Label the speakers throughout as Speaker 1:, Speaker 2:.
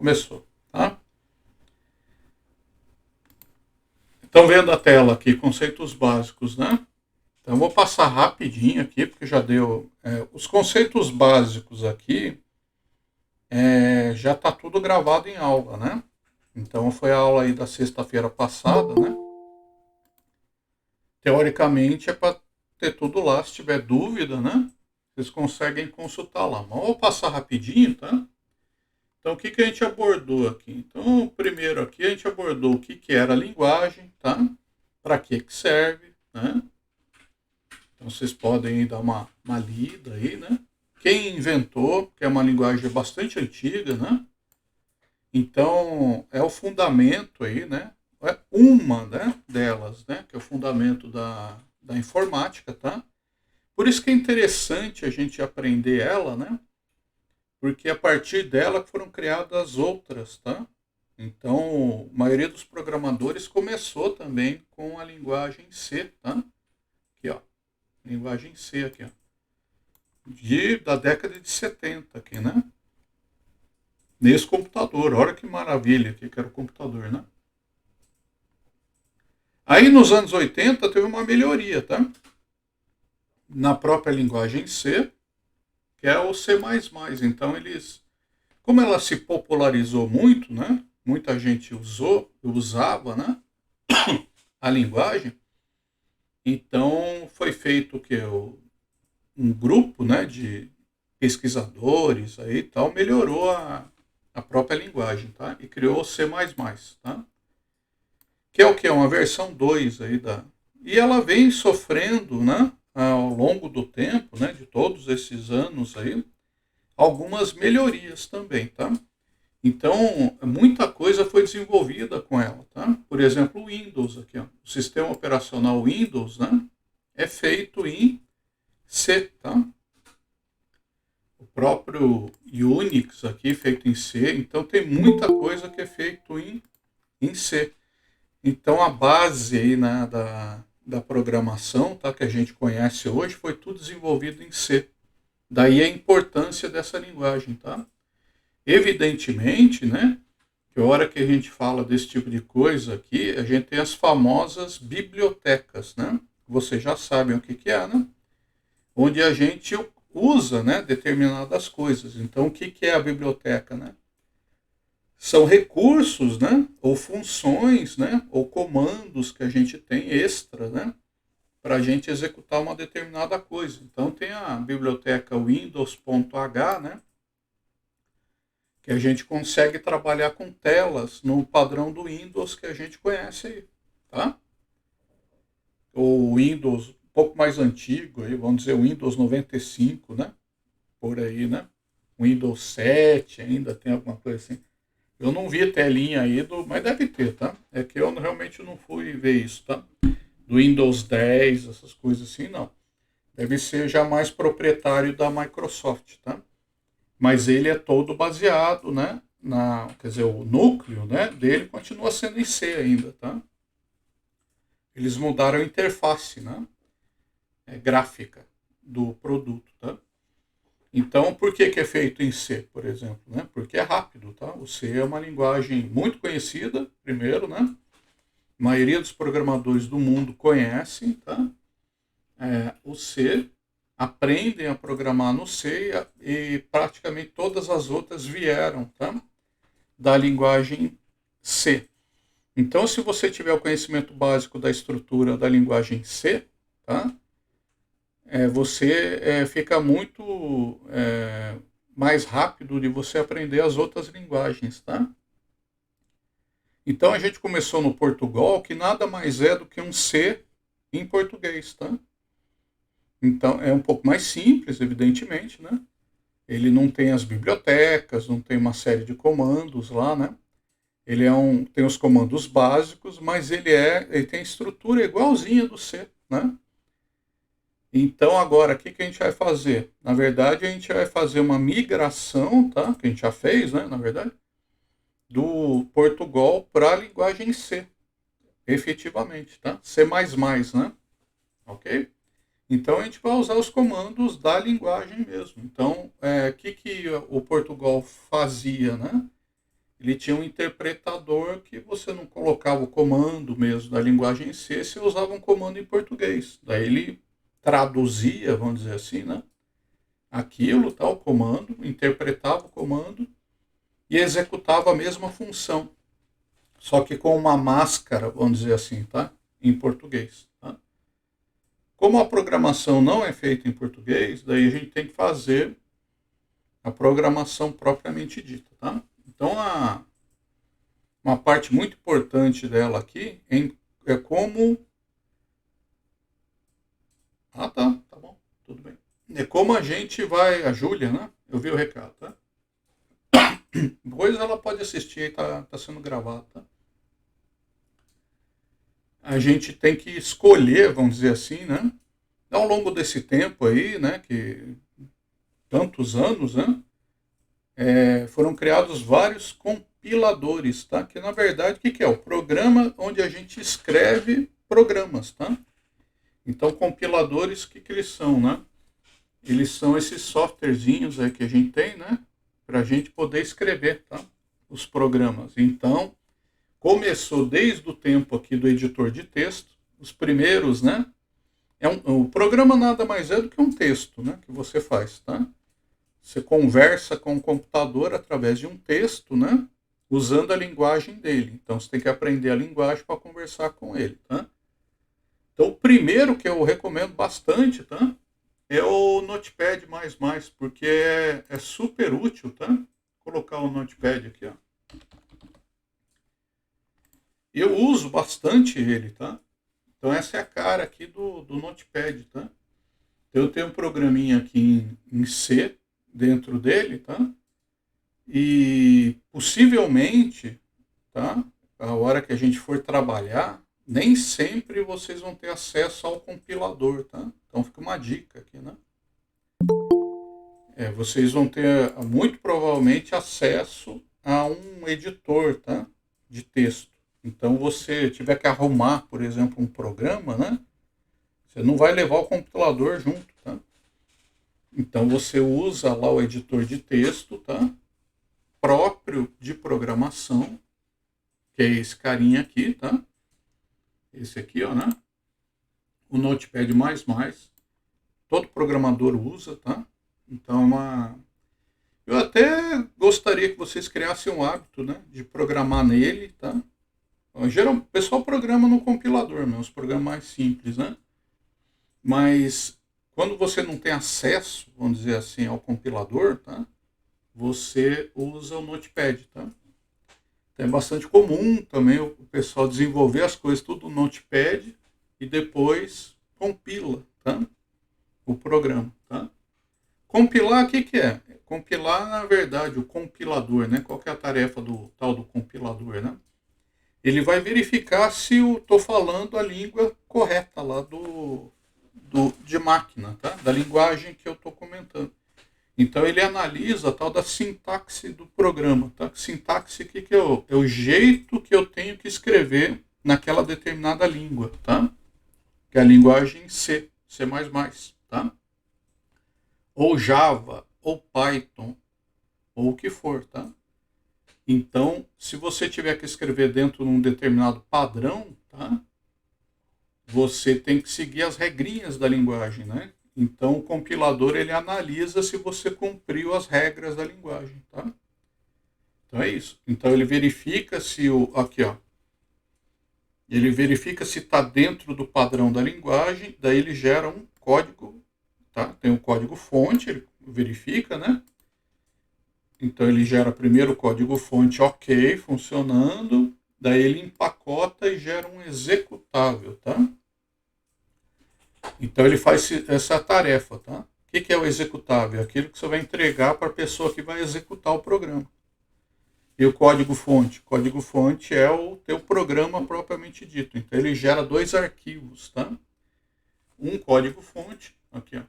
Speaker 1: Começou, tá? Estão vendo a tela aqui, conceitos básicos, né? Então eu vou passar rapidinho aqui, porque já deu. Os conceitos básicos aqui já está tudo gravado em aula, né? Então foi a aula aí da sexta-feira passada, né? Teoricamente é para ter tudo lá. Se tiver dúvida, né? Vocês conseguem consultar lá. Mas eu vou passar rapidinho, tá? Então o que a gente abordou aqui? Então primeiro aqui a gente abordou o que era a linguagem, tá? Para que serve, né? Então vocês podem dar uma lida aí, né? Quem inventou, que é uma linguagem bastante antiga, né? Então é o fundamento aí, né? É uma, né, delas, né? Que é o fundamento da informática, tá? Por isso que é interessante a gente aprender ela, né? Porque a partir dela foram criadas outras, tá? Então, a maioria dos programadores começou também com a linguagem C, tá? Aqui, ó. Linguagem C aqui, ó. Da década de 70 aqui, né? Nesse computador. Olha que maravilha que era o computador, né? Aí nos anos 80 teve uma melhoria, tá? Na própria linguagem C, que é o C++. Então eles, como ela se popularizou muito, né? Muita gente usava, né? A linguagem. Então foi feito que um grupo, né, de pesquisadores aí tal melhorou a própria linguagem, tá? E criou o C++, tá? Que é o que é uma versão 2 aí da. E ela vem sofrendo, né, ao longo do tempo, né, de todos esses anos aí, algumas melhorias também, tá? Então, muita coisa foi desenvolvida com ela, tá? Por exemplo, o Windows aqui, ó. O sistema operacional Windows, né, é feito em C, tá? O próprio Unix aqui feito em C, então tem muita coisa que é feito em C. Então a base aí, né, da programação, tá, que a gente conhece hoje foi tudo desenvolvido em C. Daí a importância dessa linguagem, tá? Evidentemente, né, que a hora que a gente fala desse tipo de coisa aqui, a gente tem as famosas bibliotecas, né? Vocês já sabem o que é, né? Onde a gente usa, né, determinadas coisas. Então, o que é a biblioteca, né? São recursos, né, ou funções, né, ou comandos que a gente tem extra, né, para a gente executar uma determinada coisa. Então, tem a biblioteca Windows.h, né, que a gente consegue trabalhar com telas no padrão do Windows que a gente conhece aí, tá? O Windows um pouco mais antigo, aí, vamos dizer Windows 95, né? Por aí, né? Windows 7 ainda tem alguma coisa assim. Eu não vi telinha aí, mas deve ter, tá? É que eu realmente não fui ver isso, tá? Do Windows 10, essas coisas assim, não. Deve ser já mais proprietário da Microsoft, tá? Mas ele é todo baseado, né? Quer dizer, o núcleo, né, dele continua sendo em C ainda, tá? Eles mudaram a interface, né? Gráfica do produto, tá? Então, por que é feito em C, por exemplo? Né? Porque é rápido, tá? O C é uma linguagem muito conhecida, primeiro, né? A maioria dos programadores do mundo conhecem, tá? O C, aprendem a programar no C e praticamente todas as outras vieram, tá? Da linguagem C. Então, se você tiver o conhecimento básico da estrutura da linguagem C, tá? Você fica muito mais rápido de você aprender as outras linguagens, tá? Então a gente começou no Portugal, que nada mais é do que um C em português, tá? Então é um pouco mais simples, evidentemente, né? Ele não tem as bibliotecas, não tem uma série de comandos lá, né? Ele tem os comandos básicos, mas ele tem a estrutura igualzinha do C, né? Então, agora, o que a gente vai fazer? Na verdade, a gente vai fazer uma migração, tá? Que a gente já fez, né? Na verdade, do Portugal para a linguagem C, efetivamente, tá? C++, né? Ok? Então, a gente vai usar os comandos da linguagem mesmo. Então, o que o Portugal fazia, né? ele tinha um interpretador que você não colocava o comando mesmo da linguagem C, você usava um comando em português. Daí ele traduzia, vamos dizer assim, né? Aquilo, tal comando, interpretava o comando e executava a mesma função, só que com uma máscara, vamos dizer assim, tá? Em português. Tá? Como a programação não é feita em português, daí a gente tem que fazer a programação propriamente dita, tá? Então, uma parte muito importante dela aqui é como... Ah, tá bom, tudo bem. É como a gente vai... A Júlia, né? Eu vi o recado, tá? Depois ela pode assistir, tá sendo gravado, tá? A gente tem que escolher, vamos dizer assim, né? Ao longo desse tempo aí, né? Que tantos anos, né? Foram criados vários compiladores, tá? Que na verdade, o que é? O programa onde a gente escreve programas, tá? Então, compiladores, o que eles são, né? Eles são esses softwarezinhos aí que a gente tem, né? Para a gente poder escrever, tá? Os programas. Então, começou desde o tempo aqui do editor de texto, os primeiros, né? O programa nada mais é do que um texto, né? Que você faz, tá? Você conversa com o computador através de um texto, né? Usando a linguagem dele. Então você tem que aprender a linguagem para conversar com ele, tá? Então o primeiro que eu recomendo bastante, tá? É o Notepad++, porque é super útil, tá? Vou colocar o Notepad aqui, ó. Eu uso bastante ele, tá? Então essa é a cara aqui do Notepad, tá? Eu tenho um programinha aqui em C dentro dele, tá? E possivelmente, tá? A hora que a gente for trabalhar, nem sempre vocês vão ter acesso ao compilador, tá? Então fica uma dica aqui, né? Vocês vão ter muito provavelmente acesso a um editor, tá? De texto. Então você tiver que arrumar, por exemplo, um programa, né? Você não vai levar o compilador junto, tá? Então você usa lá o editor de texto, tá? Próprio de programação, que é esse carinha aqui, tá? Esse aqui, ó, né? O Notepad++, todo programador usa, tá? Então, eu até gostaria que vocês criassem um hábito, né? De programar nele, tá? O pessoal programa no compilador, os programas mais simples, né? Mas quando você não tem acesso, vamos dizer assim, ao compilador, tá? Você usa o Notepad, tá? É bastante comum também o pessoal desenvolver as coisas tudo no Notepad e depois compila, tá? O programa, tá? Compilar, o que é? Compilar, na verdade, o compilador, né? Qual que é a tarefa do tal do compilador, né? Ele vai verificar se eu estou falando a língua correta lá de máquina, tá? Da linguagem que eu estou comentando. Então ele analisa a tal da sintaxe do programa. Tá? Sintaxe que é o jeito que eu tenho que escrever naquela determinada língua. Tá? Que é a linguagem C, C++. Tá? Ou Java, ou Python, ou o que for. Tá? Então, se você tiver que escrever dentro de um determinado padrão, tá? Você tem que seguir as regrinhas da linguagem, né? Então o compilador ele analisa se você cumpriu as regras da linguagem, tá? Então é isso. Então ele verifica se aqui, ó, ele verifica se está dentro do padrão da linguagem, daí ele gera um código, tá? Tem um código fonte, ele verifica, né? Então ele gera primeiro o código fonte ok, funcionando, daí ele empacota e gera um executável, tá? Então ele faz essa tarefa, tá? O que é o executável? Aquilo que você vai entregar para a pessoa que vai executar o programa. E o código-fonte? Código-fonte é o teu programa propriamente dito. Então ele gera dois arquivos, tá? Um código-fonte, aqui, ó.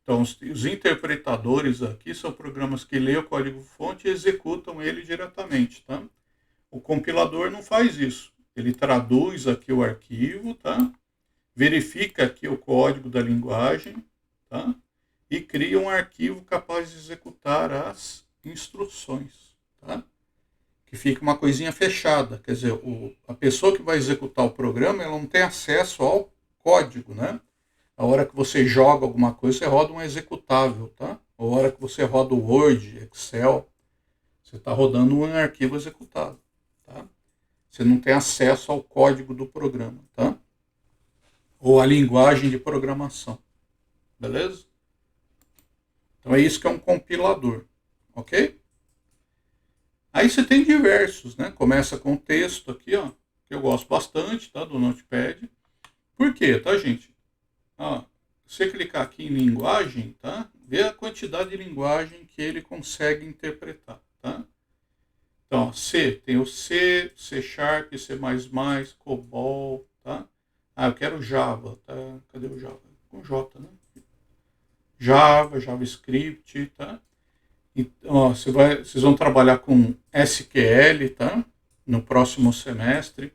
Speaker 1: Então os interpretadores aqui são programas que lêem o código-fonte e executam ele diretamente, tá? O compilador não faz isso. Ele traduz aqui o arquivo, tá? Verifica aqui o código da linguagem, tá? E cria um arquivo capaz de executar as instruções, tá? que fica uma coisinha fechada. Quer dizer, a pessoa que vai executar o programa, ela não tem acesso ao código, né? A hora que você joga alguma coisa, você roda um executável, tá? A hora que você roda o Word, Excel, você está rodando um arquivo executável, tá? Você não tem acesso ao código do programa, tá? Ou a linguagem de programação, beleza? Então é isso que é um compilador, ok? Aí você tem diversos, né? Começa com o texto aqui, ó, que eu gosto bastante, tá? Do Notepad. Por quê, tá, gente? Você clicar aqui em linguagem, tá? Vê a quantidade de linguagem que ele consegue interpretar, tá? Então, ó, C, tem o C, C Sharp, C++, COBOL, tá? Eu quero Java, tá? Cadê o Java? Com J, né? Java, JavaScript, tá? Então, ó, vocês vão trabalhar com SQL, tá? No próximo semestre.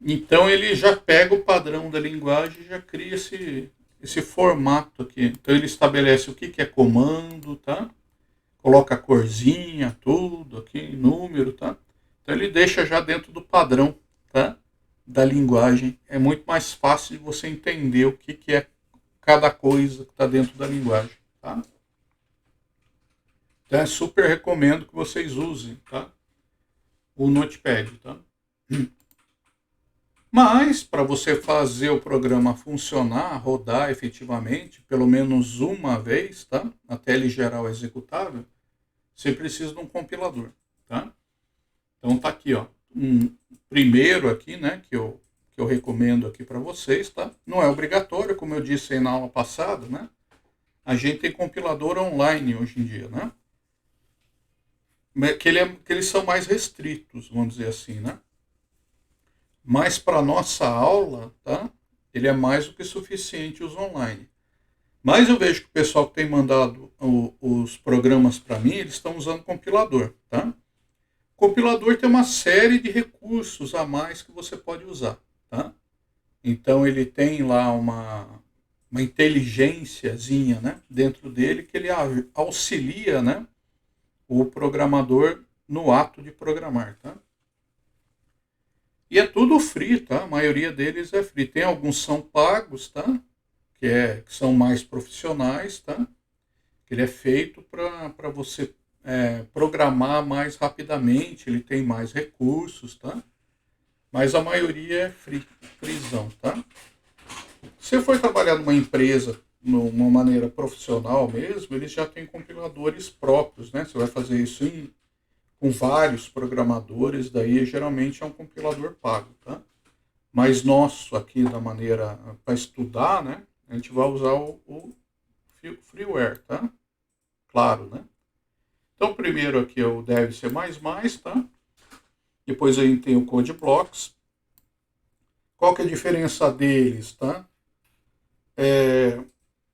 Speaker 1: Então ele já pega o padrão da linguagem e já cria esse formato aqui. Então ele estabelece o que é comando, tá? Coloca a corzinha, tudo aqui, número, tá? Então ele deixa já dentro do padrão, tá? Da linguagem. É muito mais fácil de você entender o que é cada coisa que está dentro da linguagem, tá? Então, super recomendo que vocês usem, tá? O Notepad, tá? Mas, para você fazer o programa funcionar, rodar efetivamente, pelo menos uma vez, tá? Até ele gerar o executável, você precisa de um compilador, tá? Então, tá aqui, ó. Um primeiro aqui, né? Que eu recomendo aqui para vocês, tá? Não é obrigatório, como eu disse aí na aula passada, né? A gente tem compilador online hoje em dia, né? Que eles são mais restritos, vamos dizer assim, né? Mas para nossa aula, tá? Ele é mais do que suficiente os online. Mas eu vejo que o pessoal que tem mandado os programas para mim, eles estão usando compilador, tá? O compilador tem uma série de recursos a mais que você pode usar, tá? Então ele tem lá uma inteligênciazinha, né, dentro dele que ele auxilia, né, o programador no ato de programar, tá? E é tudo free, tá? A maioria deles é free. Tem alguns são pagos, tá? Que são mais profissionais, tá? Que ele é feito para você programar mais rapidamente, ele tem mais recursos, tá? Mas a maioria é freezão, tá? Se você for trabalhar numa empresa, numa maneira profissional mesmo, eles já têm compiladores próprios, né? Você vai fazer isso com vários programadores, daí geralmente é um compilador pago, tá? Mas nosso aqui da maneira para estudar, né? A gente vai usar o freeware, tá? Claro, né? Então primeiro aqui é o Dev C++, tá? Depois a gente tem o Code Blocks. Qual que é a diferença deles, tá?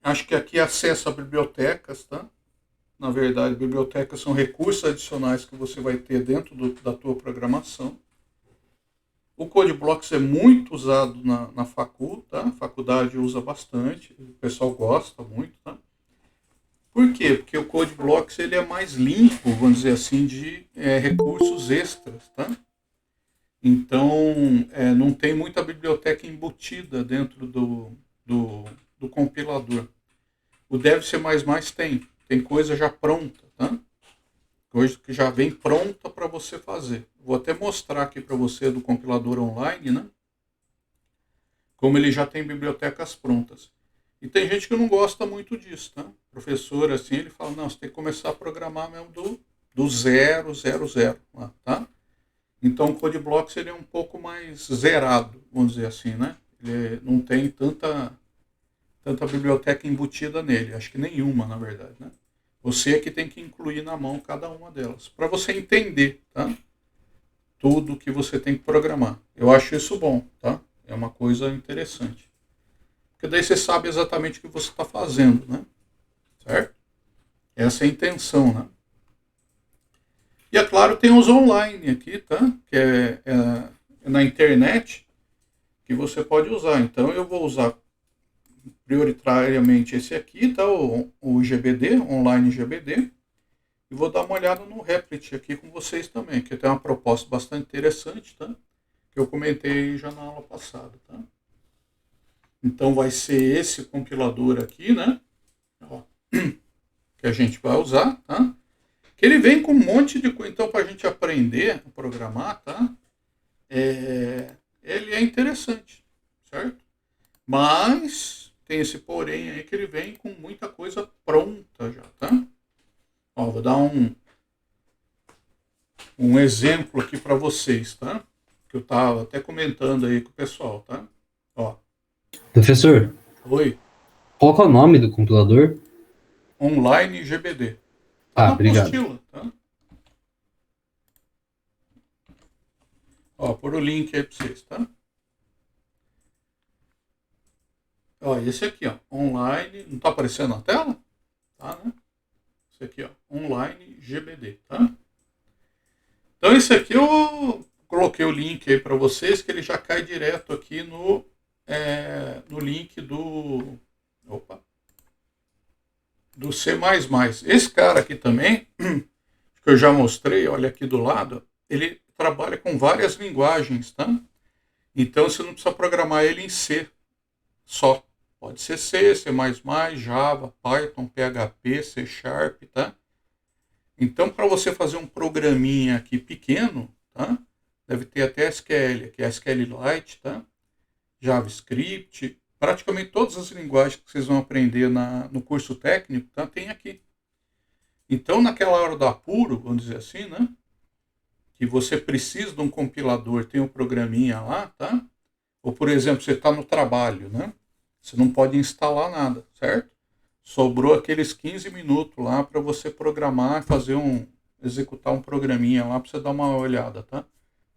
Speaker 1: Acho que aqui acessa a bibliotecas, tá? Na verdade, bibliotecas são recursos adicionais que você vai ter dentro da tua programação. O Code Blocks é muito usado na tá? A faculdade usa bastante, o pessoal gosta muito, tá? Por quê? Porque o Code Blocks ele é mais limpo, vamos dizer assim, de recursos extras, tá? Então, não tem muita biblioteca embutida dentro do compilador. O Dev C++ tem coisa já pronta, tá? Coisa que já vem pronta para você fazer. Vou até mostrar aqui para você do compilador online, né? Como ele já tem bibliotecas prontas. E tem gente que não gosta muito disso, tá? Professor, assim, ele fala, não, você tem que começar a programar mesmo do 0, tá? Então o Code Blocks ele é um pouco mais zerado, vamos dizer assim, né? Ele não tem tanta biblioteca embutida nele, acho que nenhuma, na verdade, né? Você é que tem que incluir na mão cada uma delas, para você entender, tá? Tudo que você tem que programar. Eu acho isso bom, tá? É uma coisa interessante. Porque daí você sabe exatamente o que você está fazendo, né? Certo? Essa é a intenção, né? E é claro, tem os online aqui, tá? Que é na internet que você pode usar. Então eu vou usar prioritariamente esse aqui, tá? O GBD, Online GBD. E vou dar uma olhada no Replit aqui com vocês também, que tem uma proposta bastante interessante, tá? Que eu comentei já na aula passada, tá? Então vai ser esse compilador aqui, né? Ó, que a gente vai usar, tá? Que ele vem com um monte de coisa. Então, para a gente aprender a programar, tá? Ele é interessante, certo? Mas tem esse porém aí que ele vem com muita coisa pronta já, tá? Ó, vou dar um exemplo aqui para vocês, tá? Que eu estava até comentando aí com o pessoal, tá? Ó.
Speaker 2: Professor,
Speaker 1: Oi.
Speaker 2: qual que é o nome do compilador?
Speaker 1: Online GBD. Tá
Speaker 2: Ah,
Speaker 1: na
Speaker 2: obrigado.
Speaker 1: apostila, tá? Ó, por o link aí para vocês, tá? Ó, esse aqui, ó, online, não tá aparecendo na tela? Tá, né? Esse aqui, ó, online GBD, tá? Então esse aqui eu coloquei o link aí para vocês, que ele já cai direto aqui no link do C++. Esse cara aqui também, que eu já mostrei, olha aqui do lado, ele trabalha com várias linguagens, tá? Então você não precisa programar ele em C só. Pode ser C, C++, Java, Python, PHP, C Sharp, tá? Então, para você fazer um programinha aqui pequeno, tá? Deve ter até SQL, que é SQLite, tá? JavaScript, praticamente todas as linguagens que vocês vão aprender no curso técnico, tá? Tem aqui. Então, naquela hora do apuro, vamos dizer assim, né? Que você precisa de um compilador, tem um programinha lá, tá? Ou, por exemplo, você está no trabalho, né? Você não pode instalar nada, certo? Sobrou aqueles 15 minutos lá para você programar, executar um programinha lá para você dar uma olhada, tá?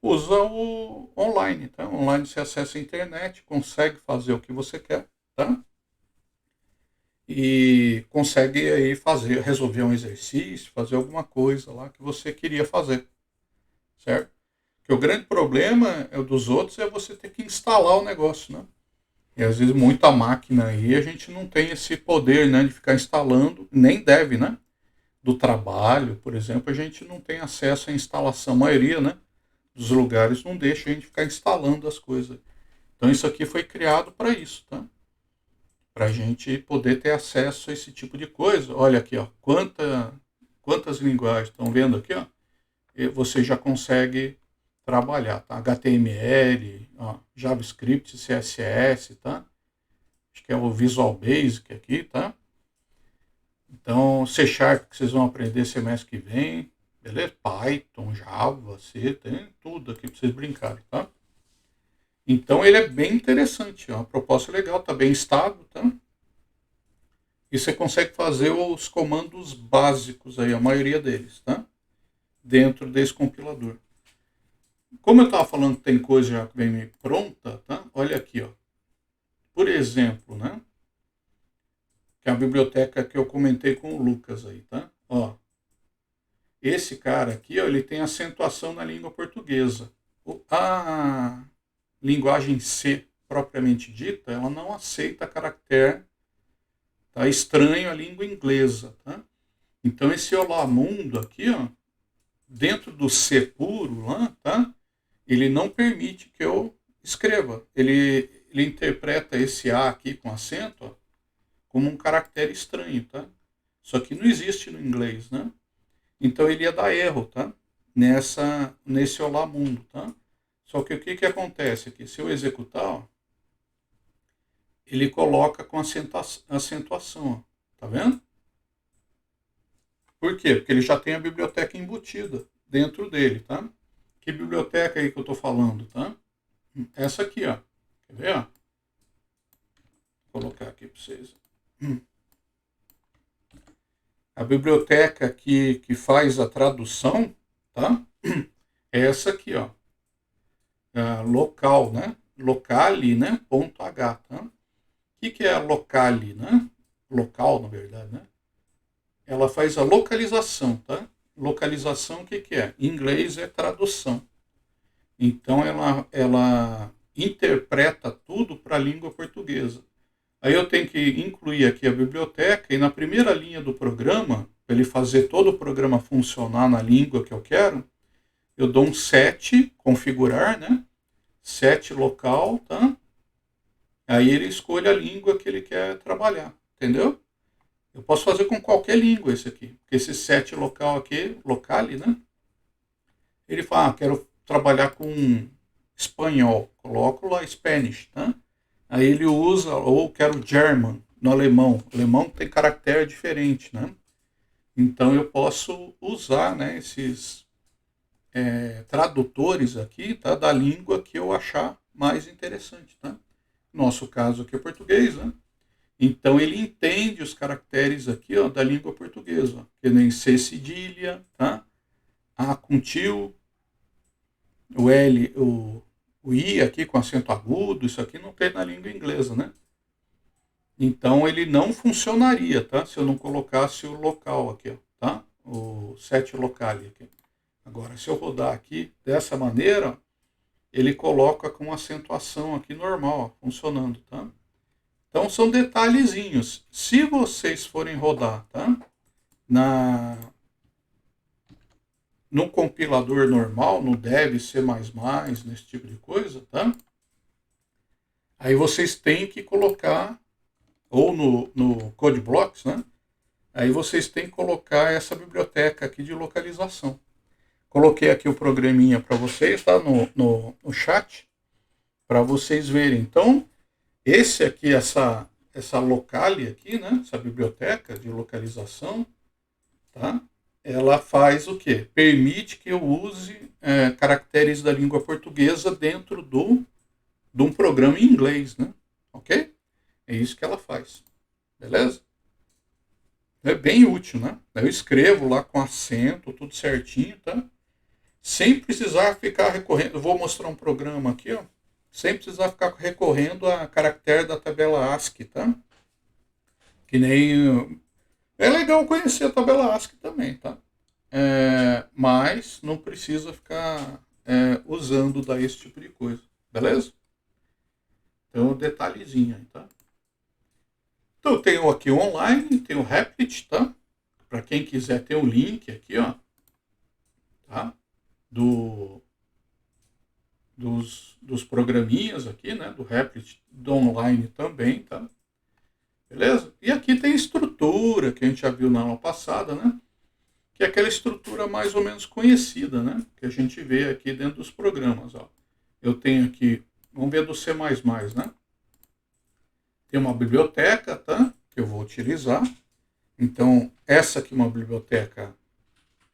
Speaker 1: Usa o online, tá? Online você acessa a internet, consegue fazer o que você quer, tá? E consegue aí resolver um exercício, fazer alguma coisa lá que você queria fazer, certo? Porque o grande problema dos outros é você ter que instalar o negócio, né? E às vezes muita máquina aí a gente não tem esse poder, né, de ficar instalando, nem deve, né? Do trabalho, por exemplo, a gente não tem acesso à instalação, a maioria, né, dos lugares não deixa a gente ficar instalando as coisas. Então isso aqui foi criado para isso, tá? Para a gente poder ter acesso a esse tipo de coisa. Olha aqui, ó, quantas linguagens, estão vendo aqui, ó? E você já consegue trabalhar, tá? HTML, ó, JavaScript, CSS, tá? Acho que é o Visual Basic aqui, tá? Então, C Sharp que vocês vão aprender semestre que vem, beleza? Python, Java, C, tem tudo aqui para vocês brincarem, tá? Então, ele é bem interessante, é uma proposta legal, tá bem estável, tá? E você consegue fazer os comandos básicos aí, a maioria deles, tá? Dentro desse compilador. Como eu estava falando que tem coisa já que vem pronta, tá? Olha aqui, ó. Por exemplo, né? Que é a biblioteca que eu comentei com o Lucas aí, tá? Ó. Esse cara aqui, ó, ele tem acentuação na língua portuguesa. A linguagem C, propriamente dita, ela não aceita caractere, tá? Estranho à língua inglesa, tá? Então esse olá mundo aqui, ó, dentro do C puro lá, tá? Ele não permite que eu escreva. Ele interpreta esse A aqui com acento, ó, como um caractere estranho, tá? Só que não existe no inglês, né? Então ele ia dar erro, tá? Nesse olá mundo, tá? Só que o que acontece aqui? Se eu executar, ó, ele coloca com acentuação, ó, tá vendo? Por quê? Porque ele já tem a biblioteca embutida dentro dele, tá? Que biblioteca aí que eu estou falando, tá? Essa aqui, ó. Quer ver, ó? Vou colocar aqui para vocês. A biblioteca que faz a tradução, tá? É essa aqui, ó. Local, né? Locale, né? .h, tá? O que é a locale, né? Local, na verdade, né? Ela faz a localização, tá? Localização, o que é? Em inglês é tradução. Então ela interpreta tudo para a língua portuguesa. Aí eu tenho que incluir aqui a biblioteca e na primeira linha do programa para ele fazer todo o programa funcionar na língua que eu quero, eu dou um set, configurar, né? Set local, tá? Aí ele escolhe a língua que ele quer trabalhar, entendeu? Eu posso fazer com qualquer língua esse aqui. Porque esse set local aqui, locale, né? Ele fala, quero trabalhar com espanhol. Coloco lá Spanish, tá? Aí ele usa, ou quero German, no alemão. O alemão tem caractere diferente, né? Então eu posso usar, né, esses tradutores aqui, tá? Da língua que eu achar mais interessante, tá? Nosso caso aqui é português, né? Então ele entende os caracteres aqui, ó, da língua portuguesa, ó, que nem C cedilha, tá? A com tio, o L, o I aqui com acento agudo, isso aqui não tem na língua inglesa, né? Então ele não funcionaria, tá? Se eu não colocasse o local aqui, ó, tá? O set locale aqui. Agora, se eu rodar aqui dessa maneira, ele coloca com acentuação aqui normal, ó, funcionando, tá? Então são detalhezinhos. Se vocês forem rodar, tá? No compilador normal, no Dev, C++, nesse tipo de coisa, tá? Aí vocês têm que colocar, ou no CodeBlocks, né? Aí vocês têm que colocar essa biblioteca aqui de localização. Coloquei aqui o programinha para vocês, tá? No chat, para vocês verem. Então, esse aqui, essa locale aqui, né? Essa biblioteca de localização, tá? Ela faz o quê? Permite que eu use caracteres da língua portuguesa dentro de um programa em inglês, né? Ok? É isso que ela faz. Beleza? É bem útil, né? Eu escrevo lá com acento, tudo certinho, tá? Sem precisar ficar recorrendo. Eu vou mostrar um programa aqui, ó. Sem precisar ficar recorrendo a caractere da tabela ASCII, tá? Que nem... É legal conhecer a tabela ASCII também, tá? Mas não precisa ficar usando daí esse tipo de coisa. Beleza? Então, detalhezinho aí, tá? Então, eu tenho aqui o online, tem o Replit, tá? Para quem quiser, tem o link aqui, ó. Tá? Dos programinhas aqui, né? Do Replit, do online também, tá? Beleza? E aqui tem estrutura, que a gente já viu na aula passada, né? Que é aquela estrutura mais ou menos conhecida, né? Que a gente vê aqui dentro dos programas, ó. Eu tenho aqui, vamos ver do C++, né? Tem uma biblioteca, tá? Que eu vou utilizar. Então, essa aqui é uma biblioteca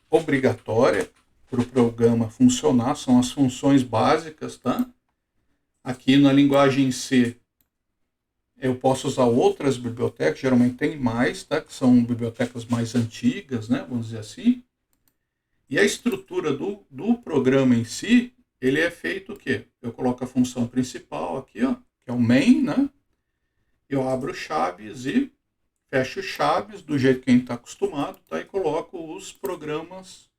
Speaker 1: obrigatória para o programa funcionar, são as funções básicas, tá? Aqui na linguagem C, eu posso usar outras bibliotecas, geralmente tem mais, tá? Que são bibliotecas mais antigas, né? Vamos dizer assim. E a estrutura do programa em si, ele é feito o quê? Eu coloco a função principal aqui, ó, que é o main, né? Eu abro chaves e fecho chaves do jeito que a gente está acostumado, tá? E coloco os programas,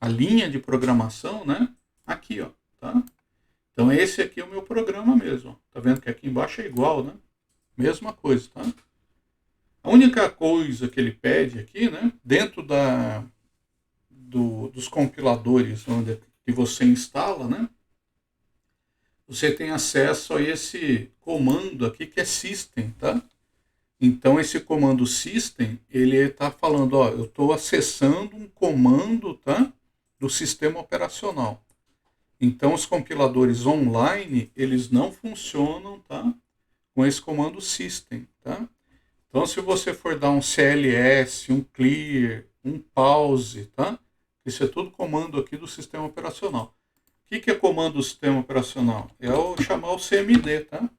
Speaker 1: a linha de programação, né? Aqui, ó, tá? Então esse aqui é o meu programa mesmo, ó. Tá vendo que aqui embaixo é igual, né? Mesma coisa, tá? A única coisa que ele pede aqui, né? Dentro dos compiladores que você instala, né? Você tem acesso a esse comando aqui que é system, tá? Então esse comando system, ele está falando, ó, eu estou acessando um comando, tá? Do sistema operacional. Então os compiladores online, eles não funcionam, tá? Com esse comando system, tá? Então se você for dar um CLS, um clear, um pause, tá? Isso é tudo comando aqui do sistema operacional. O que é comando do sistema operacional? É chamar o CMD, tá?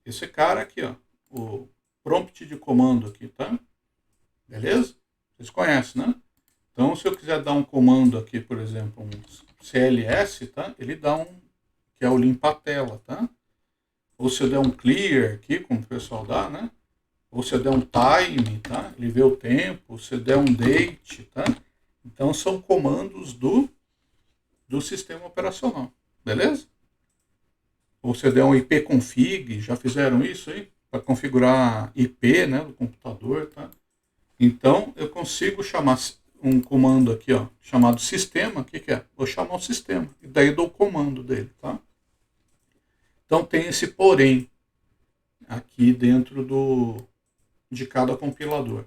Speaker 1: Esse cara aqui, ó, o prompt de comando aqui, tá? Beleza? Vocês conhecem, né? Então, se eu quiser dar um comando aqui, por exemplo, um CLS, tá? Ele dá que é o limpa a tela, tá? Ou se eu der um clear aqui, como o pessoal dá, né? Ou se eu der um time, tá? Ele vê o tempo. Se eu der um date, tá? Então, são comandos do sistema operacional, beleza? Ou se eu der um ipconfig, já fizeram isso aí? Para configurar IP, né, do computador, tá? Então, eu consigo chamar um comando aqui, ó, chamado sistema. O que é? Vou chamar o sistema. E daí dou o comando dele, tá? Então, tem esse porém aqui dentro de cada compilador.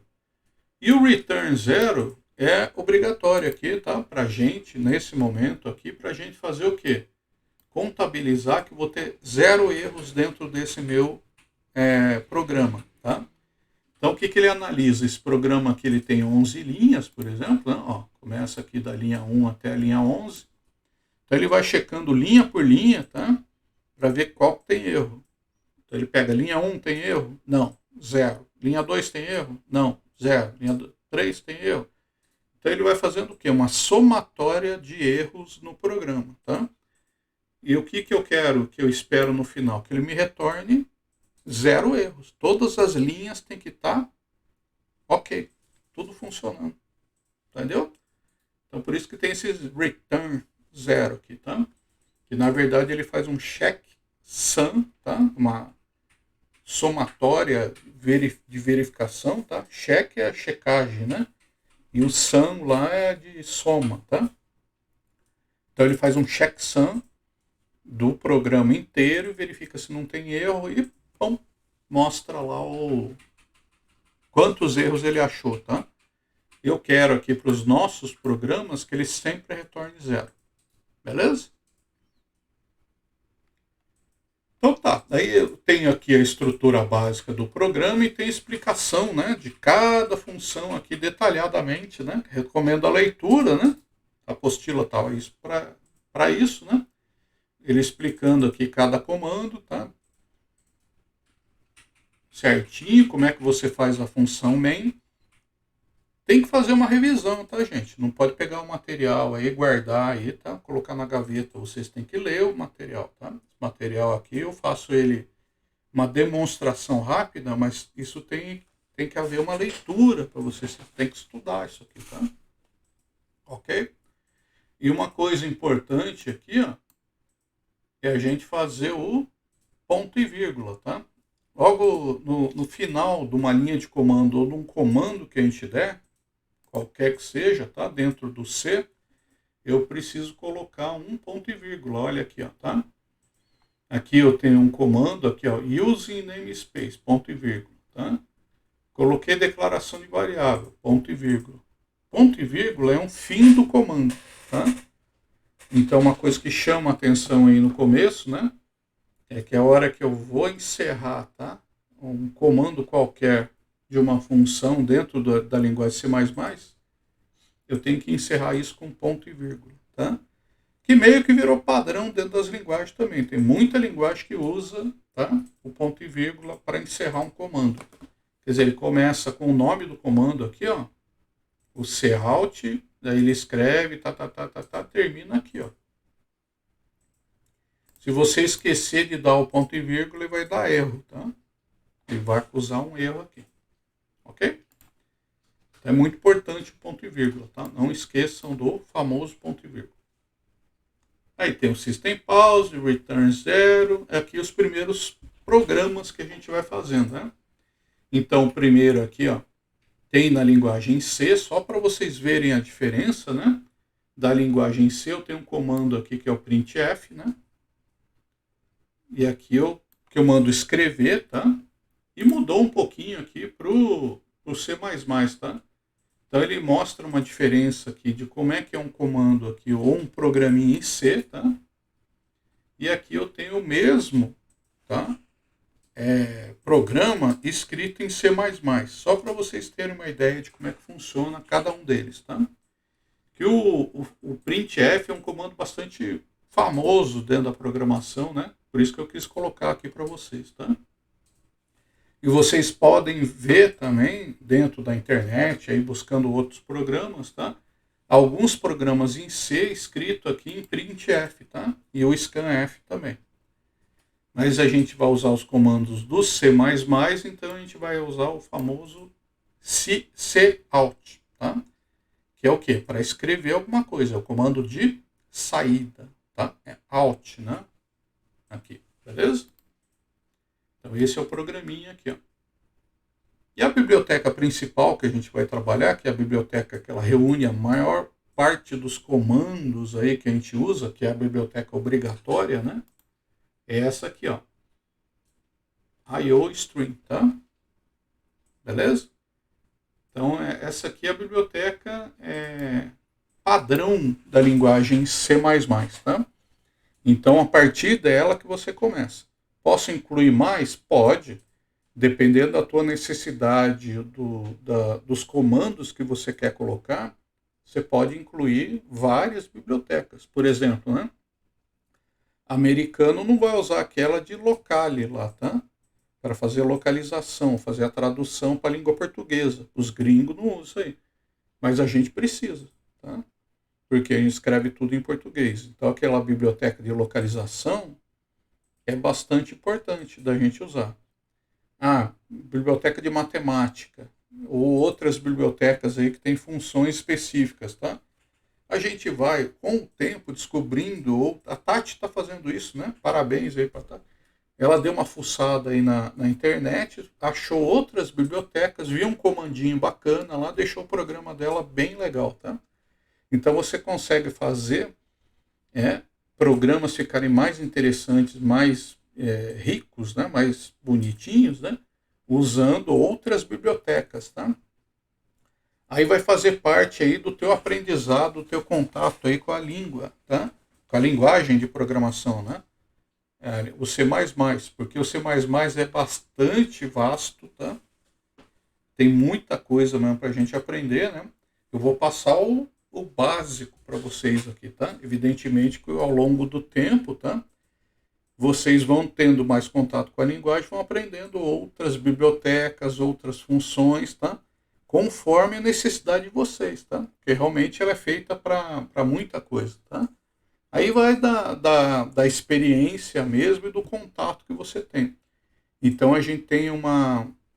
Speaker 1: E o return zero é obrigatório aqui, tá? Para gente, nesse momento aqui, para gente fazer o quê? Contabilizar que vou ter 0 erros dentro desse meu programa, tá? Então, o que ele analisa? Esse programa aqui ele tem 11 linhas, por exemplo, né? Ó, começa aqui da linha 1 até a linha 11. Então, ele vai checando linha por linha, tá? Para ver qual tem erro. Então, ele pega linha 1 tem erro? Não, 0. Linha 2 tem erro? Não, 0. Linha 3 tem erro? Então, ele vai fazendo o quê? Uma somatória de erros no programa, tá? E o que eu quero, que eu espero no final? Que ele me retorne 0 erros. Todas as linhas têm que estar ok. Tudo funcionando. Entendeu? Então, por isso que tem esse return 0 aqui, tá? Que, na verdade, ele faz um checksum, tá? Uma somatória de verificação, tá? Check é a checagem, né? E o sum lá é de soma, tá? Então, ele faz um checksum do programa inteiro, verifica se não tem erro e pum, mostra lá quantos erros ele achou, tá? Eu quero aqui para os nossos programas que ele sempre retorne 0. Beleza? Então tá, daí eu tenho aqui a estrutura básica do programa e tem explicação, né, de cada função aqui detalhadamente, né? Recomendo a leitura, né? A apostila tal isso para isso, né? Ele explicando aqui cada comando, tá? Certinho, como é que você faz a função main. Tem que fazer uma revisão, tá, gente? Não pode pegar o material aí, guardar aí, tá? Colocar na gaveta. Vocês têm que ler o material, tá? Esse material aqui eu faço ele uma demonstração rápida, mas isso tem que haver uma leitura para vocês. Vocês têm que estudar isso aqui, tá? Ok? E uma coisa importante aqui, ó, é a gente fazer o ponto e vírgula, tá? Logo no final de uma linha de comando ou de um comando que a gente der, qualquer que seja, tá? Dentro do C, eu preciso colocar um ponto e vírgula. Olha aqui, ó, tá? Aqui eu tenho um comando aqui, ó, using namespace, ponto e vírgula, tá? Coloquei declaração de variável, ponto e vírgula. Ponto e vírgula é um fim do comando, tá? Então, uma coisa que chama a atenção aí no começo, né? É que a hora que eu vou encerrar, tá? Um comando qualquer de uma função dentro da linguagem C++, eu tenho que encerrar isso com ponto e vírgula, tá? Que meio que virou padrão dentro das linguagens também. Tem muita linguagem que usa, tá, o ponto e vírgula para encerrar um comando. Quer dizer, ele começa com o nome do comando aqui, ó, o cout, daí ele escreve, termina aqui, ó. Se você esquecer de dar o ponto e vírgula, ele vai dar erro, tá? Ele vai acusar um erro aqui, ok? Então é muito importante o ponto e vírgula, tá? Não esqueçam do famoso ponto e vírgula. Aí tem o System Pause, Return Zero, aqui os primeiros programas que a gente vai fazendo, né? Então, o primeiro aqui, ó, tem na linguagem C, só para vocês verem a diferença, né? Da linguagem C, eu tenho um comando aqui que é o printf, né? E aqui que eu mando escrever, tá? E mudou um pouquinho aqui pro C++, tá? Então ele mostra uma diferença aqui de como é que é um comando aqui, ou um programinha em C, tá? E aqui eu tenho o mesmo, tá? Programa escrito em C++, só para vocês terem uma ideia de como é que funciona cada um deles, tá? Que o printf é um comando bastante famoso dentro da programação, né? Por isso que eu quis colocar aqui para vocês, tá? E vocês podem ver também dentro da internet, aí buscando outros programas, tá? Alguns programas em C escrito aqui em printf, tá? E o scanf também. Mas a gente vai usar os comandos do C++, então a gente vai usar o famoso cout, tá? Que é o quê? Para escrever alguma coisa, é o comando de saída, tá? É out, né? Aqui, beleza? Então esse é o programinha aqui, ó. E a biblioteca principal que a gente vai trabalhar, que é a biblioteca que ela reúne a maior parte dos comandos aí que a gente usa, que é a biblioteca obrigatória, né? É essa aqui, ó. IOStream, tá? Beleza? Então, essa aqui é a biblioteca padrão da linguagem C++, tá? Então, a partir dela que você começa. Posso incluir mais? Pode. Dependendo da tua necessidade, dos comandos que você quer colocar, você pode incluir várias bibliotecas. Por exemplo, né? Americano não vai usar aquela de locale lá, tá? Para fazer a localização, fazer a tradução para a língua portuguesa. Os gringos não usam aí. Mas a gente precisa, tá? Porque a gente escreve tudo em português. Então, aquela biblioteca de localização é bastante importante da gente usar. Biblioteca de matemática, ou outras bibliotecas aí que têm funções específicas, tá? A gente vai, com o tempo, descobrindo, ou a Tati está fazendo isso, né? Parabéns aí para a Tati. Ela deu uma fuçada aí na internet, achou outras bibliotecas, viu um comandinho bacana lá, deixou o programa dela bem legal, tá? Então você consegue fazer programas ficarem mais interessantes, mais ricos, né? Mais bonitinhos, né? Usando outras bibliotecas, tá? Aí vai fazer parte aí do teu aprendizado, do teu contato aí com a língua, tá? Com a linguagem de programação, né? O C++, porque o C++ é bastante vasto, tá? Tem muita coisa mesmo para a gente aprender, né? Eu vou passar o básico para vocês aqui, tá? Evidentemente que ao longo do tempo, tá? Vocês vão tendo mais contato com a linguagem, vão aprendendo outras bibliotecas, outras funções, tá? Conforme a necessidade de vocês, tá? Porque realmente ela é feita para muita coisa, tá? Aí vai da experiência mesmo e do contato que você tem. Então a gente tem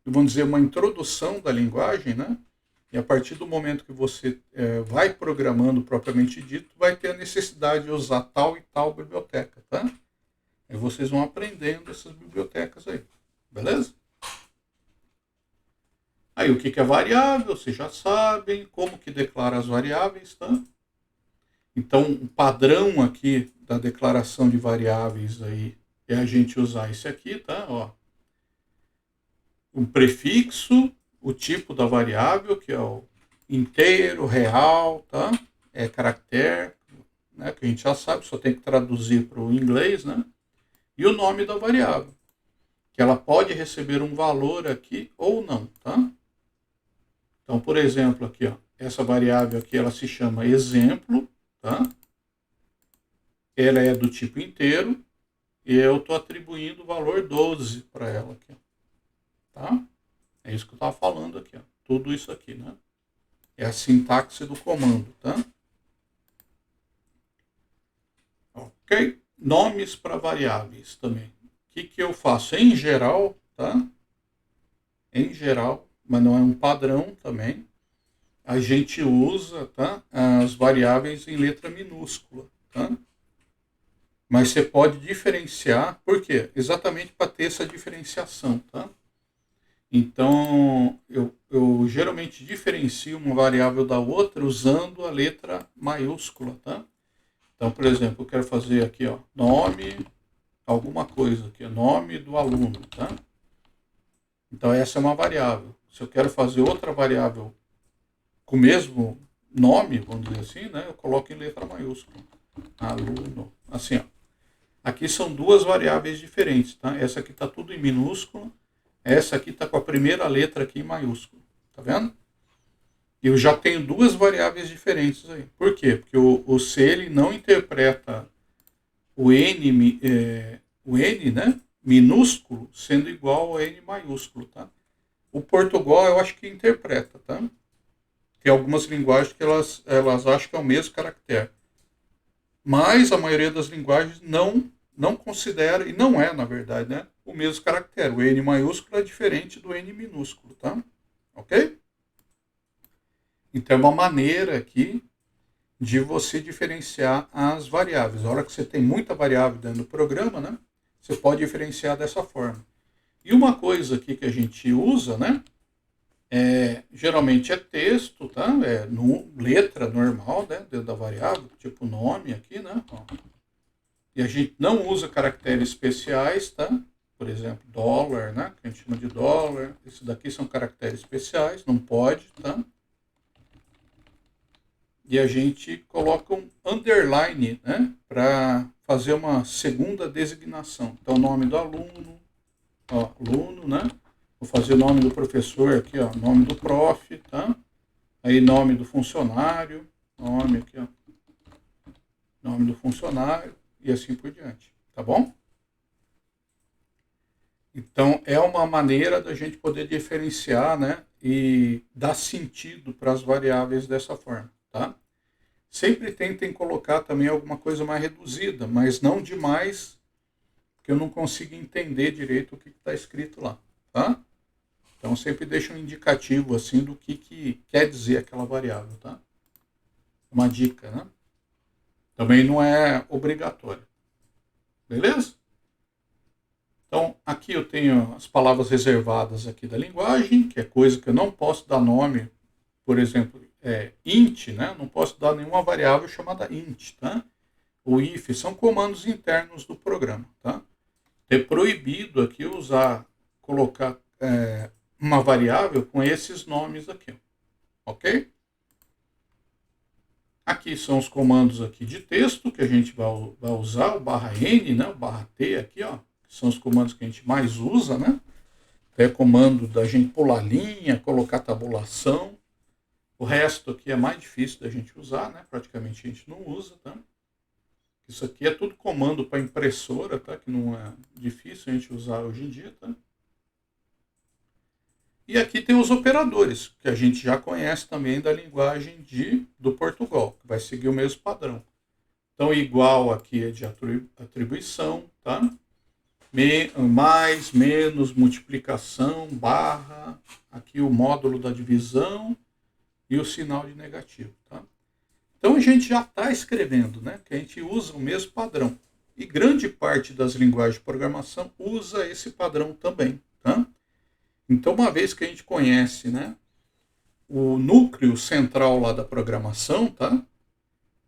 Speaker 1: vamos dizer, uma introdução da linguagem, né? E a partir do momento que você vai programando propriamente dito, vai ter a necessidade de usar tal e tal biblioteca, tá? Aí vocês vão aprendendo essas bibliotecas aí, beleza? Aí o que é variável, vocês já sabem, como que declara as variáveis, tá? Então, o padrão aqui da declaração de variáveis aí é a gente usar esse aqui, tá? Ó, um prefixo, o tipo da variável, que é o inteiro, real, tá? É caractere, né? Que a gente já sabe, só tem que traduzir para o inglês, né? E o nome da variável, que ela pode receber um valor aqui ou não, tá? Então, por exemplo, aqui, ó, essa variável aqui, ela se chama exemplo, tá? Ela é do tipo inteiro e eu estou atribuindo o valor 12 para ela aqui, tá? É isso que eu estava falando aqui, ó. Tudo isso aqui, né? É a sintaxe do comando, tá? Ok? Nomes para variáveis também. O que eu faço? Em geral, tá? Em geral, mas não é um padrão também, a gente usa, tá, as variáveis em letra minúscula, tá? Mas você pode diferenciar, por quê? Exatamente para ter essa diferenciação, tá? Então, eu geralmente diferencio uma variável da outra usando a letra maiúscula, tá? Então, por exemplo, eu quero fazer aqui, ó, nome, alguma coisa aqui, nome do aluno, tá? Então, essa é uma variável. Se eu quero fazer outra variável com o mesmo nome, vamos dizer assim, né, eu coloco em letra maiúscula. Aluno. Assim, ó. Aqui são duas variáveis diferentes, tá? Essa aqui está tudo em minúscula. Essa aqui está com a primeira letra aqui em maiúscula. Tá vendo? Eu já tenho duas variáveis diferentes aí. Por quê? Porque o C ele não interpreta o N, né, minúsculo sendo igual ao N maiúsculo, tá? O Portugal eu acho que interpreta, tá? Tem algumas linguagens que elas acham que é o mesmo caractere. Mas a maioria das linguagens não considera, e não é, na verdade, né, o mesmo caractere. O N maiúsculo é diferente do N minúsculo, tá? Ok? Então é uma maneira aqui de você diferenciar as variáveis. A hora que você tem muita variável dentro do programa, né, você pode diferenciar dessa forma. E uma coisa aqui que a gente usa, né, Geralmente é texto, tá? Letra normal, né? Dentro da variável, tipo nome aqui, né? Ó. E a gente não usa caracteres especiais, tá? Por exemplo, dólar, né? Que a gente chama de dólar. Esses daqui são caracteres especiais, não pode, tá? E a gente coloca um underline, né? Para fazer uma segunda designação. Então, o nome do aluno, ó, aluno, né? Vou fazer o nome do professor aqui, ó, nome do prof, tá? Aí nome do funcionário, nome aqui, ó, nome do funcionário e assim por diante, tá bom? Então é uma maneira da gente poder diferenciar, né, e dar sentido para as variáveis dessa forma, tá? Sempre tentem colocar também alguma coisa mais reduzida, mas não demais que eu não consigo entender direito o que está escrito lá, tá? Então sempre deixa um indicativo assim do que quer dizer aquela variável, tá? Uma dica, né? Também não é obrigatório, beleza? Então aqui eu tenho as palavras reservadas aqui da linguagem, que é coisa que eu não posso dar nome, por exemplo, int, né? Não posso dar nenhuma variável chamada int, tá? O if são comandos internos do programa, tá? É proibido aqui colocar uma variável com esses nomes aqui, ok? Aqui são os comandos aqui de texto que a gente vai usar, o /n, né, o /t aqui, ó, que são os comandos que a gente mais usa, né? É comando da gente pular linha, colocar tabulação. O resto aqui é mais difícil da gente usar, né? Praticamente a gente não usa, tá? Isso aqui é tudo comando para impressora, tá? Que não é difícil a gente usar hoje em dia, tá? E aqui tem os operadores, que a gente já conhece também da linguagem do Portugal, que vai seguir o mesmo padrão. Então, igual aqui é de atribuição, tá? Mais, menos, multiplicação, barra, aqui o módulo da divisão e o sinal de negativo, tá? Então, a gente já está escrevendo, né? Que a gente usa o mesmo padrão. E grande parte das linguagens de programação usa esse padrão também, tá? Então, uma vez que a gente conhece, né, o núcleo central lá da programação, tá?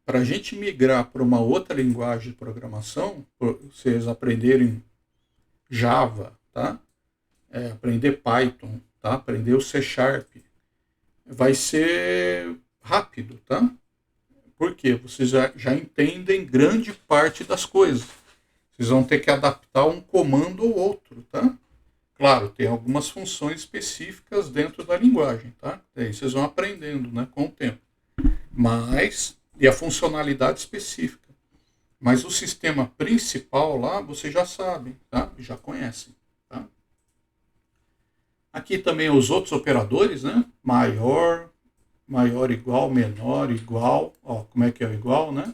Speaker 1: Para a gente migrar para uma outra linguagem de programação, vocês aprenderem Java, tá? Aprender Python, tá? Aprender o C Sharp, vai ser rápido, tá? Porque vocês já entendem grande parte das coisas. Vocês vão ter que adaptar um comando ou outro, tá? Claro, tem algumas funções específicas dentro da linguagem, tá? Aí vocês vão aprendendo, né, com o tempo. E a funcionalidade específica. Mas o sistema principal lá, vocês já sabem, tá? Já conhecem, tá? Aqui também os outros operadores, né? Maior, maior igual, menor igual. Ó, como é que é o igual, né?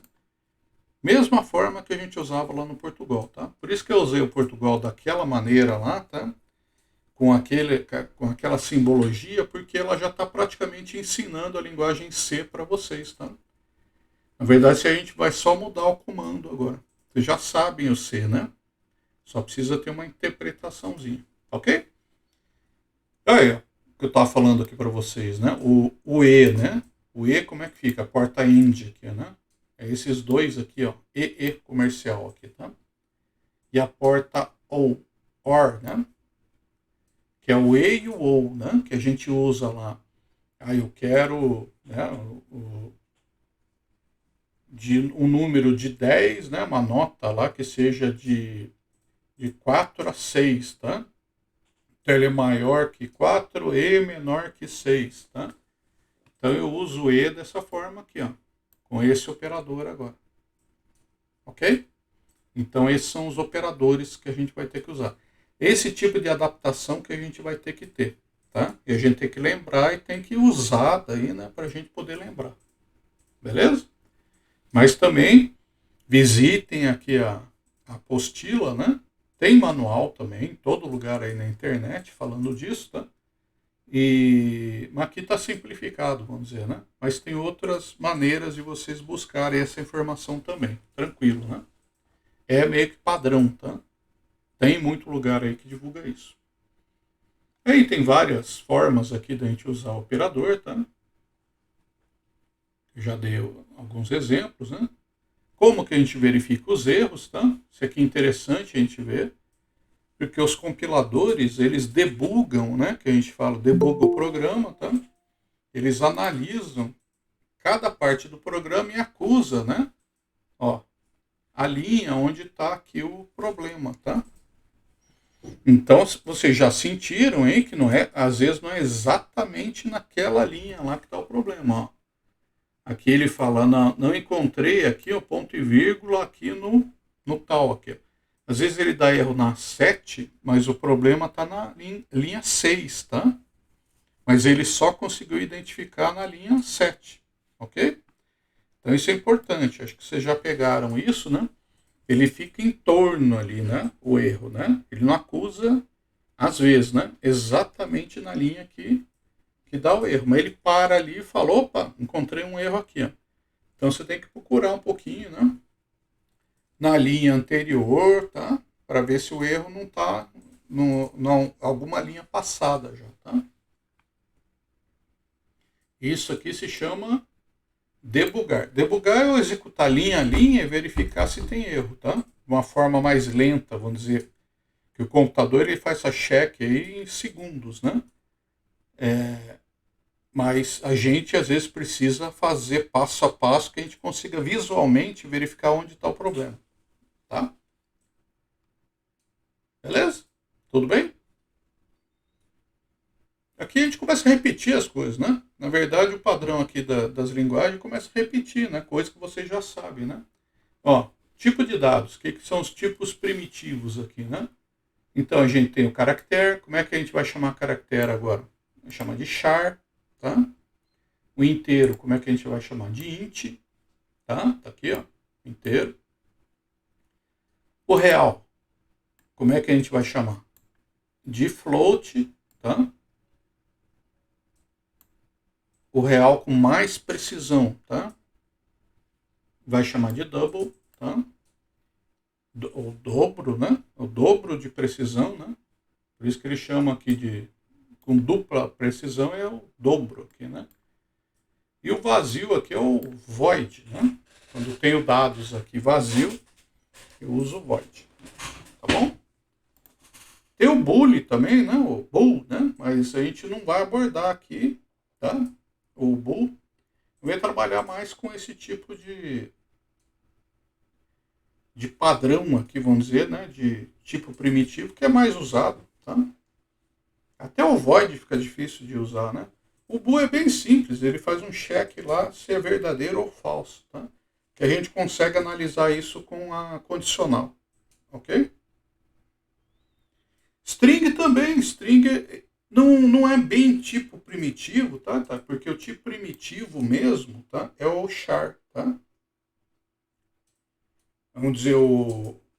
Speaker 1: Mesma forma que a gente usava lá no Portugal, tá? Por isso que eu usei o Portugal daquela maneira lá, tá? Com aquela simbologia, porque ela já está praticamente ensinando a linguagem C para vocês, tá? Na verdade, se a gente vai só mudar o comando agora. Vocês já sabem o C, né? Só precisa ter uma interpretaçãozinha, ok? Aí, ó, o que eu estava falando aqui para vocês, né? O E, né? O E, como é que fica? A porta IND aqui, né? É esses dois aqui, ó. EE comercial aqui, tá? E a porta OR, né? Que é o E e o OU, né? Que a gente usa lá. Ah, eu quero, né, um número de 10, né? Uma nota lá que seja de 4 a 6, tá? Então ele é maior que 4, E menor que 6, tá? Então eu uso o E dessa forma aqui, ó. Com esse operador agora. Ok? Então esses são os operadores que a gente vai ter que usar. Esse tipo de adaptação que a gente vai ter que ter, tá? E a gente tem que lembrar e tem que usar daí, né, para a gente poder lembrar. Beleza? Mas também visitem aqui a apostila, né? Tem manual também, em todo lugar aí na internet falando disso, tá? Mas aqui está simplificado, vamos dizer, né? Mas tem outras maneiras de vocês buscarem essa informação também. Tranquilo, né? É meio que padrão, tá? Tem muito lugar aí que divulga isso. Aí tem várias formas aqui da gente usar o operador, tá? Eu já dei alguns exemplos, né? Como que a gente verifica os erros, tá? Isso aqui é interessante a gente ver, porque os compiladores, eles debugam, né? Que a gente fala, debuga o programa, tá? Eles analisam cada parte do programa e acusa, né? Ó, a linha onde está aqui o problema, tá? Então, vocês já sentiram aí que não é, às vezes não é exatamente naquela linha lá que está o problema, ó. Aqui ele fala, não encontrei aqui o ponto e vírgula aqui no tal aqui. Às vezes ele dá erro na 7, mas o problema está na linha 6, tá? Mas ele só conseguiu identificar na linha 7, ok? Então isso é importante, acho que vocês já pegaram isso, né? Ele fica em torno ali, né? O erro, né? Ele não acusa, às vezes, né? Exatamente na linha que dá o erro. Mas ele para ali e fala, opa, encontrei um erro aqui, ó. Então você tem que procurar um pouquinho, né? Na linha anterior, tá? Para ver se o erro não está no alguma linha passada já, tá? Isso aqui se chama debugar. Debugar é eu executar linha a linha e verificar se tem erro, tá? De uma forma mais lenta, vamos dizer. Que o computador ele faz essa check aí em segundos, né? Mas a gente às vezes precisa fazer passo a passo que a gente consiga visualmente verificar onde está o problema, tá? Beleza? Tudo bem? Aqui a gente começa a repetir as coisas, né? Na verdade, o padrão aqui das linguagens começa a repetir, né? Coisa que vocês já sabem, né? Ó, tipo de dados, o que são os tipos primitivos aqui, né? Então a gente tem o caractere, como é que a gente vai chamar caractere agora? Vai chamar de char, tá? O inteiro, como é que a gente vai chamar? De int, tá? Tá aqui, ó, inteiro. O real, como é que a gente vai chamar? De float, tá? O real com mais precisão, tá? Vai chamar de double, tá? O dobro, né? O dobro de precisão, né? Por isso que ele chama aqui de com dupla precisão é o dobro aqui, né? E o vazio aqui é o void, né? Quando tenho dados aqui vazio, eu uso o void, tá bom? Tem o bool também, né? O bool, né? Mas a gente não vai abordar aqui, tá? O bool vai trabalhar mais com esse tipo de padrão aqui, vamos dizer, né? De tipo primitivo, que é mais usado, tá? Até o void fica difícil de usar, né? O bool é bem simples, ele faz um check lá se é verdadeiro ou falso, tá? Que a gente consegue analisar isso com a condicional, ok? String também, string não é bem tipo primitivo, tá? Porque o tipo primitivo mesmo, tá? É o char, tá? Vamos dizer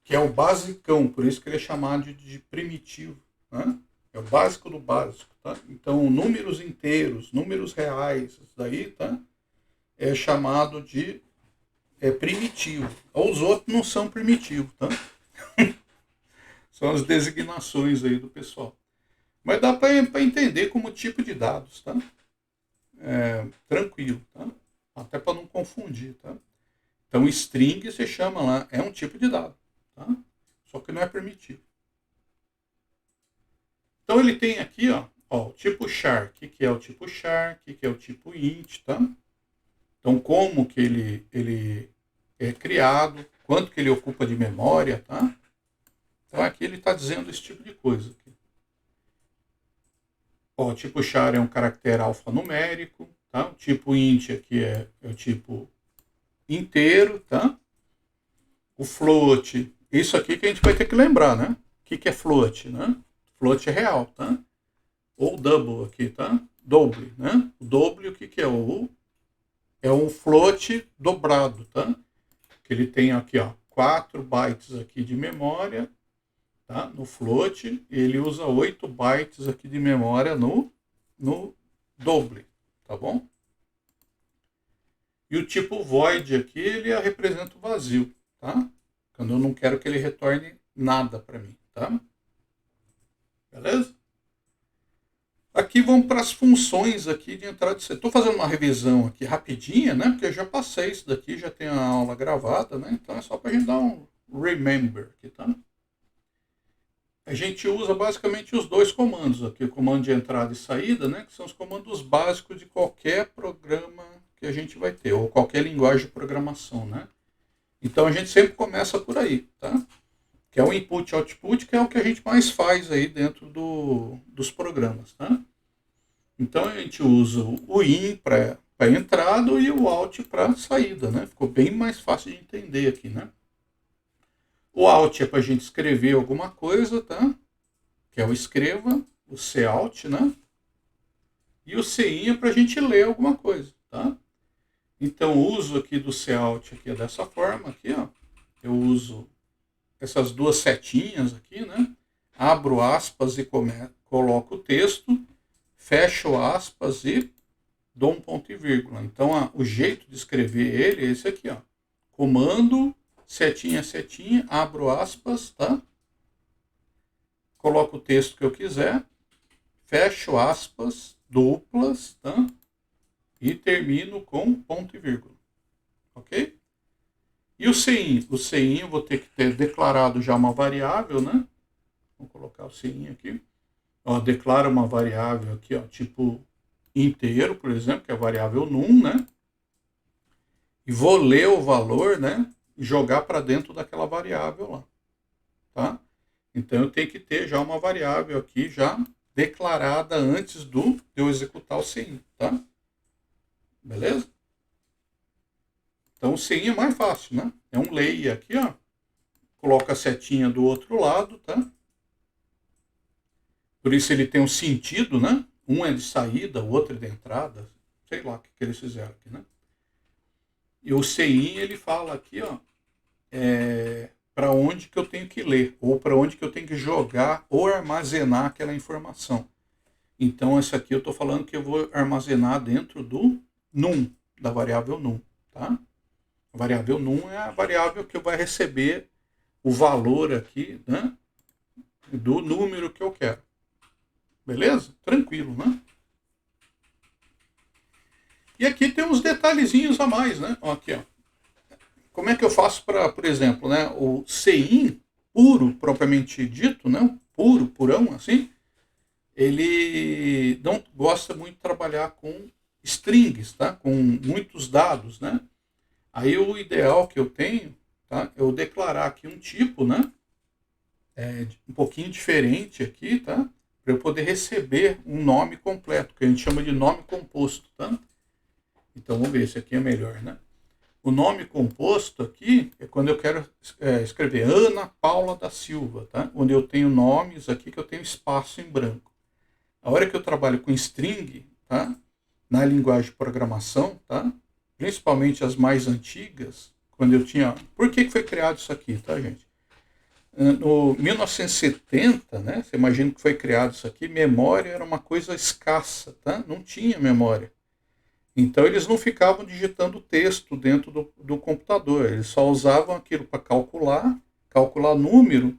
Speaker 1: que é o basicão, por isso que ele é chamado de primitivo, né? É o básico do básico, tá? Então, números inteiros, números reais, isso daí, tá? É chamado de primitivo. Os outros não são primitivos, tá? São as designações aí do pessoal. Mas dá para entender como tipo de dados, tá? Tranquilo, tá? Até para não confundir, tá? Então, string se chama lá, é um tipo de dado, tá? Só que não é primitivo. Então, ele tem aqui, ó o tipo char. O que é o tipo char? O que é o tipo int, tá? Então, como que ele é criado, quanto que ele ocupa de memória, tá? Então, aqui ele está dizendo esse tipo de coisa. Aqui. Ó, o tipo char é um caractere alfanumérico, tá? O tipo int aqui é o tipo inteiro, tá? O float, isso aqui que a gente vai ter que lembrar, né? O que é float, né? Float é real, tá? Ou double aqui, tá? Doble, né? O doble, o que é? É um float dobrado, tá? Que ele tem aqui, ó, 4 bytes aqui de memória, tá? No float, ele usa 8 bytes aqui de memória no doble, tá bom? E o tipo void aqui, ele representa o vazio, tá? Quando eu não quero que ele retorne nada para mim, tá? Beleza? Aqui vamos para as funções aqui de entrada de C. Estou fazendo uma revisão aqui rapidinha, né? Porque eu já passei isso daqui, já tem a aula gravada, né? Então é só para a gente dar um remember aqui, tá? A gente usa basicamente os dois comandos aqui, o comando de entrada e saída, né? Que são os comandos básicos de qualquer programa que a gente vai ter, ou qualquer linguagem de programação, né? Então a gente sempre começa por aí, tá? Que é o input e output, que é o que a gente mais faz aí dentro dos programas, tá? Então a gente usa o in para entrada e o out para saída, né? Ficou bem mais fácil de entender aqui, né? O out é para a gente escrever alguma coisa, tá? Que é o escreva, o cout, né? E o in é para a gente ler alguma coisa, tá? Então o uso aqui do cout aqui é dessa forma, aqui, ó. Eu uso essas duas setinhas aqui, né? Abro aspas e coloco o texto, fecho aspas e dou um ponto e vírgula. Então o jeito de escrever ele é esse aqui, ó. Comando, setinha, setinha, abro aspas, tá? Coloco o texto que eu quiser, fecho aspas duplas, tá? E termino com ponto e vírgula. Ok? E o CIN? O CIN eu vou ter que ter declarado já uma variável, né? Vou colocar o CIN aqui. Ó, declara uma variável aqui, ó, tipo inteiro, por exemplo, que é a variável num, né? E vou ler o valor, né? E jogar para dentro daquela variável lá, tá? Então eu tenho que ter já uma variável aqui já declarada antes de eu executar o CIN, tá? Beleza? Então o CIN é mais fácil, né? É um lay aqui, ó. Coloca a setinha do outro lado, tá? Por isso ele tem um sentido, né? Um é de saída, o outro é de entrada. Sei lá o que eles fizeram aqui, né? E o CIN, ele fala aqui, ó, para onde que eu tenho que ler, ou para onde que eu tenho que jogar ou armazenar aquela informação. Então, essa aqui eu estou falando que eu vou armazenar dentro do num, da variável num, tá? A variável num é a variável que vai receber o valor aqui, né? Do número que eu quero. Beleza? Tranquilo, né? E aqui tem uns detalhezinhos a mais, né? Ó, aqui, ó. Como é que eu faço para, por exemplo, né, o CIN puro, propriamente dito, né? Puro, purão, assim, ele não gosta muito de trabalhar com strings, tá? Com muitos dados, né? Aí o ideal que eu tenho, tá? É eu declarar aqui um tipo, né? Um pouquinho diferente aqui, tá? Para eu poder receber um nome completo, que a gente chama de nome composto, tá? Então vamos ver, esse aqui é melhor, né? O nome composto aqui é quando eu quero escrever Ana Paula da Silva, tá? Onde eu tenho nomes aqui que eu tenho espaço em branco. A hora que eu trabalho com string, tá? Na linguagem de programação, tá? Principalmente as mais antigas, quando eu tinha... Por que foi criado isso aqui, tá, gente? No 1970, né? Você imagina que foi criado isso aqui, memória era uma coisa escassa, tá? Não tinha memória. Então eles não ficavam digitando texto dentro do computador, eles só usavam aquilo para calcular número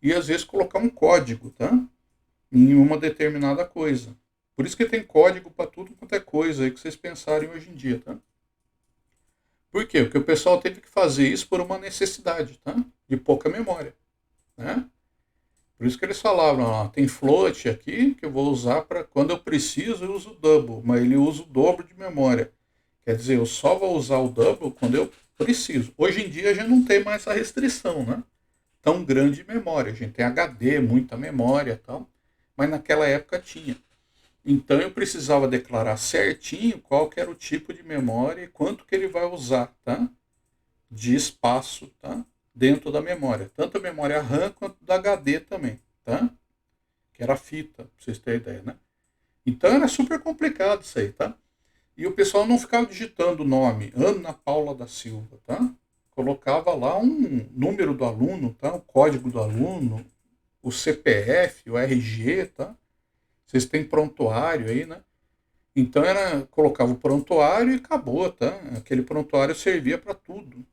Speaker 1: e às vezes colocar um código, tá? Em uma determinada coisa. Por isso que tem código para tudo quanto é coisa aí que vocês pensarem hoje em dia, tá? Por quê? Porque o pessoal teve que fazer isso por uma necessidade, tá? De pouca memória, né? Por isso que eles falavam, ó, tem float aqui que eu vou usar para quando eu preciso eu uso o double, mas ele usa o dobro de memória. Quer dizer, eu só vou usar o double quando eu preciso. Hoje em dia a gente não tem mais essa restrição, né? Tão grande memória. A gente tem HD, muita memória e tal, mas naquela época tinha. Então eu precisava declarar certinho qual que era o tipo de memória e quanto que ele vai usar, tá? De espaço, tá? Dentro da memória. Tanto a memória RAM quanto da HD também, tá? Que era a fita, pra vocês terem ideia, né? Então era super complicado isso aí, tá? E o pessoal não ficava digitando o nome Ana Paula da Silva, tá? Colocava lá um número do aluno, tá? O código do aluno, o CPF, o RG, tá? Vocês têm prontuário aí, né? Então colocava o prontuário e acabou, tá? Aquele prontuário servia para tudo,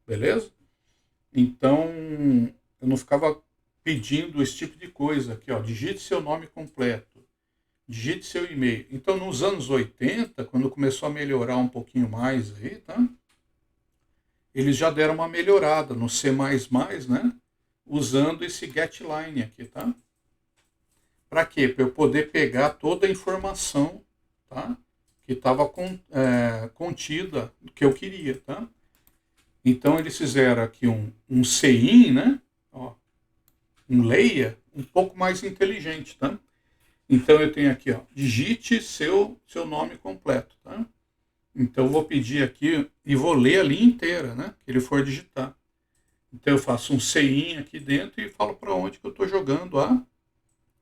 Speaker 1: beleza? Então eu não ficava pedindo esse tipo de coisa aqui, ó. Digite seu nome completo. digite seu e-mail. Então, nos anos 80, quando começou a melhorar um pouquinho mais aí, tá? Eles já deram uma melhorada no C++, né? Usando esse getLine aqui, tá? Para quê? Para eu poder pegar toda a informação, tá? Que estava contida, que eu queria, tá? Então, eles fizeram aqui um CIN, né? Ó, um layer um pouco mais inteligente, tá? Então, eu tenho aqui, ó, digite seu nome completo, tá? Então, eu vou pedir aqui e vou ler a linha inteira, né? Que ele for digitar. Então, eu faço um CIN aqui dentro e falo para onde que eu estou jogando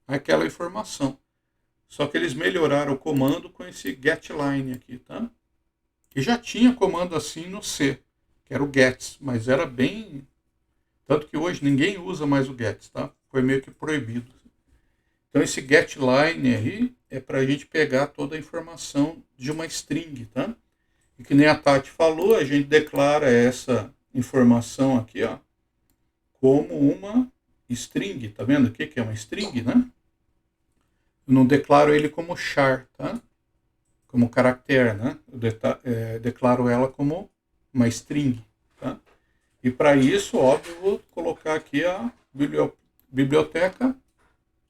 Speaker 1: aquela informação. Só que eles melhoraram o comando com esse getLine aqui, tá? Que já tinha comando assim no C, que era o gets, mas era bem... Tanto que hoje ninguém usa mais o gets, tá? Foi meio que proibido. Então esse getLine aí é para a gente pegar toda a informação de uma string, tá? E que nem a Tati falou, a gente declara essa informação aqui, ó, como uma string, tá vendo? O que é uma string, né? Eu não declaro ele como char, tá? Como caractere, né? Eu declaro ela como uma string, tá? E para isso, óbvio, eu vou colocar aqui a biblioteca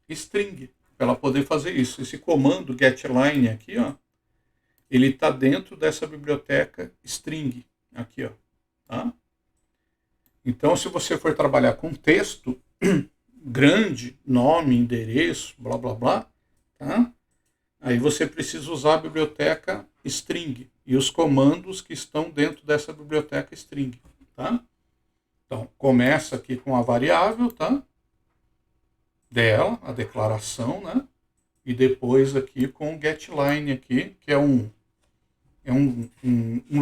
Speaker 1: string, para ela poder fazer isso. Esse comando getLine aqui, ó, ele está dentro dessa biblioteca string, aqui, ó, tá? Então, se você for trabalhar com texto grande, nome, endereço, blá, blá, blá, tá? Aí você precisa usar a biblioteca string e os comandos que estão dentro dessa biblioteca string, tá? Então, começa aqui com a variável, tá? Dela, a declaração, né? E depois aqui com o getLine aqui, que é um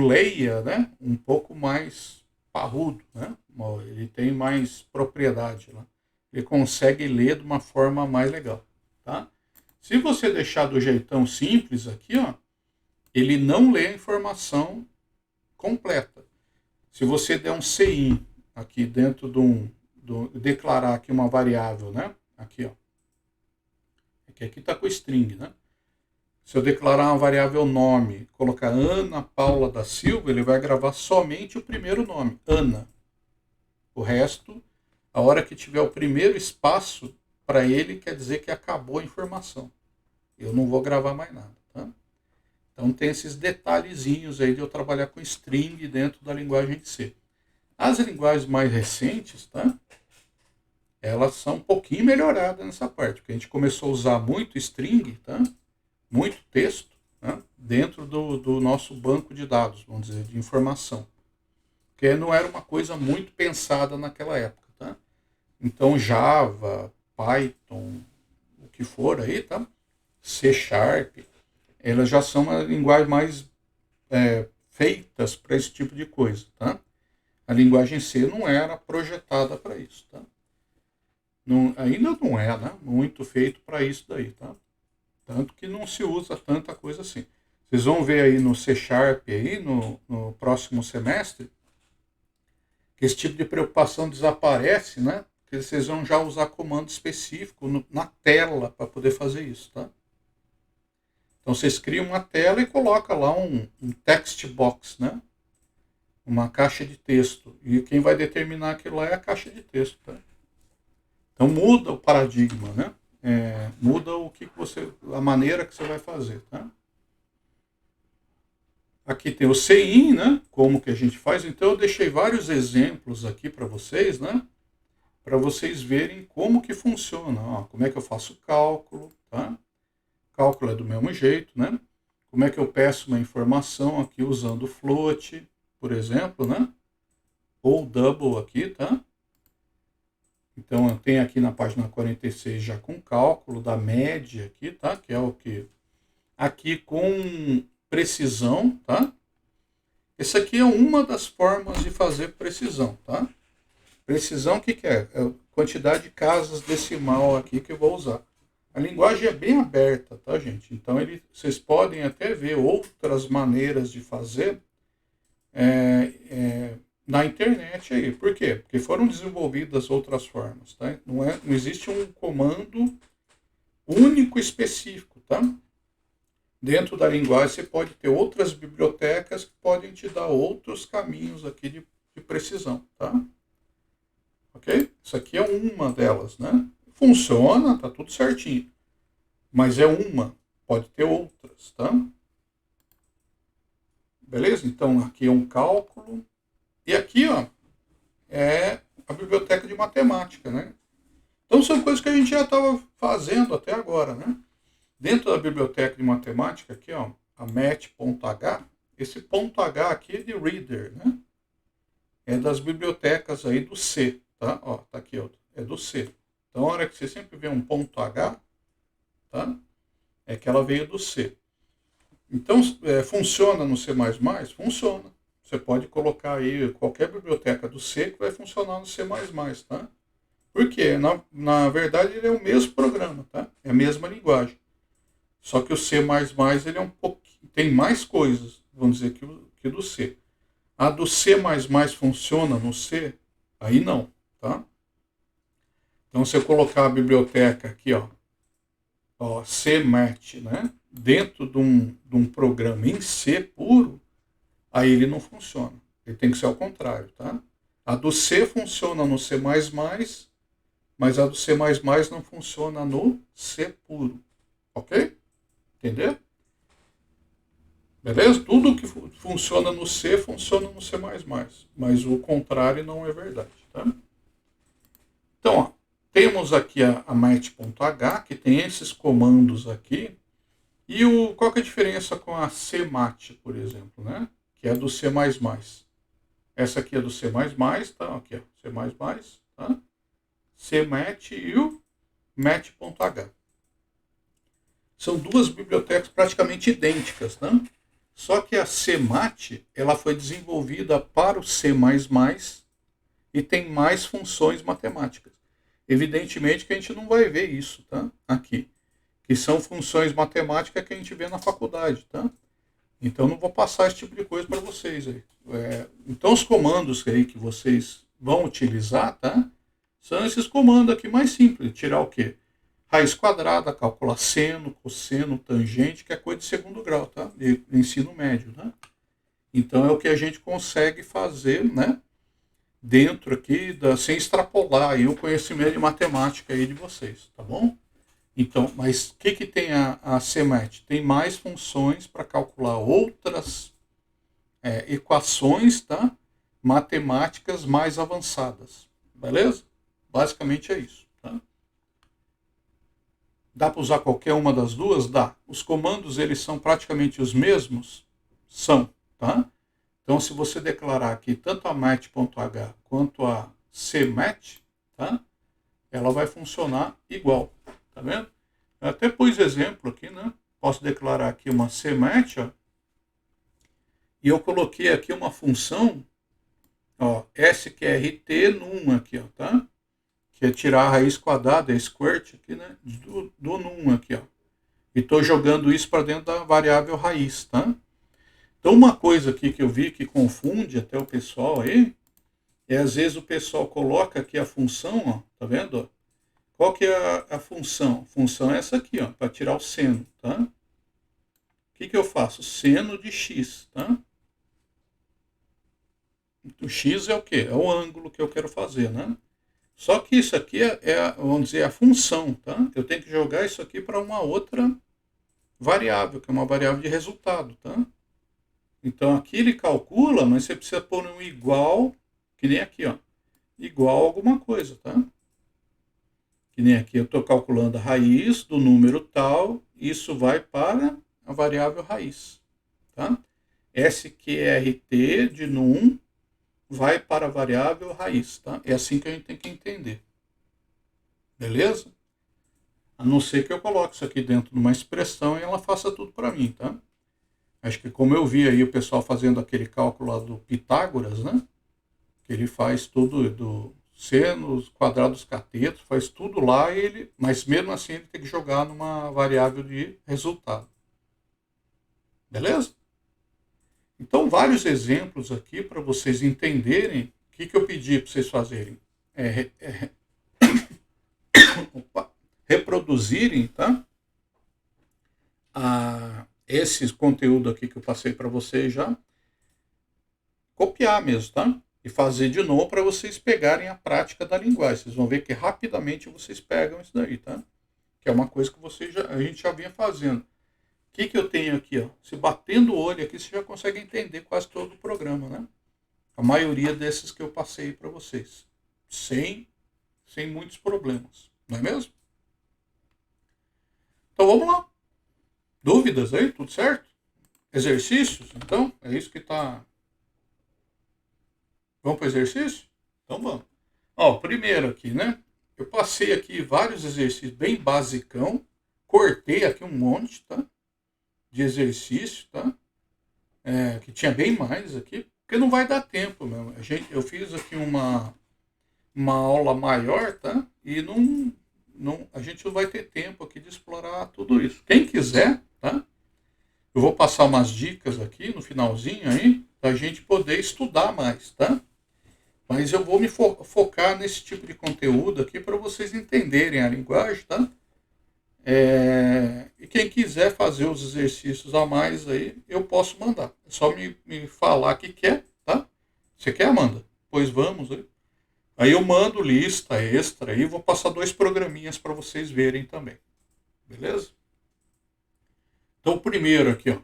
Speaker 1: layer, né? Um pouco mais parrudo, né? Ele tem mais propriedade lá. Ele consegue ler de uma forma mais legal, tá? Se você deixar do jeitão simples aqui, ó, ele não lê a informação completa. Se você der um CIN aqui dentro declarar aqui uma variável, né? Aqui, ó. Aqui está com string, né? Se eu declarar uma variável nome, colocar Ana Paula da Silva, ele vai gravar somente o primeiro nome, Ana. O resto, a hora que tiver o primeiro espaço, para ele quer dizer que acabou a informação. Eu não vou gravar mais nada, tá? Então tem esses detalhezinhos aí de eu trabalhar com string dentro da linguagem C. As linguagens mais recentes, tá? Elas são um pouquinho melhoradas nessa parte, porque a gente começou a usar muito string, tá? Muito texto, né? Dentro do nosso banco de dados, vamos dizer, de informação. Porque não era uma coisa muito pensada naquela época, tá? Então Java, Python, o que for aí, tá? C Sharp, elas já são uma linguagem mais feitas para esse tipo de coisa, tá? A linguagem C não era projetada para isso, tá? Não, ainda não é, né? Muito feito para isso daí, tá? Tanto que não se usa tanta coisa assim. Vocês vão ver aí no C Sharp, aí, no próximo semestre, que esse tipo de preocupação desaparece, né? Porque vocês vão já usar comando específico na tela para poder fazer isso, tá? Então vocês criam uma tela e colocam lá um text box, né? Uma caixa de texto. E quem vai determinar aquilo lá é a caixa de texto, tá? Então muda o paradigma, né? Muda a maneira que você vai fazer, tá? Aqui tem o CIN, né? Como que a gente faz. Então eu deixei vários exemplos aqui para vocês, né? Para vocês verem como que funciona. Ó, como é que eu faço o cálculo, tá? O cálculo é do mesmo jeito, né? Como é que eu peço uma informação aqui usando float, por exemplo, né? Ou double aqui, tá? Então, eu tenho aqui na página 46 já com cálculo da média aqui, tá? Que é o que... Aqui com precisão, tá? Essa aqui é uma das formas de fazer precisão, tá? Precisão, o que é? É a quantidade de casas decimal aqui que eu vou usar. A linguagem é bem aberta, tá, gente? Então, vocês podem até ver outras maneiras de fazer na internet aí. Por quê? Porque foram desenvolvidas outras formas, tá? Não existe um comando único específico, tá? Dentro da linguagem você pode ter outras bibliotecas que podem te dar outros caminhos aqui de precisão, tá? Ok? Isso aqui é uma delas, né? Funciona, tá tudo certinho. Mas é uma, pode ter outras, tá? Beleza? Então aqui é um cálculo. E aqui, ó, é a biblioteca de matemática, né? Então são coisas que a gente já estava fazendo até agora, né? Dentro da biblioteca de matemática, aqui, ó, a match.h, esse ponto H aqui é de reader, né? É das bibliotecas aí do C, tá? Ó, tá aqui, ó, é do C. Então, a hora que você sempre vê um ponto H, tá? É que ela veio do C. Então, funciona no C++? Funciona. Você pode colocar aí qualquer biblioteca do C que vai funcionar no C++, tá? Por quê? Na verdade, ele é o mesmo programa, tá? É a mesma linguagem. Só que o C++ ele é um pouquinho, tem mais coisas, vamos dizer, que o do C. A do C++ funciona no C? Aí não, tá? Então, se eu colocar a biblioteca aqui, ó CMAT, né? Dentro de um programa em C puro, aí ele não funciona. Ele tem que ser ao contrário, tá? A do C funciona no C++, mas a do C++ não funciona no C puro. Ok? Entendeu? Beleza? Tudo que funciona no C funciona no C++, mas o contrário não é verdade, tá? Então, ó, temos aqui a match.h, que tem esses comandos aqui. E qual que é a diferença com a CMAT, por exemplo, né? Que é do C++. Essa aqui é do C++, tá? Aqui, ó, C++, tá? CMAT e o match.h. São duas bibliotecas praticamente idênticas, né? Só que a CMAT, ela foi desenvolvida para o C++ e tem mais funções matemáticas. Evidentemente que a gente não vai ver isso, tá? Aqui. Que são funções matemáticas que a gente vê na faculdade, tá? Então não vou passar esse tipo de coisa para vocês aí. Então os comandos aí que vocês vão utilizar, tá? São esses comandos aqui mais simples. Tirar o quê? Raiz quadrada, calcular seno, cosseno, tangente, que é coisa de segundo grau, tá? De ensino médio, né? Então é o que a gente consegue fazer, né? Dentro aqui, sem extrapolar aí o conhecimento de matemática aí de vocês, tá bom? Então, mas o que tem a CMAT? Tem mais funções para calcular outras equações, tá? Matemáticas mais avançadas, beleza? Basicamente é isso, tá? Dá para usar qualquer uma das duas? Dá. Os comandos, eles são praticamente os mesmos? São, tá? Então, se você declarar aqui tanto a match.h quanto a CMAT, tá? Ela vai funcionar igual, tá vendo? Eu até pus exemplo aqui, né? Posso declarar aqui uma CMAT, ó, e eu coloquei aqui uma função, ó, sqrt num aqui, ó, tá? Que é tirar a raiz quadrada, squirt aqui, né? Do num aqui, ó. E estou jogando isso para dentro da variável raiz, tá? Então, uma coisa aqui que eu vi que confunde até o pessoal aí, às vezes o pessoal coloca aqui a função, ó, tá vendo? Ó? Qual que é a função? A função é essa aqui, ó, para tirar o seno, tá? O que eu faço? Seno de x, tá? O x é o quê? É o ângulo que eu quero fazer, né? Só que isso aqui vamos dizer, a função, tá? Eu tenho que jogar isso aqui para uma outra variável, que é uma variável de resultado, tá? Então aqui ele calcula, mas você precisa pôr um igual, que nem aqui, ó. Igual a alguma coisa, tá? Que nem aqui eu estou calculando a raiz do número tal, isso vai para a variável raiz, tá? SQRT de num vai para a variável raiz, tá? É assim que a gente tem que entender. Beleza? A não ser que eu coloque isso aqui dentro de uma expressão e ela faça tudo para mim, tá? Acho que como eu vi aí o pessoal fazendo aquele cálculo lá do Pitágoras, né? Que ele faz tudo do senos, quadrados, catetos, faz tudo lá, mas mesmo assim ele tem que jogar numa variável de resultado. Beleza? Então, vários exemplos aqui para vocês entenderem o que eu pedi para vocês fazerem. Reproduzirem, tá? esse conteúdo aqui que eu passei para vocês já, copiar mesmo, tá? E fazer de novo para vocês pegarem a prática da linguagem. Vocês vão ver que rapidamente vocês pegam isso daí, tá? Que é uma coisa que a gente já vinha fazendo. O que eu tenho aqui, ó? Se batendo o olho aqui, você já consegue entender quase todo o programa, né? A maioria desses que eu passei para vocês. Sem muitos problemas, não é mesmo? Então vamos lá. Dúvidas aí? Tudo certo? Exercícios? Então, é isso que tá. Vamos para o exercício? Então vamos. Ó, primeiro aqui, né? Eu passei aqui vários exercícios bem basicão. Cortei aqui um monte, tá? De exercício, tá? Que tinha bem mais aqui. Porque não vai dar tempo mesmo. Eu fiz aqui uma aula maior, tá? E a gente não vai ter tempo aqui de explorar tudo isso. Quem quiser, tá? Eu vou passar umas dicas aqui no finalzinho aí, para a gente poder estudar mais, tá? Mas eu vou me focar nesse tipo de conteúdo aqui para vocês entenderem a linguagem, tá? E quem quiser fazer os exercícios a mais aí, eu posso mandar. É só me falar que quer, tá? Você quer, Amanda? Pois vamos aí. Aí eu mando lista extra aí, vou passar 2 programinhas para vocês verem também. Beleza? Então, o primeiro aqui,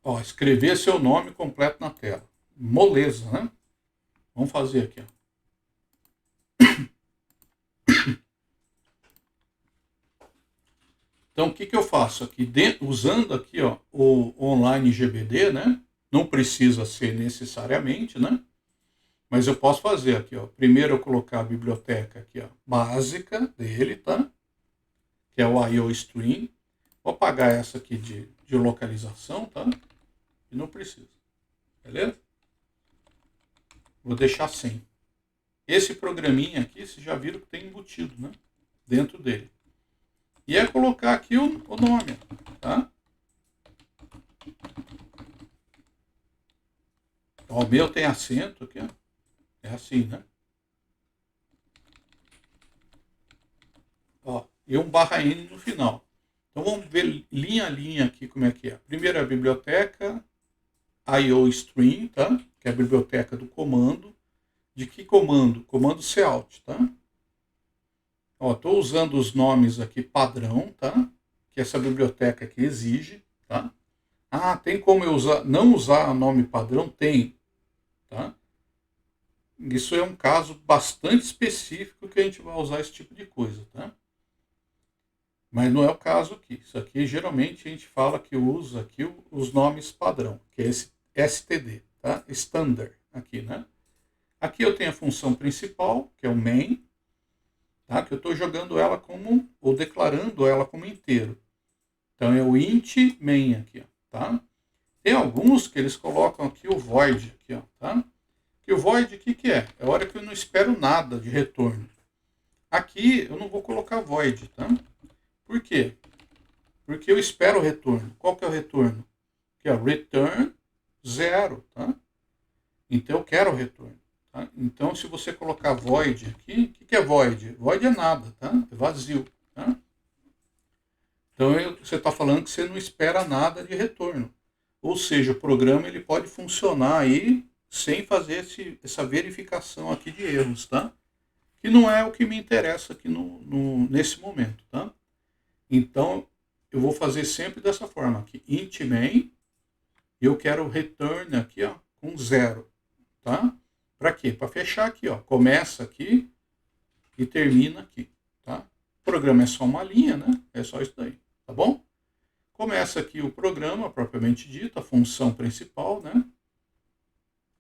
Speaker 1: ó, escrever seu nome completo na tela. Moleza, né? Vamos fazer aqui, ó. Então, o que eu faço aqui? Usando aqui, ó, o online GBD, né? Não precisa ser necessariamente, né? Mas eu posso fazer aqui, ó. Primeiro eu colocar a biblioteca aqui, ó, básica dele, tá? Que é o IOStream. Vou apagar essa aqui de localização, tá? E não precisa. Beleza? Vou deixar sem. Esse programinha aqui, vocês já viram que tem embutido, né? Dentro dele. E é colocar aqui o nome, tá? Ó, o meu tem acento aqui, ó. É assim, né? Ó, e um barra N no final. Então vamos ver linha a linha aqui como é que é. Primeiro é a biblioteca IOStream, tá? Que é a biblioteca do comando. De que comando? Comando cout, tá? Ó, estou usando os nomes aqui padrão, tá? Que essa biblioteca aqui exige, tá? Ah, tem como eu não usar o nome padrão? Tem, tá? Isso é um caso bastante específico que a gente vai usar esse tipo de coisa, tá? Mas não é o caso aqui. Isso aqui geralmente a gente fala que usa aqui os nomes padrão, que é esse STD, tá? Standard aqui, né? Aqui eu tenho a função principal, que é o main, tá? Que eu estou jogando ela como, ou declarando ela como inteiro. Então é o int main aqui, ó, tá? Tem alguns que eles colocam aqui o void, aqui, ó, tá? Que o void, o que é? É a hora que eu não espero nada de retorno. Aqui eu não vou colocar void, tá? Por quê? Porque eu espero o retorno. Qual que é o retorno? Que é o return 0, tá? Então eu quero o retorno. Tá? Então, se você colocar void aqui, o que é void? Void é nada, tá? É vazio. Tá? Então, você está falando que você não espera nada de retorno. Ou seja, o programa ele pode funcionar aí sem fazer essa verificação aqui de erros, tá? Que não é o que me interessa aqui nesse momento, tá? Então, eu vou fazer sempre dessa forma aqui. Int main, eu quero o return aqui, ó, com 0, tá? Para quê? Para fechar aqui, ó. Começa aqui e termina aqui, tá? O programa é só uma linha, né? É só isso daí, tá bom? Começa aqui o programa propriamente dito, a função principal, né?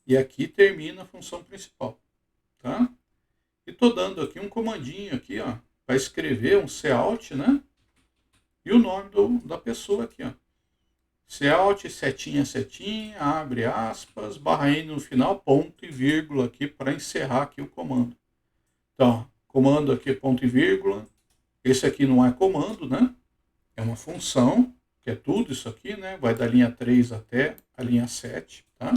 Speaker 1: E aqui termina a função principal, tá? E tô dando aqui um comandinho aqui, ó, para escrever um cout, né? E o nome da pessoa aqui, ó. Cout, setinha, setinha, abre aspas, barra N no final, ponto e vírgula aqui para encerrar aqui o comando. Então, comando aqui, ponto e vírgula. Esse aqui não é comando, né? É uma função, que é tudo isso aqui, né? Vai da linha 3 até a linha 7, tá?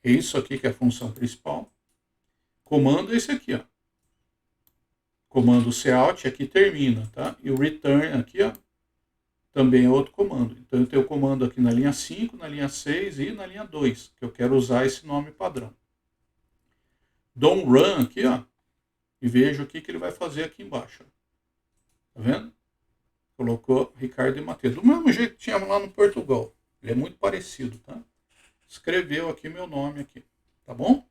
Speaker 1: É isso aqui que é a função principal. Comando é esse aqui, ó. Comando cout aqui termina, tá? E o return aqui, ó, também é outro comando. Então eu tenho o comando aqui na linha 5, na linha 6 e na linha 2, que eu quero usar esse nome padrão. Dou um run aqui, ó, e vejo o que ele vai fazer aqui embaixo. Tá vendo? Colocou Ricardo e Matheus. Do mesmo jeito que tinha lá no Portugal. Ele é muito parecido, tá? Escreveu aqui meu nome aqui. Tá bom?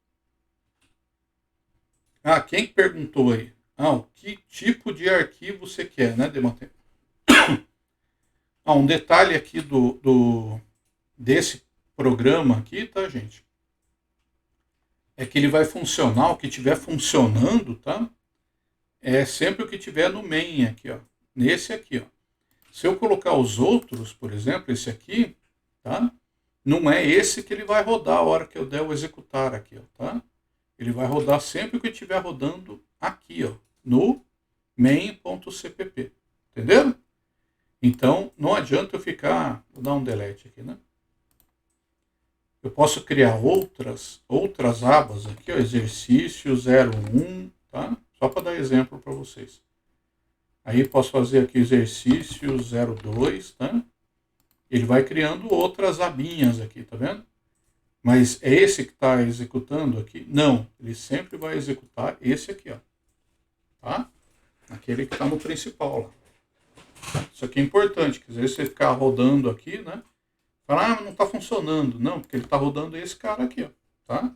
Speaker 1: Ah, quem perguntou aí? Ah, o que tipo de arquivo você quer, né, Demateu? Ah, um detalhe aqui desse programa aqui, tá, gente? É que ele vai funcionar, o que estiver funcionando, tá? É sempre o que tiver no main aqui, ó. Nesse aqui, ó. Se eu colocar os outros, por exemplo, esse aqui, tá? Não é esse que ele vai rodar a hora que eu der o executar aqui, ó, tá? Ele vai rodar sempre o que estiver rodando aqui, ó, no main.cpp. Entenderam? Então, não adianta eu ficar... Vou dar um delete aqui, né? Eu posso criar outras abas aqui, ó, exercício 01, tá? Só para dar exemplo para vocês. Aí posso fazer aqui exercício 02, tá? Ele vai criando outras abinhas aqui, tá vendo? Mas é esse que está executando aqui? Não, ele sempre vai executar esse aqui, ó. Tá? Aquele que está no principal lá. Isso aqui é importante, que às vezes você ficar rodando aqui, né? Fala, não está funcionando. Não, porque ele está rodando esse cara aqui, ó. Tá?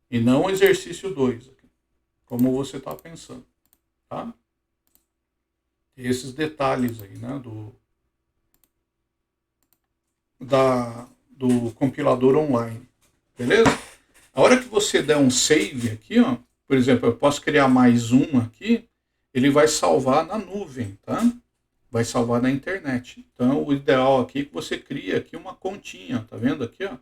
Speaker 1: E não o exercício 2, aqui, como você está pensando. Tá? Esses detalhes aí, né? Do compilador online. Beleza? A hora que você der um save aqui, ó, por exemplo, eu posso criar mais um aqui, ele vai salvar na nuvem, tá? Vai salvar na internet. Então, o ideal aqui é que você cria aqui uma continha, tá vendo aqui, ó?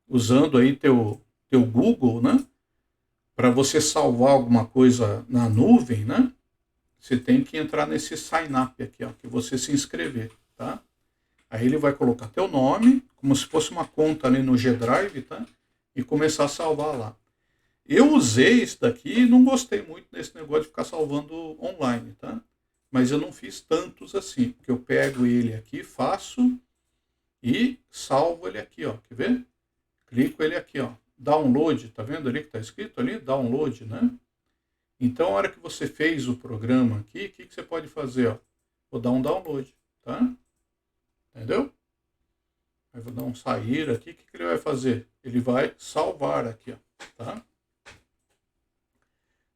Speaker 1: Usando aí teu Google, né? Para você salvar alguma coisa na nuvem, né? Você tem que entrar nesse sign up aqui, ó, que você se inscrever, tá? Aí ele vai colocar teu nome, como se fosse uma conta ali no G Drive, tá? E começar a salvar lá. Eu usei isso daqui e não gostei muito desse negócio de ficar salvando online, tá? Mas eu não fiz tantos assim, porque eu pego ele aqui, faço e salvo ele aqui, ó. Quer ver? Clico ele aqui, ó. Download, tá vendo ali que tá escrito ali? Download, né? Então, a hora que você fez o programa aqui, o que você pode fazer, ó? Vou dar um download, tá? Entendeu? Aí vou dar um sair aqui, o que ele vai fazer? Ele vai salvar aqui, ó, tá?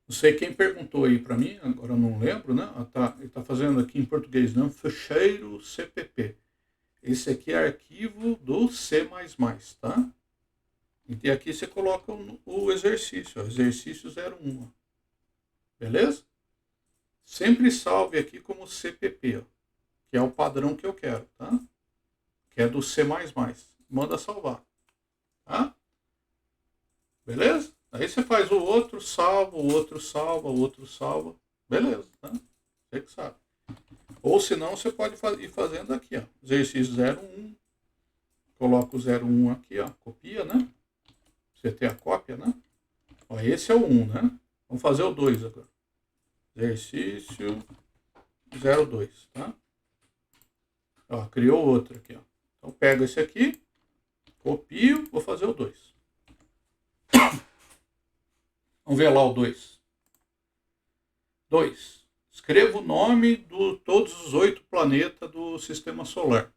Speaker 1: Não sei quem perguntou aí para mim, agora eu não lembro, né? Ele está fazendo aqui em português, não? Fecheiro CPP. Esse aqui é arquivo do C++, tá? E aqui você coloca o exercício, ó, exercício 01, ó. Beleza? Sempre salve aqui como CPP, ó, que é o padrão que eu quero, tá? Que é do C++. Manda salvar, tá? Beleza? Aí você faz o outro, salva, o outro salva, o outro salva. Beleza, tá? Você que sabe. Ou senão você pode ir fazendo aqui, ó. Exercício 01. Coloca o 01 aqui, ó. Copia, né? Você tem a cópia, né? Ó, esse é o 1, né? Vamos fazer o 2 agora. Exercício 02, tá? Ó, criou outro aqui, ó. Então pego esse aqui, copio, vou fazer o 2. Vamos ver lá o 2. 2. Escreva o nome de todos os 8 planetas do Sistema Solar.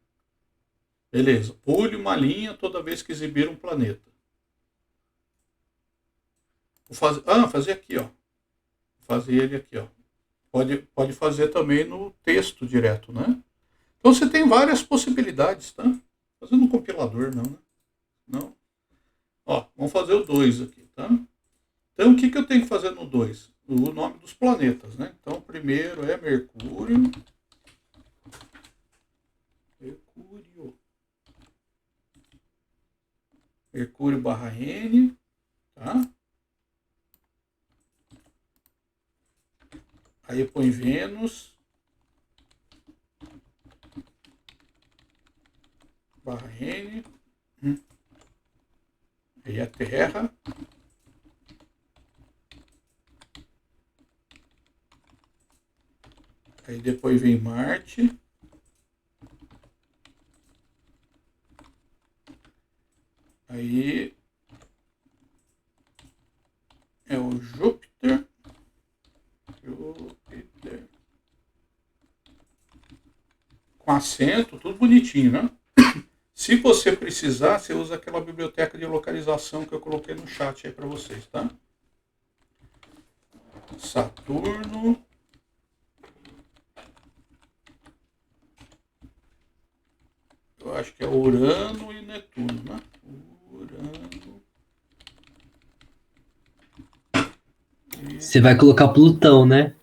Speaker 1: Beleza. Pule uma linha toda vez que exibir um planeta. Fazer aqui, ó. Fazer ele aqui, ó. Pode fazer também no texto direto, né? Então você tem várias possibilidades, tá? Fazer no compilador, não, né? Não. Ó, vamos fazer o 2 aqui, tá? Então, o que eu tenho que fazer no 2? O nome dos planetas, né? Então, o primeiro é Mercúrio. Mercúrio barra N, tá? Aí põe Vênus barra N. Aí a Terra. Aí depois vem Marte. o Júpiter. Júpiter. Com acento, tudo bonitinho, né? Se você precisar, você usa aquela biblioteca de localização que eu coloquei no chat aí para vocês, tá? Saturno. Eu acho que é Urano e Netuno, né? Urano.
Speaker 2: Você vai colocar Plutão, né?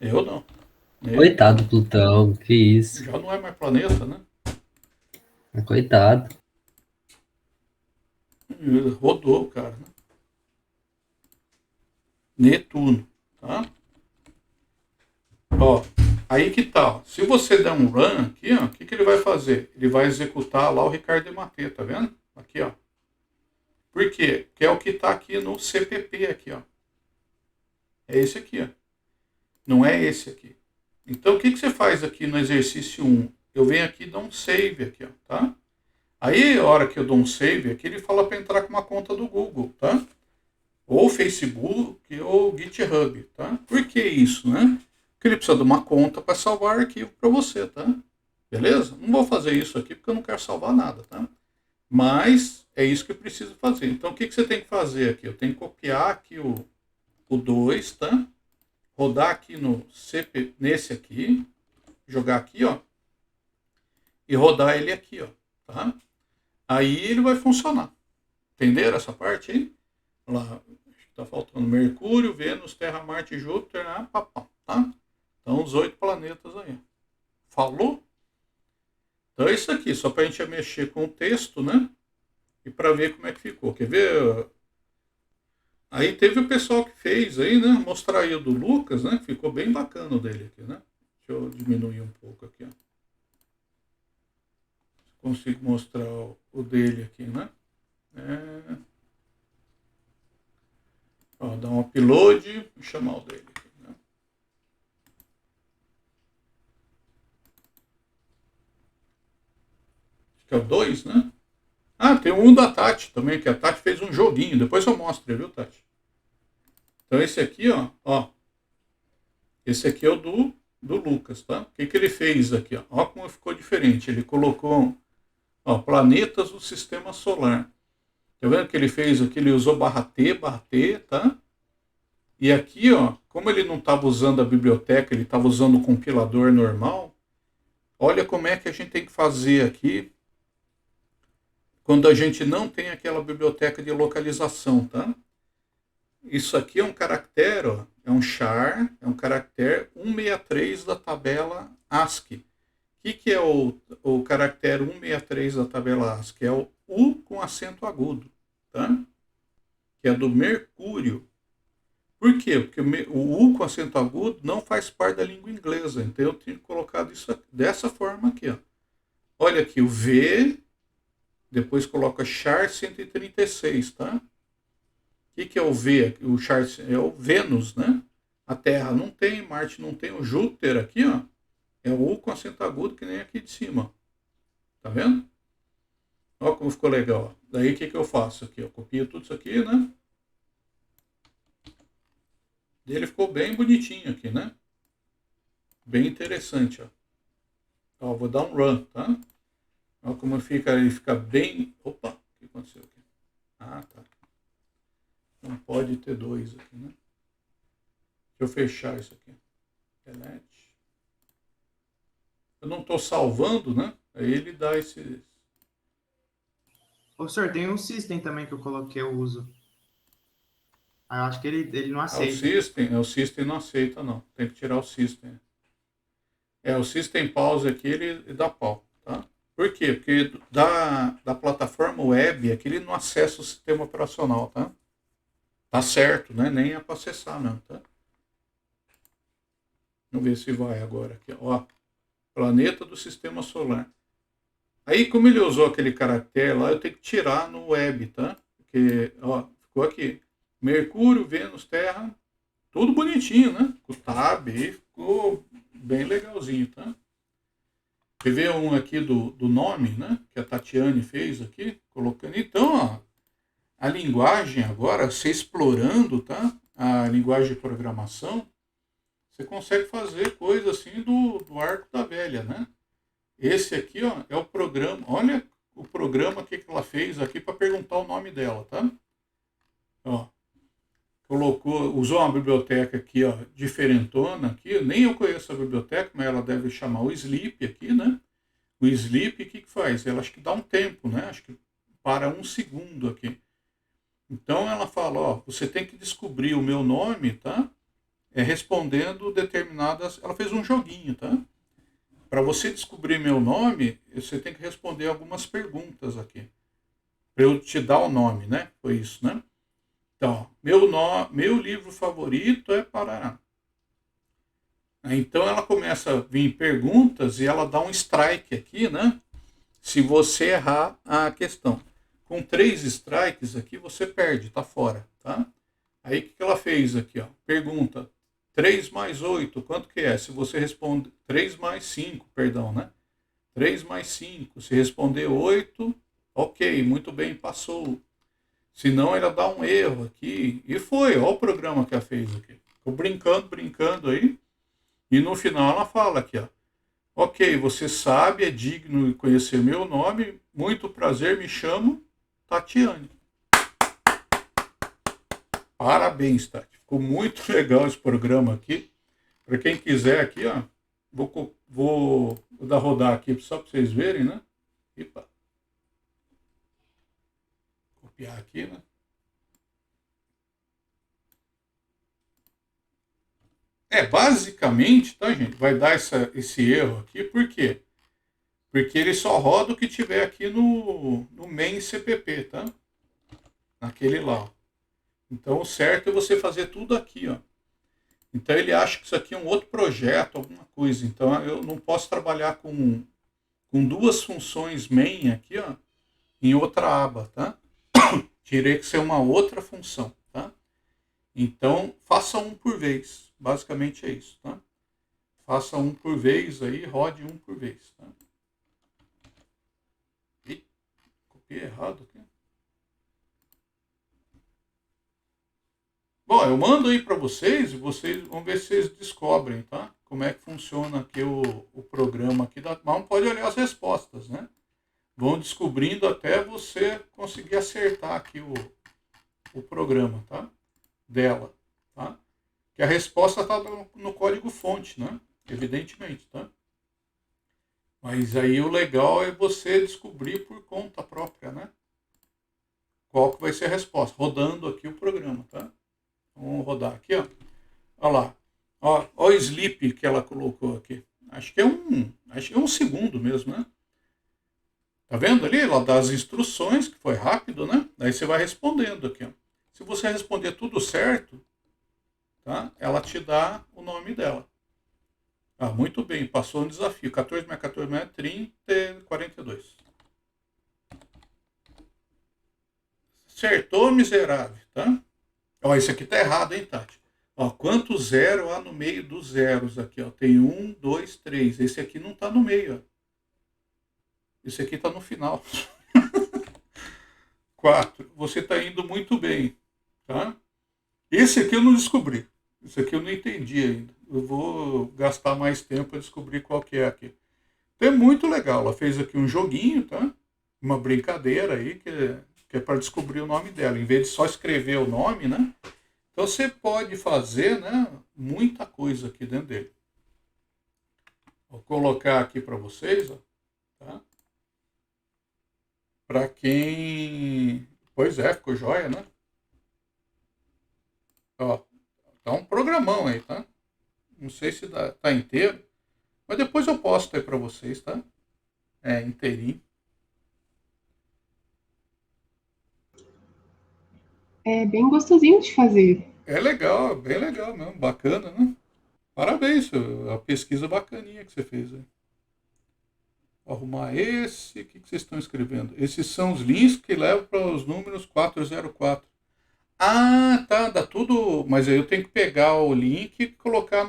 Speaker 1: Eu não.
Speaker 2: Coitado do Plutão, que isso.
Speaker 1: Já não é mais planeta, né?
Speaker 2: Coitado.
Speaker 1: Rodou, cara. Né? Netuno, tá? Ó, aí que tá. Se você der um run aqui, ó, o que ele vai fazer? Ele vai executar lá o Ricardo Matê, tá vendo? Aqui, ó. Por quê? Porque é o que tá aqui no CPP aqui, ó. É esse aqui, ó. Não é esse aqui. Então, o que você faz aqui no exercício 1? Eu venho aqui e dou um save aqui, ó, tá? Aí, a hora que eu dou um save aqui, ele fala para entrar com uma conta do Google, tá? Ou Facebook ou GitHub, tá? Por que isso, né? Porque ele precisa de uma conta para salvar arquivo para você, tá? Beleza? Não vou fazer isso aqui porque eu não quero salvar nada, tá? Mas é isso que eu preciso fazer. Então, o que você tem que fazer aqui? Eu tenho que copiar aqui o 2, tá? Rodar aqui no CP, nesse aqui, jogar aqui, ó, e rodar ele aqui, ó, tá? Aí ele vai funcionar. Entenderam essa parte aí? Lá, tá faltando Mercúrio, Vênus, Terra, Marte, Júpiter, tá? Então, os 8 planetas aí. Falou? Então, é isso aqui, só pra gente mexer com o texto, né? E para ver como é que ficou. Quer ver? Aí teve o pessoal que fez aí, né? Mostrar aí o do Lucas, né? Ficou bem bacana o dele aqui, né? Deixa eu diminuir um pouco aqui, ó. Consigo mostrar o dele aqui, né? Ó, dar um upload e chamar o dele aqui, né? Acho que é o 2, né? Ah, tem um da Tati também, que a Tati fez um joguinho. Depois eu mostro, viu, Tati? Então esse aqui, ó. Esse aqui é o do Lucas, tá? O que ele fez aqui, ó? Ó como ficou diferente. Ele colocou, ó, planetas do sistema solar. Tá vendo que ele fez aqui? Ele usou /T, tá? E aqui, ó, como ele não estava usando a biblioteca, ele estava usando o compilador normal, olha como é que a gente tem que fazer aqui quando a gente não tem aquela biblioteca de localização, tá? Isso aqui é um caractere, ó, é um char, é um caractere 163 da tabela ASCII. O que é o caractere 163 da tabela ASCII? É o U com acento agudo, tá? Que é do Mercúrio. Por quê? Porque o U com acento agudo não faz parte da língua inglesa. Então eu tenho colocado isso aqui, dessa forma aqui, ó. Olha aqui, o V, depois coloca char 136, tá? O que é o V? O char é o Vênus, né? A Terra não tem, Marte não tem, o Júpiter aqui, ó, é o U com acento agudo que nem aqui de cima. Tá vendo? Olha como ficou legal. Ó. Daí o que eu faço aqui? Eu copio tudo isso aqui, né? Ele ficou bem bonitinho aqui, né? Bem interessante, ó. Ó, vou dar um run, tá? Olha como fica, ele fica bem... Opa, o que aconteceu aqui? Ah, tá. Não pode ter 2 aqui, né? Deixa eu fechar isso aqui. Internet. Eu não estou salvando, né? Aí ele dá esse...
Speaker 3: Ô, senhor, tem um system também que eu coloquei, eu uso. Ah, eu acho que ele não aceita.
Speaker 1: O system não aceita, não. Tem que tirar o system. O system pause aqui, ele dá pau, tá? Por quê? Porque da plataforma web, aqui ele não acessa o sistema operacional, tá? Tá certo, né? Nem é para acessar, não, tá? Vamos ver se vai agora aqui, ó. Planeta do sistema solar. Aí, como ele usou aquele caractere lá, eu tenho que tirar no web, tá? Porque, ó, ficou aqui. Mercúrio, Vênus, Terra, tudo bonitinho, né? Com o tab aí, ficou bem legalzinho, tá? Quer ver um aqui do nome, né? Que a Tatiane fez aqui, colocando. Então, ó, a linguagem agora, você explorando, tá? A linguagem de programação, você consegue fazer coisa assim do arco da velha, né? Esse aqui, ó, é o programa. Olha o programa que ela fez aqui para perguntar o nome dela, tá? Ó, usou uma biblioteca aqui, ó, diferentona aqui. Nem eu conheço a biblioteca, mas ela deve chamar o Sleep aqui, né? O Sleep, o que faz? Ela acho que dá um tempo, né? Acho que para 1 segundo aqui. Então ela fala, ó, você tem que descobrir o meu nome, tá? Respondendo determinadas. Ela fez um joguinho, tá? Para você descobrir meu nome, você tem que responder algumas perguntas aqui. Para eu te dar o nome, né? Foi isso, né? Então, meu livro favorito é Parará. Então ela começa a vir perguntas e ela dá um strike aqui, né? Se você errar a questão. Com 3 strikes aqui, você perde, tá fora, tá? Aí o que ela fez aqui, ó? Pergunta 3 mais 8, quanto que é? Se você responde 3 mais 5, perdão, né? 3 mais 5, se responder 8, ok, muito bem, passou. Senão ela dá um erro aqui. E foi, olha o programa que ela fez aqui. Ficou brincando aí. E no final ela fala aqui, ó. Ok, você sabe, é digno de conhecer meu nome. Muito prazer, me chamo Tatiane. Parabéns, Tati. Ficou muito legal esse programa aqui. Para quem quiser aqui, ó, vou dar rodar aqui só para vocês verem, né? Epa. Copiar aqui, né? Basicamente, tá, gente? Vai dar esse erro aqui, por quê? Porque ele só roda o que tiver aqui no main CPP, tá? Naquele lá, ó. Então, o certo é você fazer tudo aqui, ó. Então, ele acha que isso aqui é um outro projeto, alguma coisa. Então, eu não posso trabalhar com 2 funções main aqui, ó, em outra aba, tá? Teria que ser uma outra função, tá? Então, faça um por vez. Basicamente é isso, tá? Faça um por vez aí, rode um por vez, tá? Ih, copiei errado aqui. Bom, eu mando aí para vocês e vocês vão ver se vocês descobrem, tá? Como é que funciona aqui o programa aqui. Mas não pode olhar as respostas, né? Vão descobrindo até você conseguir acertar aqui o programa, tá? Dela, tá? Que a resposta está no código fonte, né? Evidentemente, tá? Mas aí o legal é você descobrir por conta própria, né? Qual que vai ser a resposta, rodando aqui o programa, tá? Vamos rodar aqui, ó. Olha lá. Ó o sleep que ela colocou aqui. Acho que é 1 segundo mesmo, né? Tá vendo ali? Ela dá as instruções, que foi rápido, né? Daí você vai respondendo aqui, ó. Se você responder tudo certo, tá? Ela te dá o nome dela. Ah, muito bem, passou um desafio. 14 mais 14 mais 30, 42. Acertou, miserável, tá? Ó, isso aqui tá errado, hein, Tati? Ó, quanto zero há no meio dos zeros aqui, ó? Tem 1, 2, 3. Esse aqui não tá no meio, ó. Esse aqui tá no final. 4. Você tá indo muito bem, tá? Esse aqui eu não descobri. Esse aqui eu não entendi ainda. Eu vou gastar mais tempo para descobrir qual que é aqui. Então é muito legal. Ela fez aqui um joguinho, tá? Uma brincadeira aí que é para descobrir o nome dela. Em vez de só escrever o nome, né? Então você pode fazer, né, muita coisa aqui dentro dele. Vou colocar aqui para vocês, ó, tá? Para quem... Pois é, ficou joia, né? Ó, tá um programão aí, tá? Não sei se tá inteiro, mas depois eu posto aí para vocês, tá? Inteirinho.
Speaker 4: É bem gostosinho de fazer.
Speaker 1: É legal, bem legal mesmo, bacana, né? Parabéns, a pesquisa bacaninha que você fez aí. Vou arrumar esse, o que vocês estão escrevendo? Esses são os links que levam para os números 404. Ah, tá, dá tudo, mas aí eu tenho que pegar o link e colocar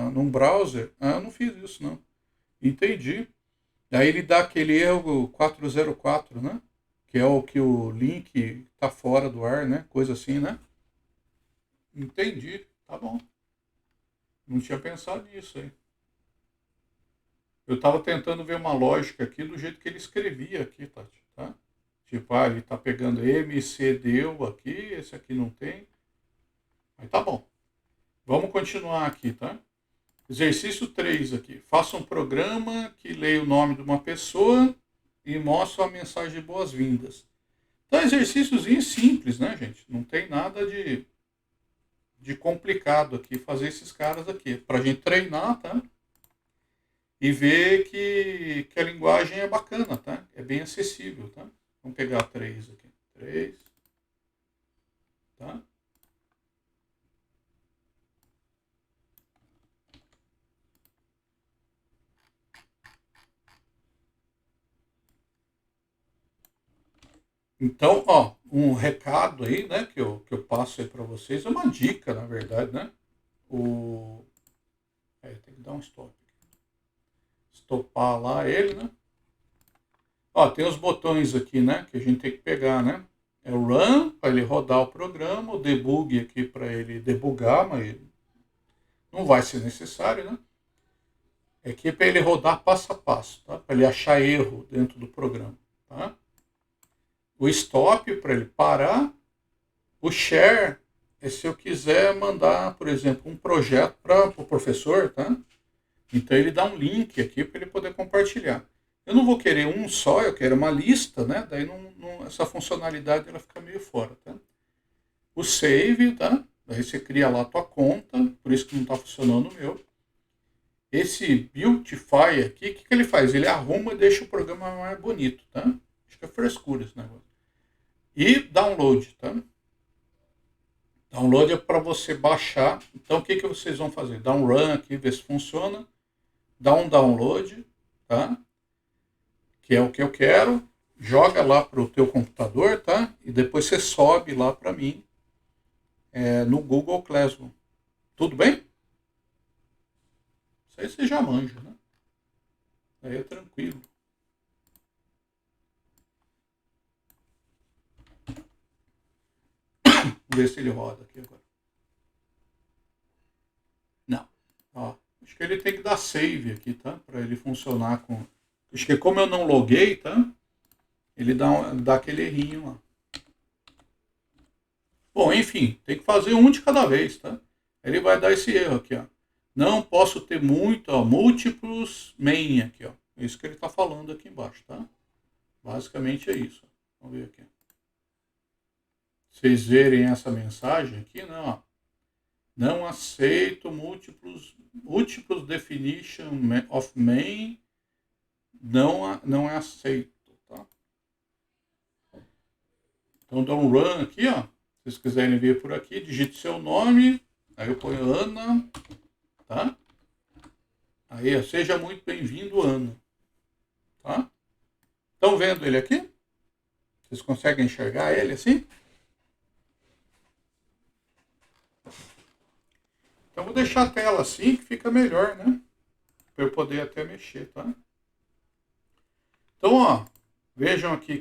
Speaker 1: num browser. Ah, eu não fiz isso, não. Entendi. Aí ele dá aquele erro 404, né? que é o que o link tá fora do ar, né? Coisa assim, né? Entendi, tá bom. Não tinha pensado nisso aí. Eu estava tentando ver uma lógica aqui do jeito que ele escrevia aqui, Tati, tá? Tipo, ele tá pegando M, C, deu aqui, esse aqui não tem. Mas tá bom. Vamos continuar aqui, tá? Exercício 3 aqui. Faça um programa que leia o nome de uma pessoa e mostre a mensagem de boas-vindas. Então, exercíciozinho simples, né, gente? Não tem nada de complicado aqui fazer esses caras aqui. Pra gente treinar, tá? E ver que a linguagem é bacana, tá? É bem acessível, tá? Vamos pegar 3 aqui. 3, tá? Então, ó, um recado aí, né, que eu passo aí para vocês, é uma dica, na verdade, né? Tem que dar um stop. Estopar lá ele, né? Ó, tem os botões aqui, né, que a gente tem que pegar, né? É o run, para ele rodar o programa, o debug aqui para ele debugar, mas não vai ser necessário, né? É aqui para ele rodar passo a passo, tá? Para ele achar erro dentro do programa, tá? O stop para ele parar. O share é se eu quiser mandar, por exemplo, um projeto para o professor, tá? Então ele dá um link aqui para ele poder compartilhar. Eu não vou querer um só, eu quero uma lista, né? Daí essa funcionalidade ela fica meio fora, tá? O save, tá? Daí você cria lá a tua conta, por isso que não está funcionando o meu. Esse Beautify aqui, o que ele faz? Ele arruma e deixa o programa mais bonito, tá? Acho que é frescura esse negócio. E download, tá? Download é para você baixar. Então, o que vocês vão fazer? Dá um run aqui, ver se funciona. Dá um download, tá? Que é o que eu quero. Joga lá para o teu computador, tá? E depois você sobe lá para mim no Google Classroom. Tudo bem? Isso aí você já manja, né? Aí é tranquilo. Vamos ver se ele roda aqui agora. Não. Ó, acho que ele tem que dar save aqui, tá? Para ele funcionar com... Acho que como eu não loguei, tá? Ele dá aquele errinho lá. Bom, enfim, tem que fazer um de cada vez, tá? Ele vai dar esse erro aqui, ó. Não posso ter muito, ó, múltiplos main aqui, ó. É isso que ele está falando aqui embaixo, tá? Basicamente é isso. Vamos ver aqui. Vocês verem essa mensagem aqui, né? Ó. Não aceito múltiplos definition of main. Não é aceito, tá? Então dá um run aqui, ó. Se vocês quiserem ver por aqui, digite seu nome. Aí eu ponho Ana, tá? Aí, seja muito bem-vindo, Ana. Tá? Estão vendo ele aqui? Vocês conseguem enxergar ele assim? Então vou deixar a tela assim que fica melhor, né? Para eu poder até mexer, tá? Então, ó, vejam aqui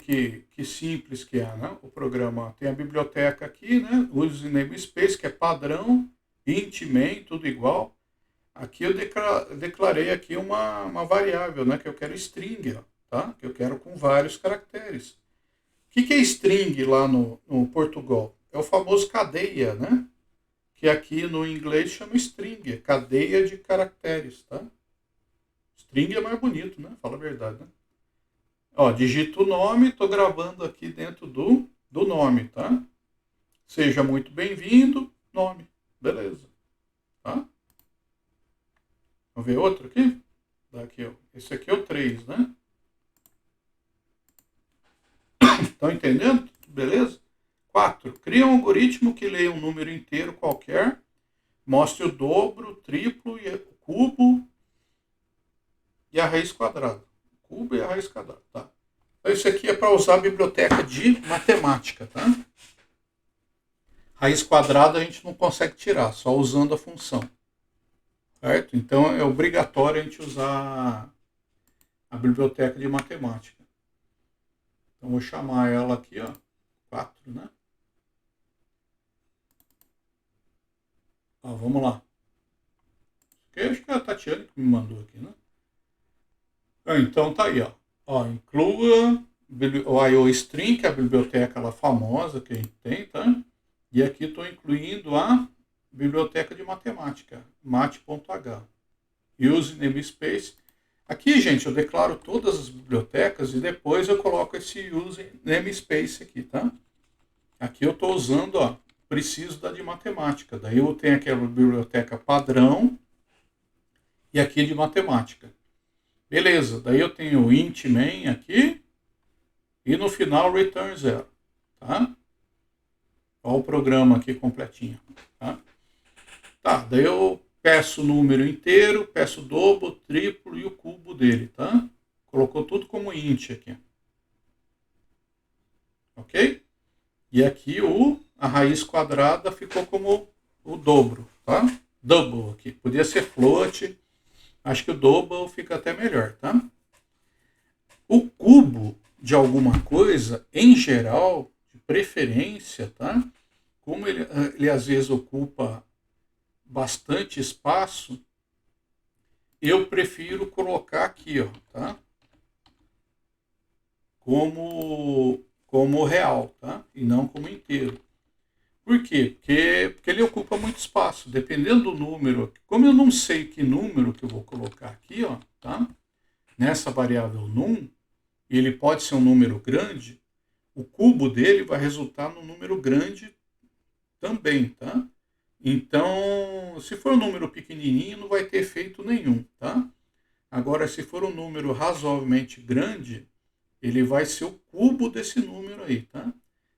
Speaker 1: que simples que é, né? O programa tem a biblioteca aqui, né? Use namespace, que é padrão, int, main, tudo igual. Aqui eu declarei aqui uma variável, né? Que eu quero string, ó, tá? Que eu quero com vários caracteres. O que é string lá no Portugal? É o famoso cadeia, né? Que aqui no inglês chama string, é cadeia de caracteres, tá? String é mais bonito, né? Fala a verdade, né? Ó, digito o nome, estou gravando aqui dentro do nome, tá? Seja muito bem-vindo, nome. Beleza. Tá? Vamos ver outro aqui? Daqui, ó. Esse aqui é o 3, né? Estão entendendo? Beleza? 4. Cria um algoritmo que leia um número inteiro qualquer, mostre o dobro, o triplo, o cubo e a raiz quadrada. Cubo e a raiz quadrada, tá? Então isso aqui é para usar a biblioteca de matemática, tá? Raiz quadrada a gente não consegue tirar, só usando a função. Certo? Então é obrigatório a gente usar a biblioteca de matemática. Então, vou chamar ela aqui, ó, 4, né? Ó, vamos lá. Eu acho que é a Tatiana que me mandou aqui, né? Então tá aí, ó. Ó, inclua o IOString, que é a biblioteca lá famosa que a gente tem, tá? E aqui estou incluindo a biblioteca de matemática, mate.h. Use namespace. Aqui, gente, eu declaro todas as bibliotecas e depois eu coloco esse use namespace aqui, tá? Aqui eu estou usando, ó, preciso da de matemática. Daí eu tenho aquela biblioteca padrão e aqui de matemática. Beleza, daí eu tenho o int main aqui e no final return 0, tá? Olha o programa aqui completinho, tá? Tá, daí eu peço o número inteiro, peço o dobro, o triplo e o cubo dele, tá? Colocou tudo como int aqui. Ok? E aqui a raiz quadrada ficou como o dobro, tá? Double aqui. Podia ser float. Acho que o double fica até melhor, tá? O cubo de alguma coisa, em geral, de preferência, tá? Como ele às vezes ocupa bastante espaço, eu prefiro colocar aqui, ó, tá? Como real, tá? E não como inteiro. Por quê? Porque ele ocupa muito espaço, dependendo do número. Como eu não sei que número que eu vou colocar aqui, ó, tá? Nessa variável num, ele pode ser um número grande, o cubo dele vai resultar num número grande também, tá? Então, se for um número pequenininho, não vai ter efeito nenhum, tá? Agora, se for um número razoavelmente grande, ele vai ser o cubo desse número aí, tá?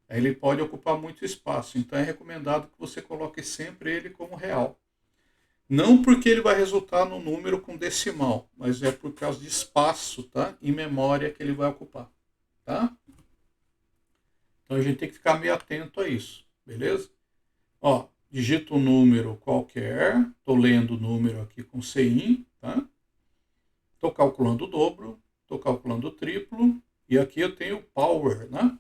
Speaker 1: Aí ele pode ocupar muito espaço, então é recomendado que você coloque sempre ele como real. Não porque ele vai resultar no número com decimal, mas é por causa de espaço, tá? E memória que ele vai ocupar, tá? Então a gente tem que ficar meio atento a isso, beleza? Ó, digito um número qualquer, estou lendo o número aqui com CIN, tá? Estou calculando o dobro, estou calculando o triplo, e aqui eu tenho o power, né?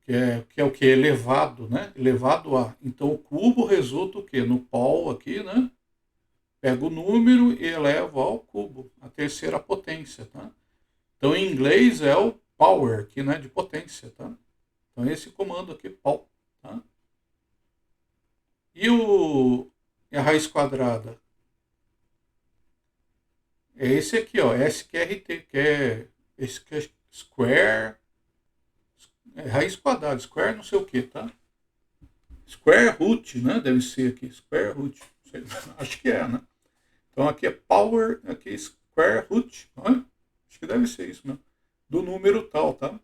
Speaker 1: Que é o que? Elevado, né? Elevado a. Então o cubo resulta o quê? No pol aqui, né? Pego o número e elevo ao cubo, a terceira potência, tá? Então em inglês é o power, que né, de potência, tá? Então esse comando aqui, pol, tá? E a raiz quadrada? É esse aqui, ó, SQRT, esse que é square, raiz quadrada, square não sei o que, tá? Square root, né? Deve ser aqui, square root. Acho que é, né? Então aqui é power, aqui é square root, olha? Acho que deve ser isso mesmo. Do número tal, tá?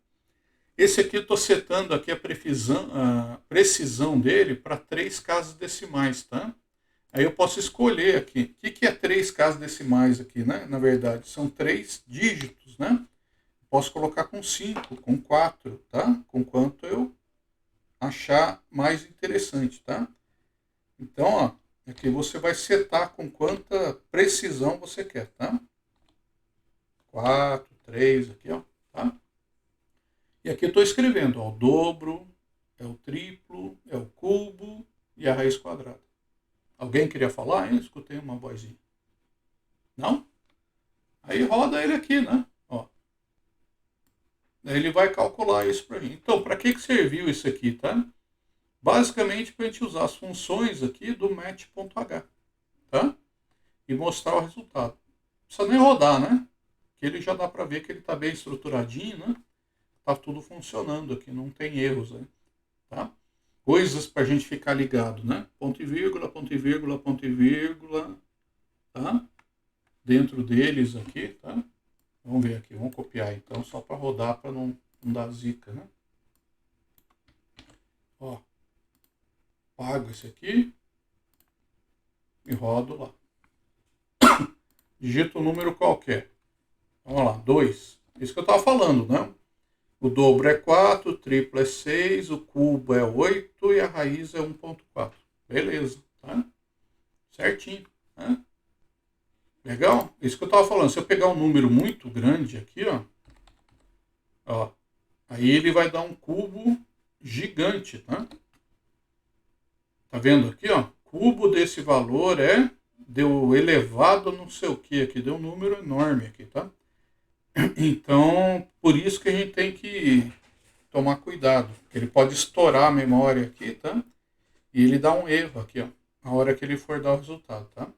Speaker 1: Esse aqui eu estou setando aqui a precisão dele para 3 casas decimais, tá? Aí eu posso escolher aqui. O que é 3 casas decimais aqui, né? Na verdade, são 3 dígitos, né? Posso colocar com 5, com 4, tá? Com quanto eu achar mais interessante, tá? Então, ó, aqui você vai setar com quanta precisão você quer, tá? 4, 3, aqui, ó, tá? E aqui eu estou escrevendo, ó, o dobro, é o triplo, é o cubo e a raiz quadrada. Alguém queria falar? Eu escutei uma vozinha. Não? Aí roda ele aqui, né? Ó. Daí ele vai calcular isso para mim. Então, para que serviu isso aqui, tá? Basicamente para a gente usar as funções aqui do match.h, tá? E mostrar o resultado. Não precisa nem rodar, né? Que ele já dá para ver que ele está bem estruturadinho, né? Tá tudo funcionando aqui, não tem erros, né? Tá? Coisas para a gente ficar ligado, né? Ponto e vírgula, ponto e vírgula, ponto e vírgula, tá? Dentro deles aqui, tá? Vamos ver aqui, vamos copiar então, só para rodar, para não dar zica, né? Ó, pago esse aqui e rodo lá. Digito um número qualquer. Vamos lá, 2. Isso que eu estava falando, né? O dobro é 4, o triplo é 6, o cubo é 8 e a raiz é 1.4. Beleza, tá? Certinho, né? Legal? Isso que eu estava falando. Se eu pegar um número muito grande aqui, ó, Ó, aí ele vai dar um cubo gigante, tá? Tá vendo aqui, ó? Cubo desse valor deu elevado não sei o que aqui, deu um número enorme aqui, tá? Então, por isso que a gente tem que tomar cuidado. Ele pode estourar a memória aqui, tá? E ele dá um erro aqui, ó, na hora que ele for dar o resultado, tá?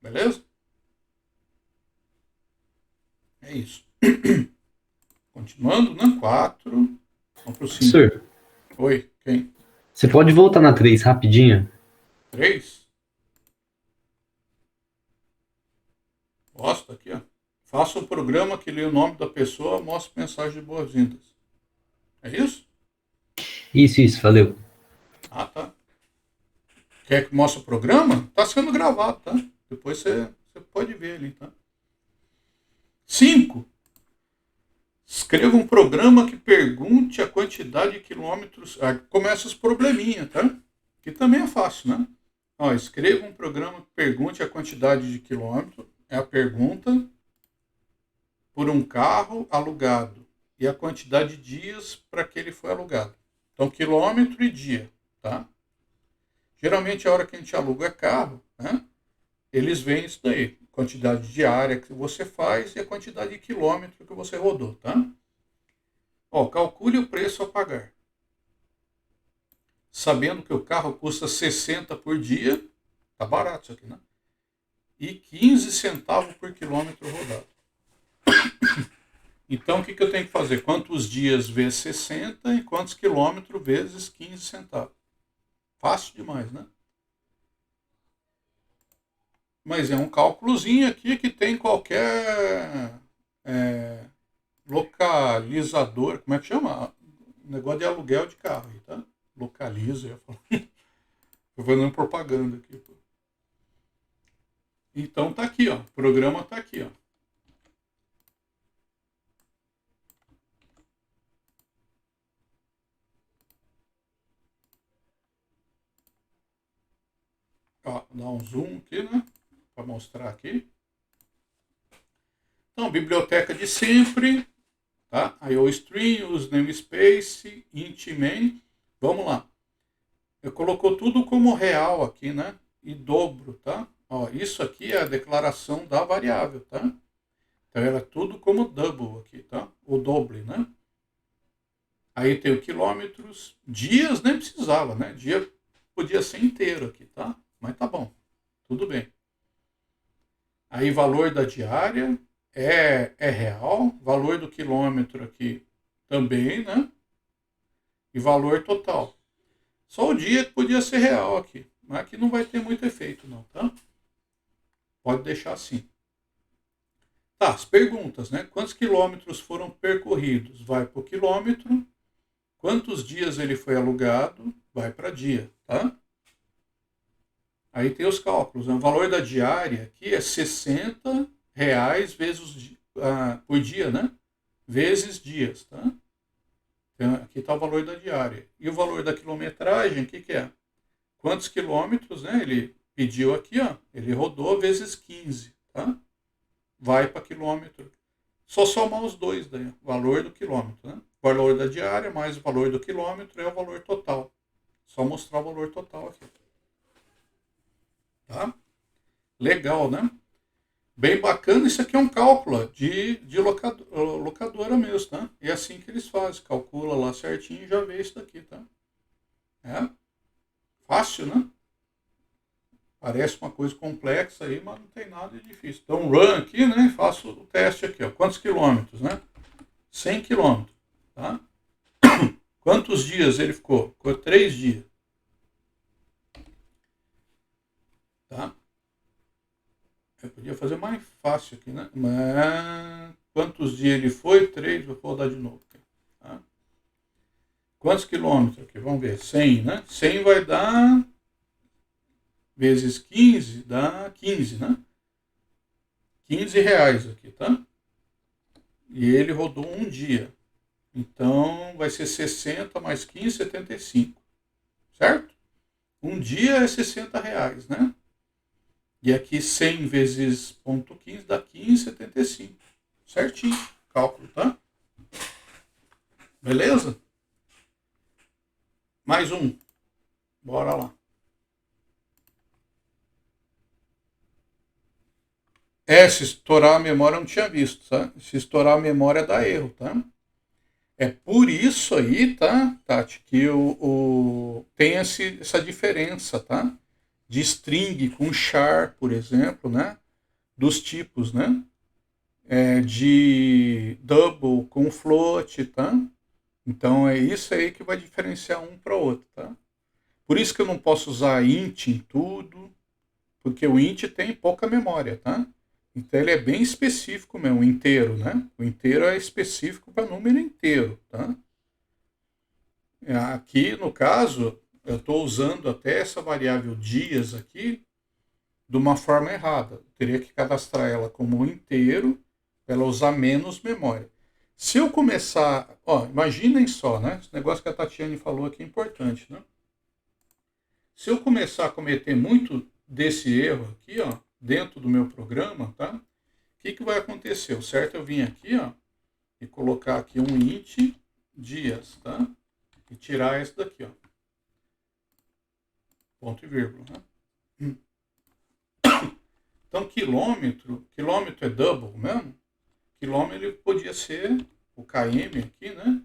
Speaker 1: Beleza? É isso. Continuando, né? 4. Vamos pro 5.
Speaker 2: Professor,
Speaker 1: Oi, quem?
Speaker 2: você pode voltar na 3 rapidinho?
Speaker 1: 3? Gosta aqui, ó. Faça um programa que lê o nome da pessoa, mostre mensagem de boas-vindas. É isso?
Speaker 2: Isso, valeu.
Speaker 1: Ah, tá. Quer que mostre o programa? Tá sendo gravado, tá? Depois você pode ver ali, tá? 5. Escreva um programa que pergunte a quantidade de quilômetros. Começa os probleminha, tá? Que também é fácil, né? Ó, escreva um programa que pergunte a quantidade de quilômetros. É a pergunta por um carro alugado e a quantidade de dias para que ele foi alugado. Então, quilômetro e dia, tá? Geralmente, a hora que a gente aluga carro, né? Eles veem isso daí. Quantidade diária que você faz e a quantidade de quilômetro que você rodou, tá? Ó, calcule o preço a pagar. Sabendo que o carro custa 60 por dia, tá barato isso aqui, né? E 15 centavos por quilômetro rodado. Então, o que eu tenho que fazer? Quantos dias vezes 60 e quantos quilômetros vezes 15 centavos. Fácil demais, né? Mas é um cálculozinho aqui que tem qualquer localizador, como é que chama? Negócio de aluguel de carro aí, tá? Localiza, eu ia falar. Tô fazendo propaganda aqui. Pô. Então tá aqui, ó. O programa tá aqui, ó. Ó, dá um zoom aqui, né? Para mostrar aqui. Então, biblioteca de sempre, tá? IOStream, use namespace, int main. Vamos lá. Eu colocou tudo como real aqui, né? E dobro, tá? Ó, isso aqui é a declaração da variável, tá? Então, ela é tudo como double aqui, tá? O doble, né? Aí tem o quilômetros, dias nem precisava, né? Dia podia ser inteiro aqui, tá? Mas tá bom, tudo bem. Aí valor da diária é real, valor do quilômetro aqui também, né? E valor total. Só o dia que podia ser real aqui, mas aqui não vai ter muito efeito não, tá? Pode deixar assim. Tá, as perguntas, né? Quantos quilômetros foram percorridos? Vai para o quilômetro. Quantos dias ele foi alugado? Vai para dia, tá? Aí tem os cálculos. O valor da diária aqui é R$ 60 vezes, por dia, né? Vezes dias, tá? Então, aqui está o valor da diária. E o valor da quilometragem, o que é? Quantos quilômetros, né? Ele pediu aqui, ó. Ele rodou vezes 15, tá? Vai para quilômetro. Só somar os dois daí. Valor do quilômetro, né? O valor da diária mais o valor do quilômetro é o valor total. Só mostrar o valor total aqui. Tá? Legal, né? Bem bacana. Isso aqui é um cálculo de locadora mesmo, tá? E é assim que eles fazem. Calcula lá certinho e já vê isso daqui, tá? É fácil, né? Parece uma coisa complexa aí, mas não tem nada de difícil. Então, run aqui, né? Faço o teste aqui, ó. Quantos quilômetros, né? 100 quilômetros, tá? Quantos dias ele ficou? Ficou 3 dias. Tá? Eu podia fazer mais fácil aqui, né? Mas quantos dias ele foi? 3, vou rodar de novo. Tá? Quantos quilômetros aqui? Vamos ver. 100, né? 100 vai dar vezes 15, dá 15, né? R$ 15 aqui, tá? E ele rodou um dia. Então, vai ser 60 mais 15, 75. Certo? Um dia é R$ 60, né? E aqui 100 vezes 0,15 dá 15,75. Certinho. Cálculo, tá? Beleza? Mais um. Bora lá. Se estourar a memória eu não tinha visto, tá? Se estourar a memória dá erro, tá? É por isso aí, tá, Tati, que tem essa diferença, tá? De string com char, por exemplo, né? Dos tipos, né? De double com float, tá? Então é isso aí que vai diferenciar um para o outro, tá? Por isso que eu não posso usar int em tudo, porque o int tem pouca memória, tá? Então ele é bem específico mesmo, inteiro, né? O inteiro é específico para número inteiro, tá? Aqui, no caso, eu estou usando até essa variável dias aqui de uma forma errada. Eu teria que cadastrar ela como inteiro para ela usar menos memória. Se eu começar, imaginem só, né? Esse negócio que a Tatiane falou aqui é importante, né? Se eu começar a cometer muito desse erro aqui, dentro do meu programa, tá? O que vai acontecer? O certo é eu vir aqui, e colocar aqui um int dias, tá? E tirar esse daqui, ponto e vírgula, né? Então, quilômetro é double mesmo? Quilômetro ele podia ser o km aqui, né?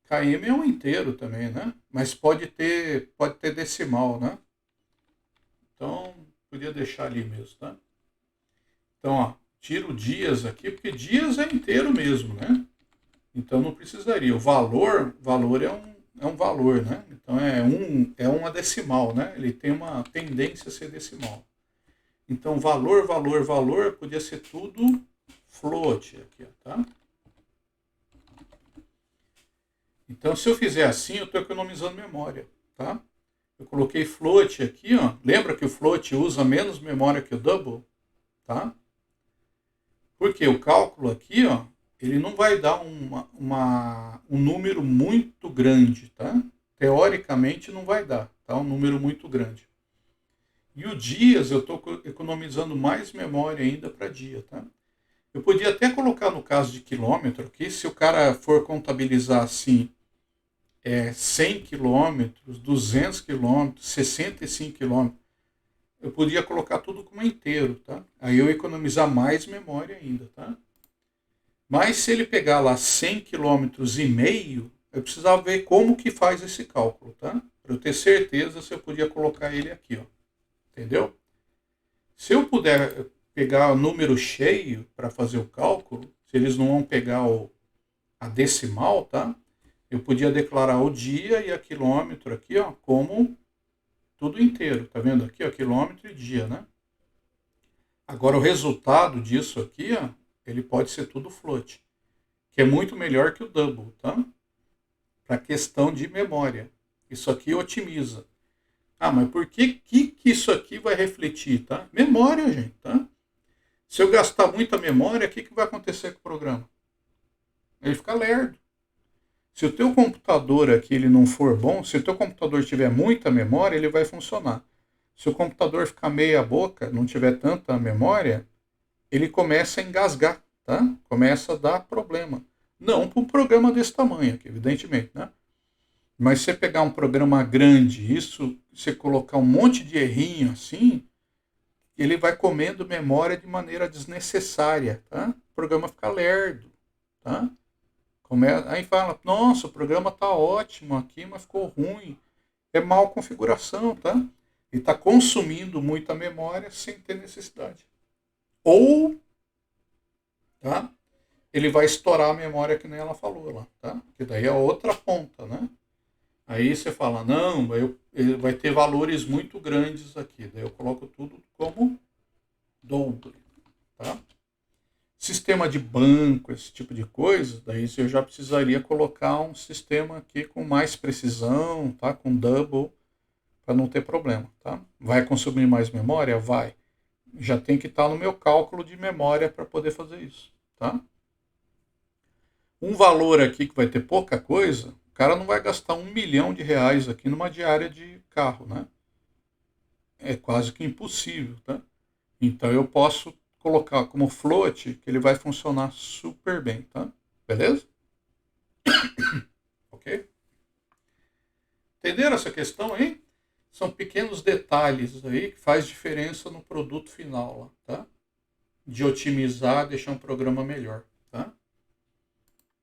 Speaker 1: km é um inteiro também, né? Mas pode ter decimal, né? Então, podia deixar ali mesmo, tá? Então, tiro dias aqui, porque dias é inteiro mesmo, né? Então, não precisaria. O valor é um valor, né? Então, é uma decimal, né? Ele tem uma tendência a ser decimal. Então, valor, podia ser tudo float aqui, tá? Então, se eu fizer assim, eu estou economizando memória, tá? Eu coloquei float aqui, Lembra que o float usa menos memória que o double, tá? Porque o cálculo aqui, ele não vai dar um número muito grande, tá? Teoricamente não vai dar, tá? Um número muito grande. E o dias eu estou economizando mais memória ainda para dia, tá? Eu podia até colocar no caso de quilômetro aqui, se o cara for contabilizar assim, 100 quilômetros, 200 quilômetros, 65 quilômetros, eu podia colocar tudo como inteiro, tá? Aí eu economizar mais memória ainda, tá? Mas se ele pegar lá 100 quilômetros e meio, eu precisava ver como que faz esse cálculo, tá? Para eu ter certeza se eu podia colocar ele aqui, entendeu? Se eu puder pegar o número cheio para fazer o cálculo, se eles não vão pegar a decimal, tá? Eu podia declarar o dia e a quilômetro aqui, como tudo inteiro. Tá vendo aqui, quilômetro e dia, né? Agora o resultado disso aqui, ele pode ser tudo float, que é muito melhor que o double, tá? Para questão de memória. Isso aqui otimiza. Mas por que isso aqui vai refletir, tá? Memória, gente, tá? Se eu gastar muita memória, o que vai acontecer com o programa? Ele fica lerdo. Se o teu computador aqui ele não for bom, se o teu computador tiver muita memória, ele vai funcionar. Se o computador ficar meia boca, não tiver tanta memória, ele começa a engasgar, tá? Começa a dar problema. Não para um programa desse tamanho aqui, evidentemente, né? Mas se você pegar um programa grande, você colocar um monte de errinho assim, ele vai comendo memória de maneira desnecessária, tá? O programa fica lerdo, tá? Aí fala, nossa, o programa tá ótimo aqui, mas ficou ruim. É mal configuração, tá? E está consumindo muita memória sem ter necessidade. Ou, tá? Ele vai estourar a memória que nem ela falou lá, tá? Que daí é outra ponta, né? Aí você fala, não, ele vai ter valores muito grandes aqui. Daí eu coloco tudo como doble, tá? Sistema de banco, esse tipo de coisa, daí eu já precisaria colocar um sistema aqui com mais precisão, tá? Com double, para não ter problema, tá? Vai consumir mais memória? Vai. Já tem que estar no meu cálculo de memória para poder fazer isso, tá? Um valor aqui que vai ter pouca coisa, o cara não vai gastar R$ 1.000.000 aqui numa diária de carro, né? É quase que impossível, tá? Então eu posso colocar como float que ele vai funcionar super bem, tá? Beleza? Entenderam essa questão aí? São pequenos detalhes aí que faz diferença no produto final lá, tá? De otimizar, deixar um programa melhor, tá?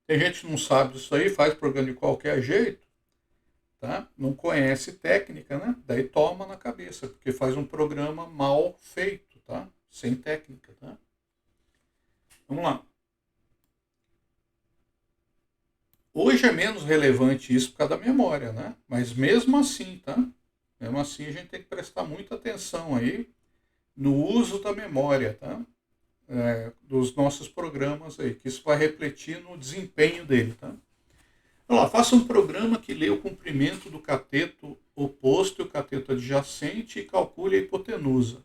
Speaker 1: Tem gente que não sabe disso aí, faz programa de qualquer jeito, tá? Não conhece técnica, né? Daí toma na cabeça, porque faz um programa mal feito, tá? Sem técnica, tá? Vamos lá. Hoje é menos relevante isso por causa da memória, né? Mas mesmo assim, tá? Mesmo assim a gente tem que prestar muita atenção aí no uso da memória, tá? Dos nossos programas aí, que isso vai refletir no desempenho dele, tá? Olha lá, faça um programa que lê o comprimento do cateto oposto e o cateto adjacente e calcule a hipotenusa.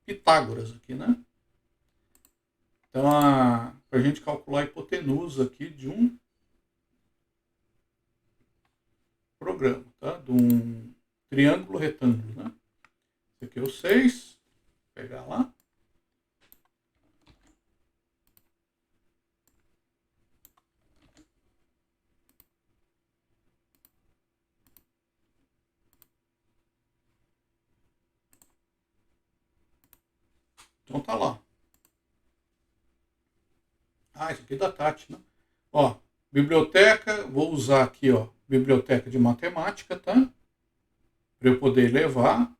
Speaker 1: Pitágoras aqui, né? Então, para a gente calcular a hipotenusa aqui de um programa, tá? De um triângulo retângulo, né? Esse aqui é o 6. Vou pegar lá. Então tá lá. Esse aqui é da Tati, né? Ó, biblioteca, vou usar aqui, ó, biblioteca de matemática, tá? Para eu poder levar.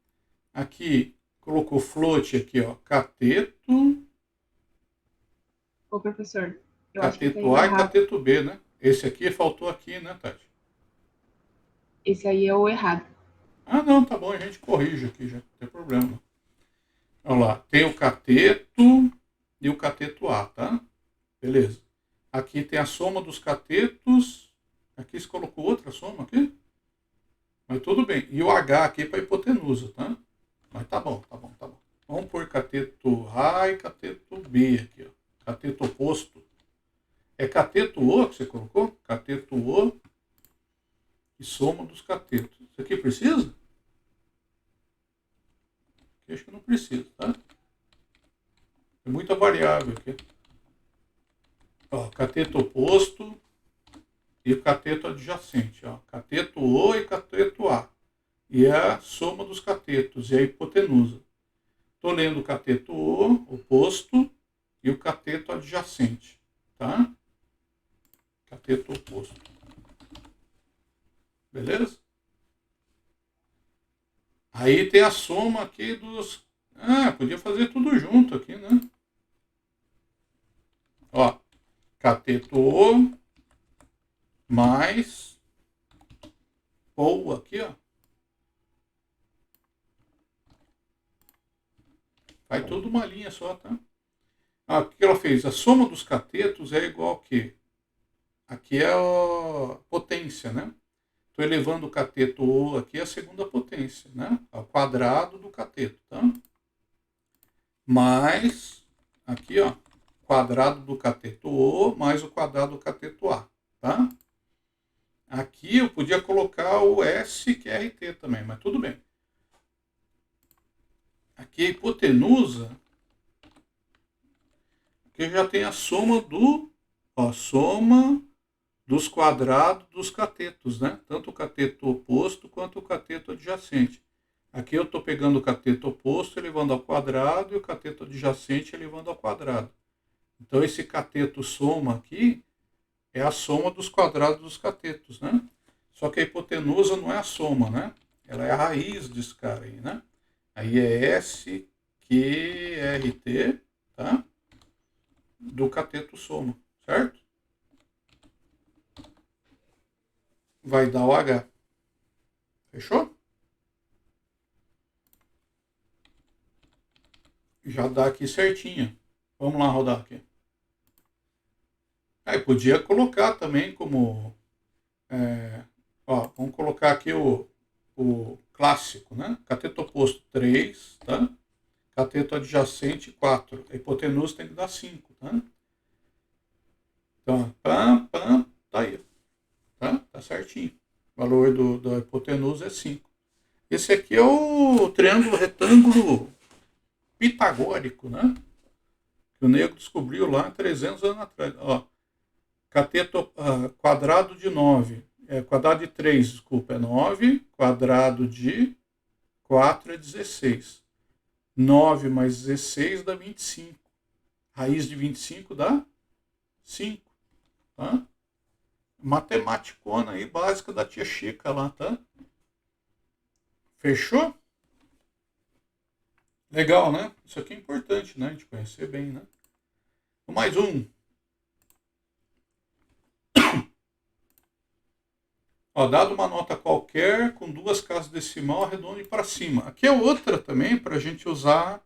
Speaker 1: Aqui, colocou float aqui, ó, cateto.
Speaker 4: Ô, professor, eu acho que tá
Speaker 1: Cateto A e
Speaker 4: errado.
Speaker 1: cateto B, né? Esse aqui faltou aqui, né, Tati?
Speaker 4: Esse aí é o errado.
Speaker 1: Não, tá bom, a gente corrige aqui já, não tem problema. Olha lá, tem o cateto e o cateto A, tá? Beleza. Aqui tem a soma dos catetos. Aqui você colocou outra soma aqui? Mas tudo bem. E o H aqui para hipotenusa, tá? Mas tá bom, tá bom, tá bom. Vamos por cateto A e cateto B aqui, ó. Cateto oposto. É cateto O que você colocou? Cateto O e soma dos catetos. Isso aqui precisa? Aqui acho que não precisa, tá? Tem muita variável aqui. Ó, cateto oposto e o cateto adjacente. Ó. Cateto O e cateto A. E é a soma dos catetos e a hipotenusa. Estou lendo o cateto O, oposto, e o cateto adjacente. Tá? Cateto oposto. Beleza? Aí tem a soma aqui dos... podia fazer tudo junto aqui, né? Ó, cateto O mais ou aqui, ó. Vai tudo uma linha só, tá? O que ela fez? A soma dos catetos é igual a quê? Aqui é a potência, né? Estou elevando o cateto O aqui à segunda potência, né? Ao quadrado do cateto, tá? Mais, aqui, ó, quadrado do cateto O mais o quadrado do cateto A, tá? Aqui eu podia colocar o S, que é RT também, mas tudo bem. Aqui a hipotenusa, que já tem a soma soma dos quadrados dos catetos, né? Tanto o cateto oposto quanto o cateto adjacente. Aqui eu estou pegando o cateto oposto elevando ao quadrado e o cateto adjacente elevando ao quadrado. Então esse cateto soma aqui é a soma dos quadrados dos catetos, né? Só que a hipotenusa não é a soma, né? Ela é a raiz desse cara aí, né? Aí é SQRT, tá? Do cateto soma, certo? Vai dar o H. Fechou? Já dá aqui certinho. Vamos lá rodar aqui. Aí podia colocar também como... vamos colocar aqui o clássico, né? Cateto oposto 3, tá? Cateto adjacente 4. A hipotenusa tem que dar 5, tá? Então, tá aí. Tá certinho. O valor da hipotenusa é 5. Esse aqui é o triângulo retângulo pitagórico, né? Que o nego descobriu lá 300 anos atrás. Ó, cateto quadrado de 9 quadrado de 3, desculpa, é 9. Quadrado de 4 é 16. 9 mais 16 dá 25. Raiz de 25 dá 5. Tá? Matematicona aí, básica da tia Chica lá, tá? Fechou? Legal, né? Isso aqui é importante, né? A gente conhecer bem, né? Mais um. Ó, dado uma nota qualquer, com 2 casas decimal, arredonde para cima. Aqui é outra também para a gente usar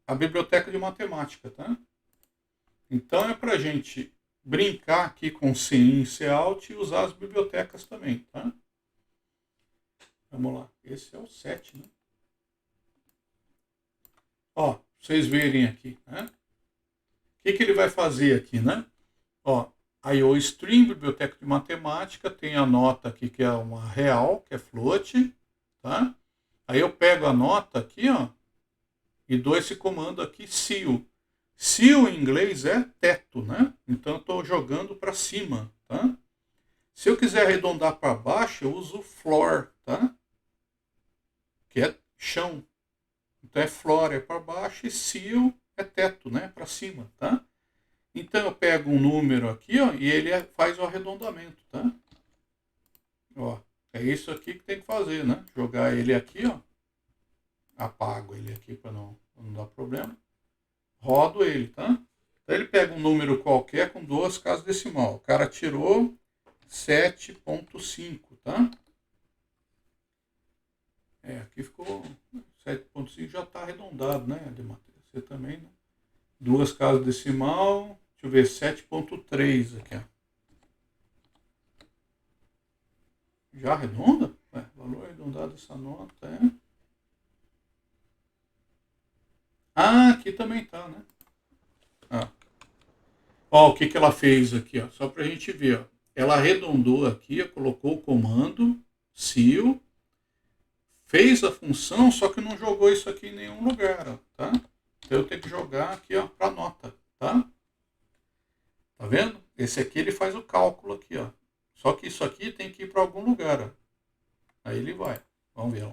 Speaker 1: a biblioteca de matemática, tá? Então é para a gente brincar aqui com CIN e Cout e usar as bibliotecas também, tá? Vamos lá. Esse é o 7, né? Ó, pra vocês verem aqui, né? O que ele vai fazer aqui, né? Ó, IOStream, biblioteca de matemática, tem a nota aqui que é uma real, que é float, tá? Aí eu pego a nota aqui, ó, e dou esse comando aqui, ceil. Ceil em inglês é teto, né? Então eu estou jogando para cima, tá? Se eu quiser arredondar para baixo, eu uso floor, tá? Que é chão. Então é floor é para baixo e ceil é teto, né? Para cima, tá? Então eu pego um número aqui, ó, e ele faz o arredondamento, tá? Ó, é isso aqui que tem que fazer, né? Jogar ele aqui, ó. Apago ele aqui para não dar problema. Rodo ele, tá? Então ele pega um número qualquer com 2 casas decimal. O cara tirou 7.5, tá? Aqui ficou 7.5, já está arredondado, né? Você também, né? 2 casas decimal, deixa eu ver, 7.3 aqui, ó. Já arredonda? Valor arredondado dessa nota é... Ah, aqui também tá, né? Ó, o que ela fez aqui, ó? Só pra gente ver, ó. Ela arredondou aqui, ó, colocou o comando ceil, fez a função, só que não jogou isso aqui em nenhum lugar, ó, tá? Então eu tenho que jogar aqui, ó, para nota, tá? Tá vendo? Esse aqui ele faz o cálculo aqui, ó. Só que isso aqui tem que ir para algum lugar, ó. Aí ele vai. Vamos ver, ó.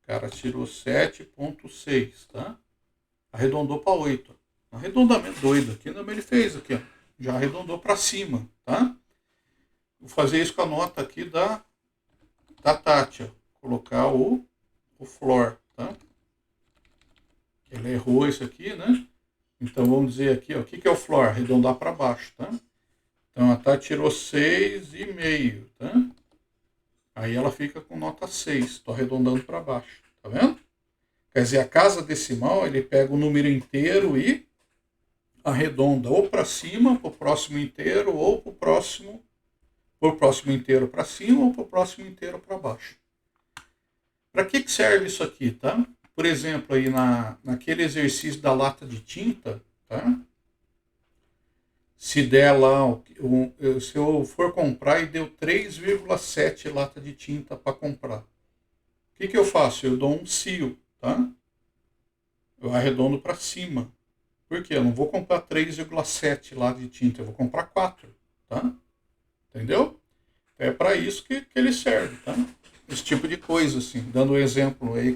Speaker 1: O cara tirou 7.6, tá? Arredondou para 8. Arredondamento doido aqui, não, ele fez aqui, ó. Já arredondou para cima, tá? Vou fazer isso com a nota aqui da Tati, ó. Colocar o floor, tá? Ela errou isso aqui, né? Então vamos dizer aqui, ó, o que é o floor? Arredondar para baixo, tá? Então a Tati tirou 6,5, tá? Aí ela fica com nota 6, estou arredondando para baixo, tá vendo? Quer dizer, a casa decimal, ele pega o número inteiro e arredonda ou para cima, para o próximo inteiro, ou para o próximo inteiro para cima, ou para o próximo inteiro para baixo. Para que serve isso aqui, tá? Por exemplo, aí naquele exercício da lata de tinta, tá? Se der lá, se eu for comprar e deu 3,7 lata de tinta para comprar, o que eu faço? Eu dou um ceil, tá? Eu arredondo para cima. Por quê? Eu não vou comprar 3,7 lata de tinta, eu vou comprar 4, tá? Entendeu? É para isso que ele serve, tá? Esse tipo de coisa, assim, dando um exemplo aí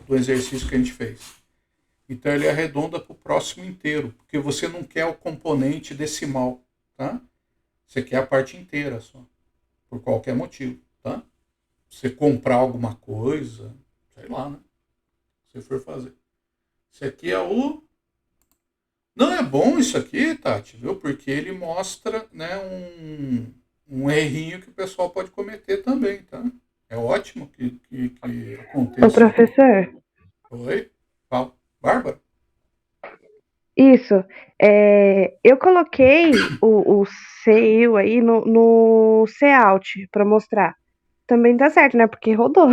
Speaker 1: do exercício que a gente fez. Então ele arredonda para o próximo inteiro, porque você não quer o componente decimal, tá? Você quer a parte inteira só, por qualquer motivo, tá? Você comprar alguma coisa, sei lá, né? Se for fazer. Isso aqui é o... Não é bom isso aqui, Tati, viu? Porque ele mostra, né, um errinho que o pessoal pode cometer também, tá? É ótimo que aconteça.
Speaker 5: Ô, professor.
Speaker 1: Oi? Fala. Bárbara?
Speaker 5: Isso. Eu coloquei o CIL aí no Cout para mostrar. Também tá certo, né? Porque rodou.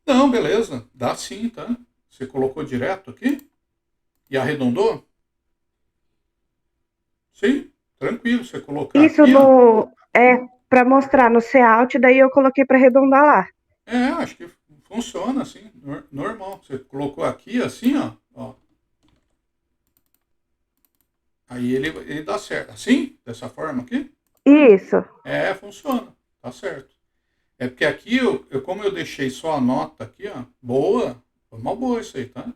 Speaker 1: Não, beleza. Dá sim, tá? Você colocou direto aqui? E arredondou? Sim, tranquilo. Você colocar
Speaker 5: Isso
Speaker 1: aqui...
Speaker 5: para mostrar no Cout, daí eu coloquei para arredondar lá.
Speaker 1: Acho que funciona assim, normal. Você colocou aqui assim, ó. Aí ele dá certo. Assim? Dessa forma aqui?
Speaker 5: Isso.
Speaker 1: Funciona. Tá certo. É porque aqui, como eu deixei só a nota aqui, ó, boa, foi uma boa isso aí, tá?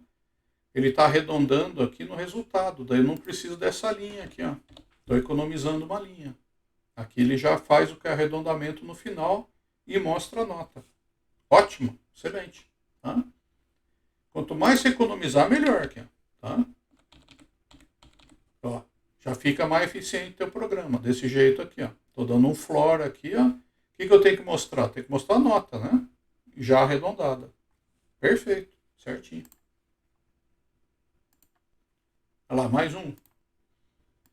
Speaker 1: Ele está arredondando aqui no resultado, daí eu não preciso dessa linha aqui, ó. Estou economizando uma linha. Aqui ele já faz o que é arredondamento no final e mostra a nota. Ótimo, excelente. Tá? Quanto mais você economizar, melhor aqui, ó, tá? Ó, já fica mais eficiente o teu programa, desse jeito aqui, ó. Estou dando um floor aqui, ó. O que eu tenho que mostrar? Tem que mostrar a nota, né? Já arredondada. Perfeito, certinho. Olha lá, mais um.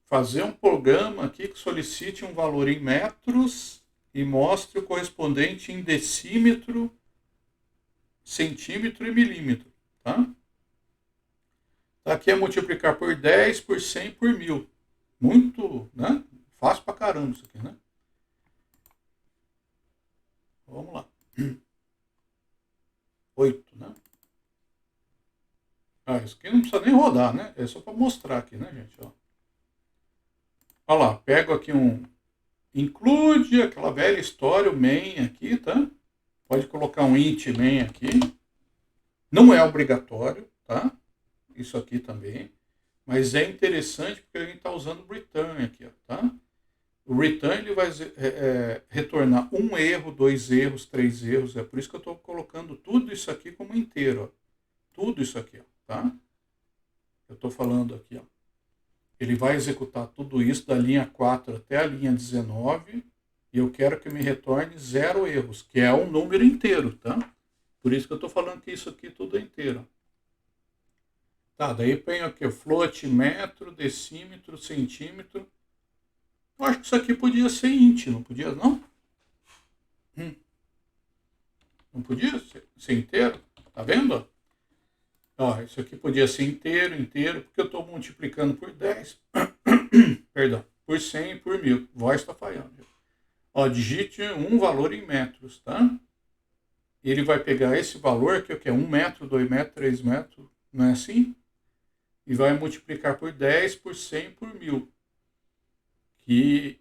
Speaker 1: Fazer um programa aqui que solicite um valor em metros e mostre o correspondente em decímetro, centímetro e milímetro. Tá? Aqui é multiplicar por 10, por 100, por 1000. Muito, né? Fácil pra caramba isso aqui, né? Vamos lá. 8, né? Isso aqui não precisa nem rodar, né? É só para mostrar aqui, né, gente? Ó. Olha lá, pego aqui include aquela velha história, o main aqui, tá? Pode colocar um int main aqui. Não é obrigatório, tá? Isso aqui também. Mas é interessante porque a gente está usando o return aqui, ó, tá? O return ele vai retornar um erro, 2 erros, 3 erros. É por isso que eu estou colocando tudo isso aqui como inteiro, ó. Tudo isso aqui, ó, tá? Eu estou falando aqui, ó. Ele vai executar tudo isso da linha 4 até a linha 19 e eu quero que me retorne 0 erros, que é um número inteiro, tá? Por isso que eu estou falando que isso aqui tudo é inteiro. Tá, daí ponho aqui o float, metro, decímetro, centímetro. Eu acho que isso aqui podia ser int, não podia, não? Não podia ser inteiro? Tá vendo? Ó, isso aqui podia ser inteiro, porque eu estou multiplicando por 10. Perdão, por 100 e por 1000. Voz está falhando. Ó, digite um valor em metros, tá? Ele vai pegar esse valor, que é 1 metro, 2 metros, 3 metros, não é assim? E vai multiplicar por 10, por 100, por 1000. Que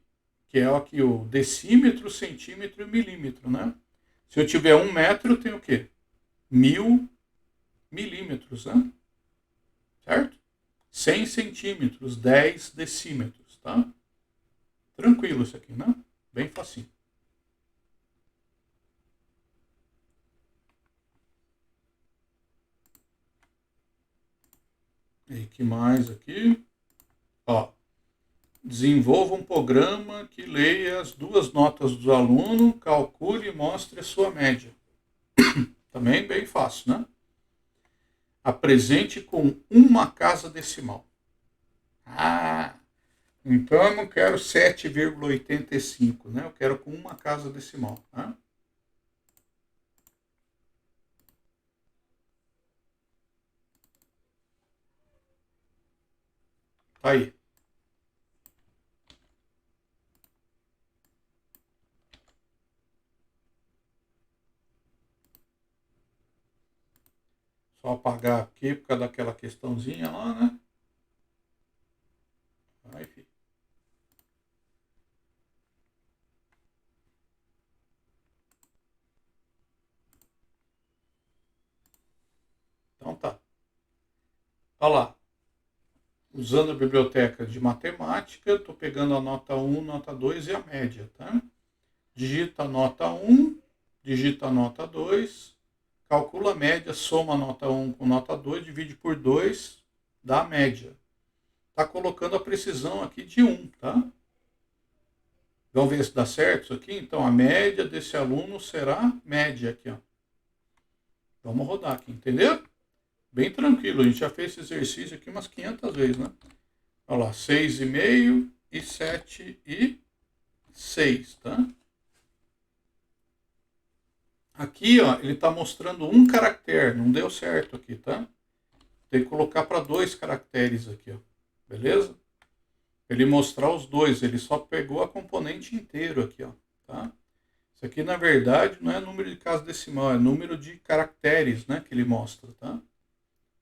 Speaker 1: é aqui o decímetro, centímetro e milímetro, né? Se eu tiver 1 metro, eu tenho o quê? 1000 milímetros, né? Certo? 100 centímetros, 10 decímetros, tá? Tranquilo isso aqui, né? Bem facinho. E que mais aqui? Ó, desenvolva um programa que leia as 2 notas do aluno, calcule e mostre a sua média. Também bem fácil, né? Apresente com uma casa decimal. Então eu não quero 7,85, né? Eu quero com uma casa decimal, né? Tá aí. Só apagar aqui por causa daquela questãozinha lá, né? Aí, filho. Então tá. Olha lá. Usando a biblioteca de matemática, estou pegando a nota 1, nota 2 e a média, tá? Digita a nota 1, digita a nota 2, calcula a média, soma a nota 1 com nota 2, divide por 2, dá a média. Está colocando a precisão aqui de 1, tá? Vamos ver se dá certo isso aqui? Então, a média desse aluno será média aqui, ó. Vamos rodar aqui, entendeu? Bem tranquilo, a gente já fez esse exercício aqui umas 500 vezes, né? Olha lá, 6,5 e 7 e 6, tá? Aqui, ó, ele está mostrando um caractere, não deu certo aqui, tá? Tem que colocar para 2 caracteres aqui, ó. Beleza? Ele mostrar os 2, ele só pegou a componente inteiro aqui, ó, tá? Isso aqui, na verdade, não é número de casa decimal, é número de caracteres, né, que ele mostra, tá?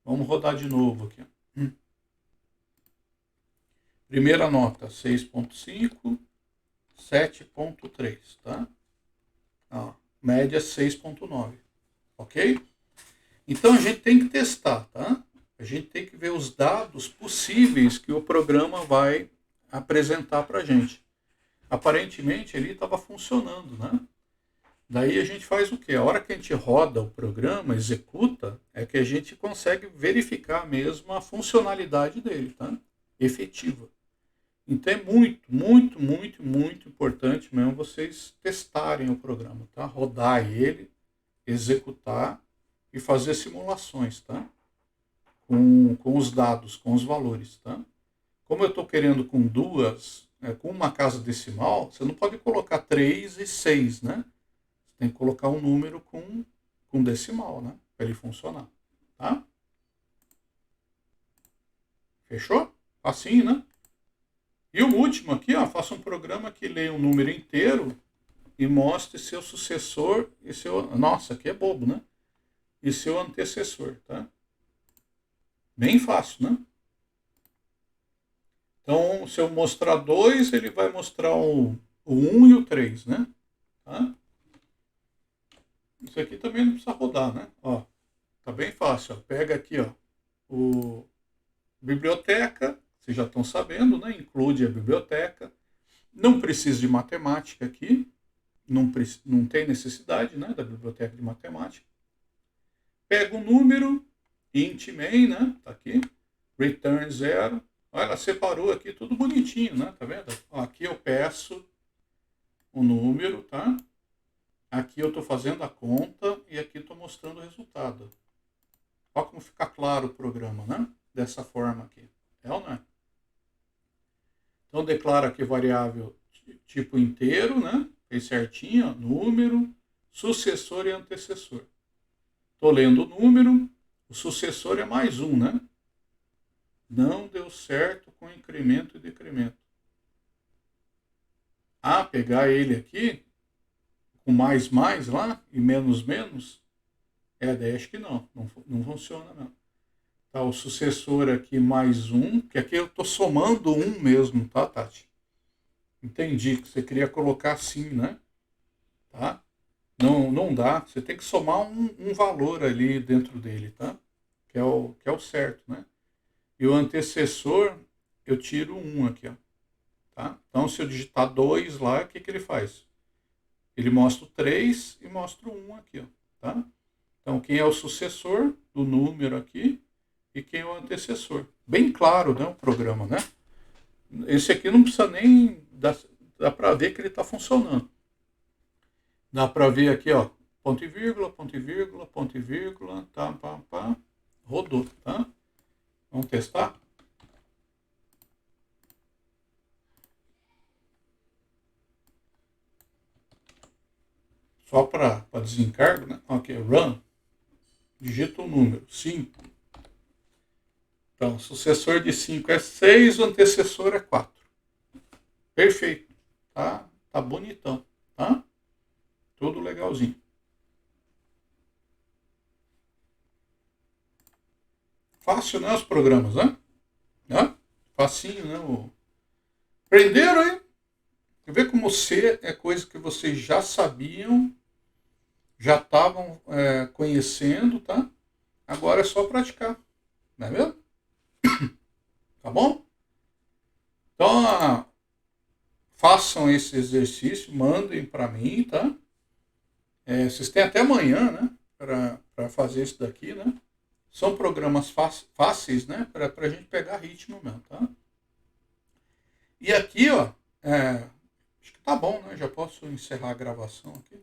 Speaker 1: Vamos rodar de novo aqui, ó. Primeira nota, 6.5, 7.3, tá? Ó, média 6.9, ok? Então a gente tem que testar, tá? A gente tem que ver os dados possíveis que o programa vai apresentar para a gente. Aparentemente ele estava funcionando, né? Daí a gente faz o quê? A hora que a gente roda o programa, executa, é que a gente consegue verificar mesmo a funcionalidade dele, tá? Efetiva. Então é muito importante mesmo vocês testarem o programa, tá? Rodar ele, executar e fazer simulações, tá? Com os dados, com os valores, tá? Como eu estou querendo com uma casa decimal, você não pode colocar 3 e 6, né? Você tem que colocar um número com decimal, né? Para ele funcionar, tá? Fechou? Facinho, né? E o último aqui, ó, faça um programa que leia um número inteiro e mostre seu sucessor e seu... Nossa, aqui é bobo, né? E seu antecessor, tá? Bem fácil, né? Então, se eu mostrar 2, ele vai mostrar o 1 e o 3, né? Tá? Isso aqui também não precisa rodar, né? Ó, tá bem fácil, ó. Pega aqui, ó, o biblioteca, vocês já estão sabendo, né? Include a biblioteca. Não precisa de matemática aqui, não tem necessidade, né, da biblioteca de matemática. Pega o número, int main, né? Tá aqui, return 0. Olha, ela separou aqui tudo bonitinho, né? Tá vendo? Ó, aqui eu peço o número, tá? Aqui eu estou fazendo a conta e aqui estou mostrando o resultado. Olha como fica claro o programa, né? Dessa forma aqui. É ou não é? Então declara aqui variável tipo inteiro, né? Fez certinho, ó, número, sucessor e antecessor. Estou lendo o número, o sucessor é mais 1, né? Não deu certo com incremento e decremento. Ah, pegar ele aqui, com mais lá e menos, daí acho que não funciona não. Tá, o sucessor aqui mais 1, que aqui eu estou somando 1 mesmo, tá, Tati? Entendi que você queria colocar assim, né? Tá? Não dá, você tem que somar um valor ali dentro dele, tá? Que é o certo, né? E o antecessor, eu tiro 1 aqui, ó. Tá? Então, se eu digitar 2 lá, o que ele faz? Ele mostra o 3 e mostra o 1 aqui, ó. Tá? Então, quem é o sucessor do número aqui e quem é o antecessor. Bem claro, né, o programa, né? Esse aqui não precisa nem... Dá para ver que ele está funcionando. Dá para ver aqui, ó, ponto e vírgula, tá, rodou, tá? Vamos testar? Só para desencargo, né? Aqui, run. Digita o número, 5. Então, sucessor de 5 é 6, o antecessor é 4. Perfeito. Tá bonitão, tá? Tudo legalzinho. Fácil, né, os programas, né? Facinho, né? Aprenderam aí? Quer ver como C é coisa que vocês já sabiam, já estavam conhecendo, tá? Agora é só praticar, não é mesmo? Tá bom? Então, façam esse exercício, mandem para mim, tá? Vocês têm até amanhã, né? Para fazer isso daqui, né? São programas fáceis, né? Para a gente pegar ritmo mesmo, tá? E aqui, ó, acho que tá bom, né? Já posso encerrar a gravação aqui.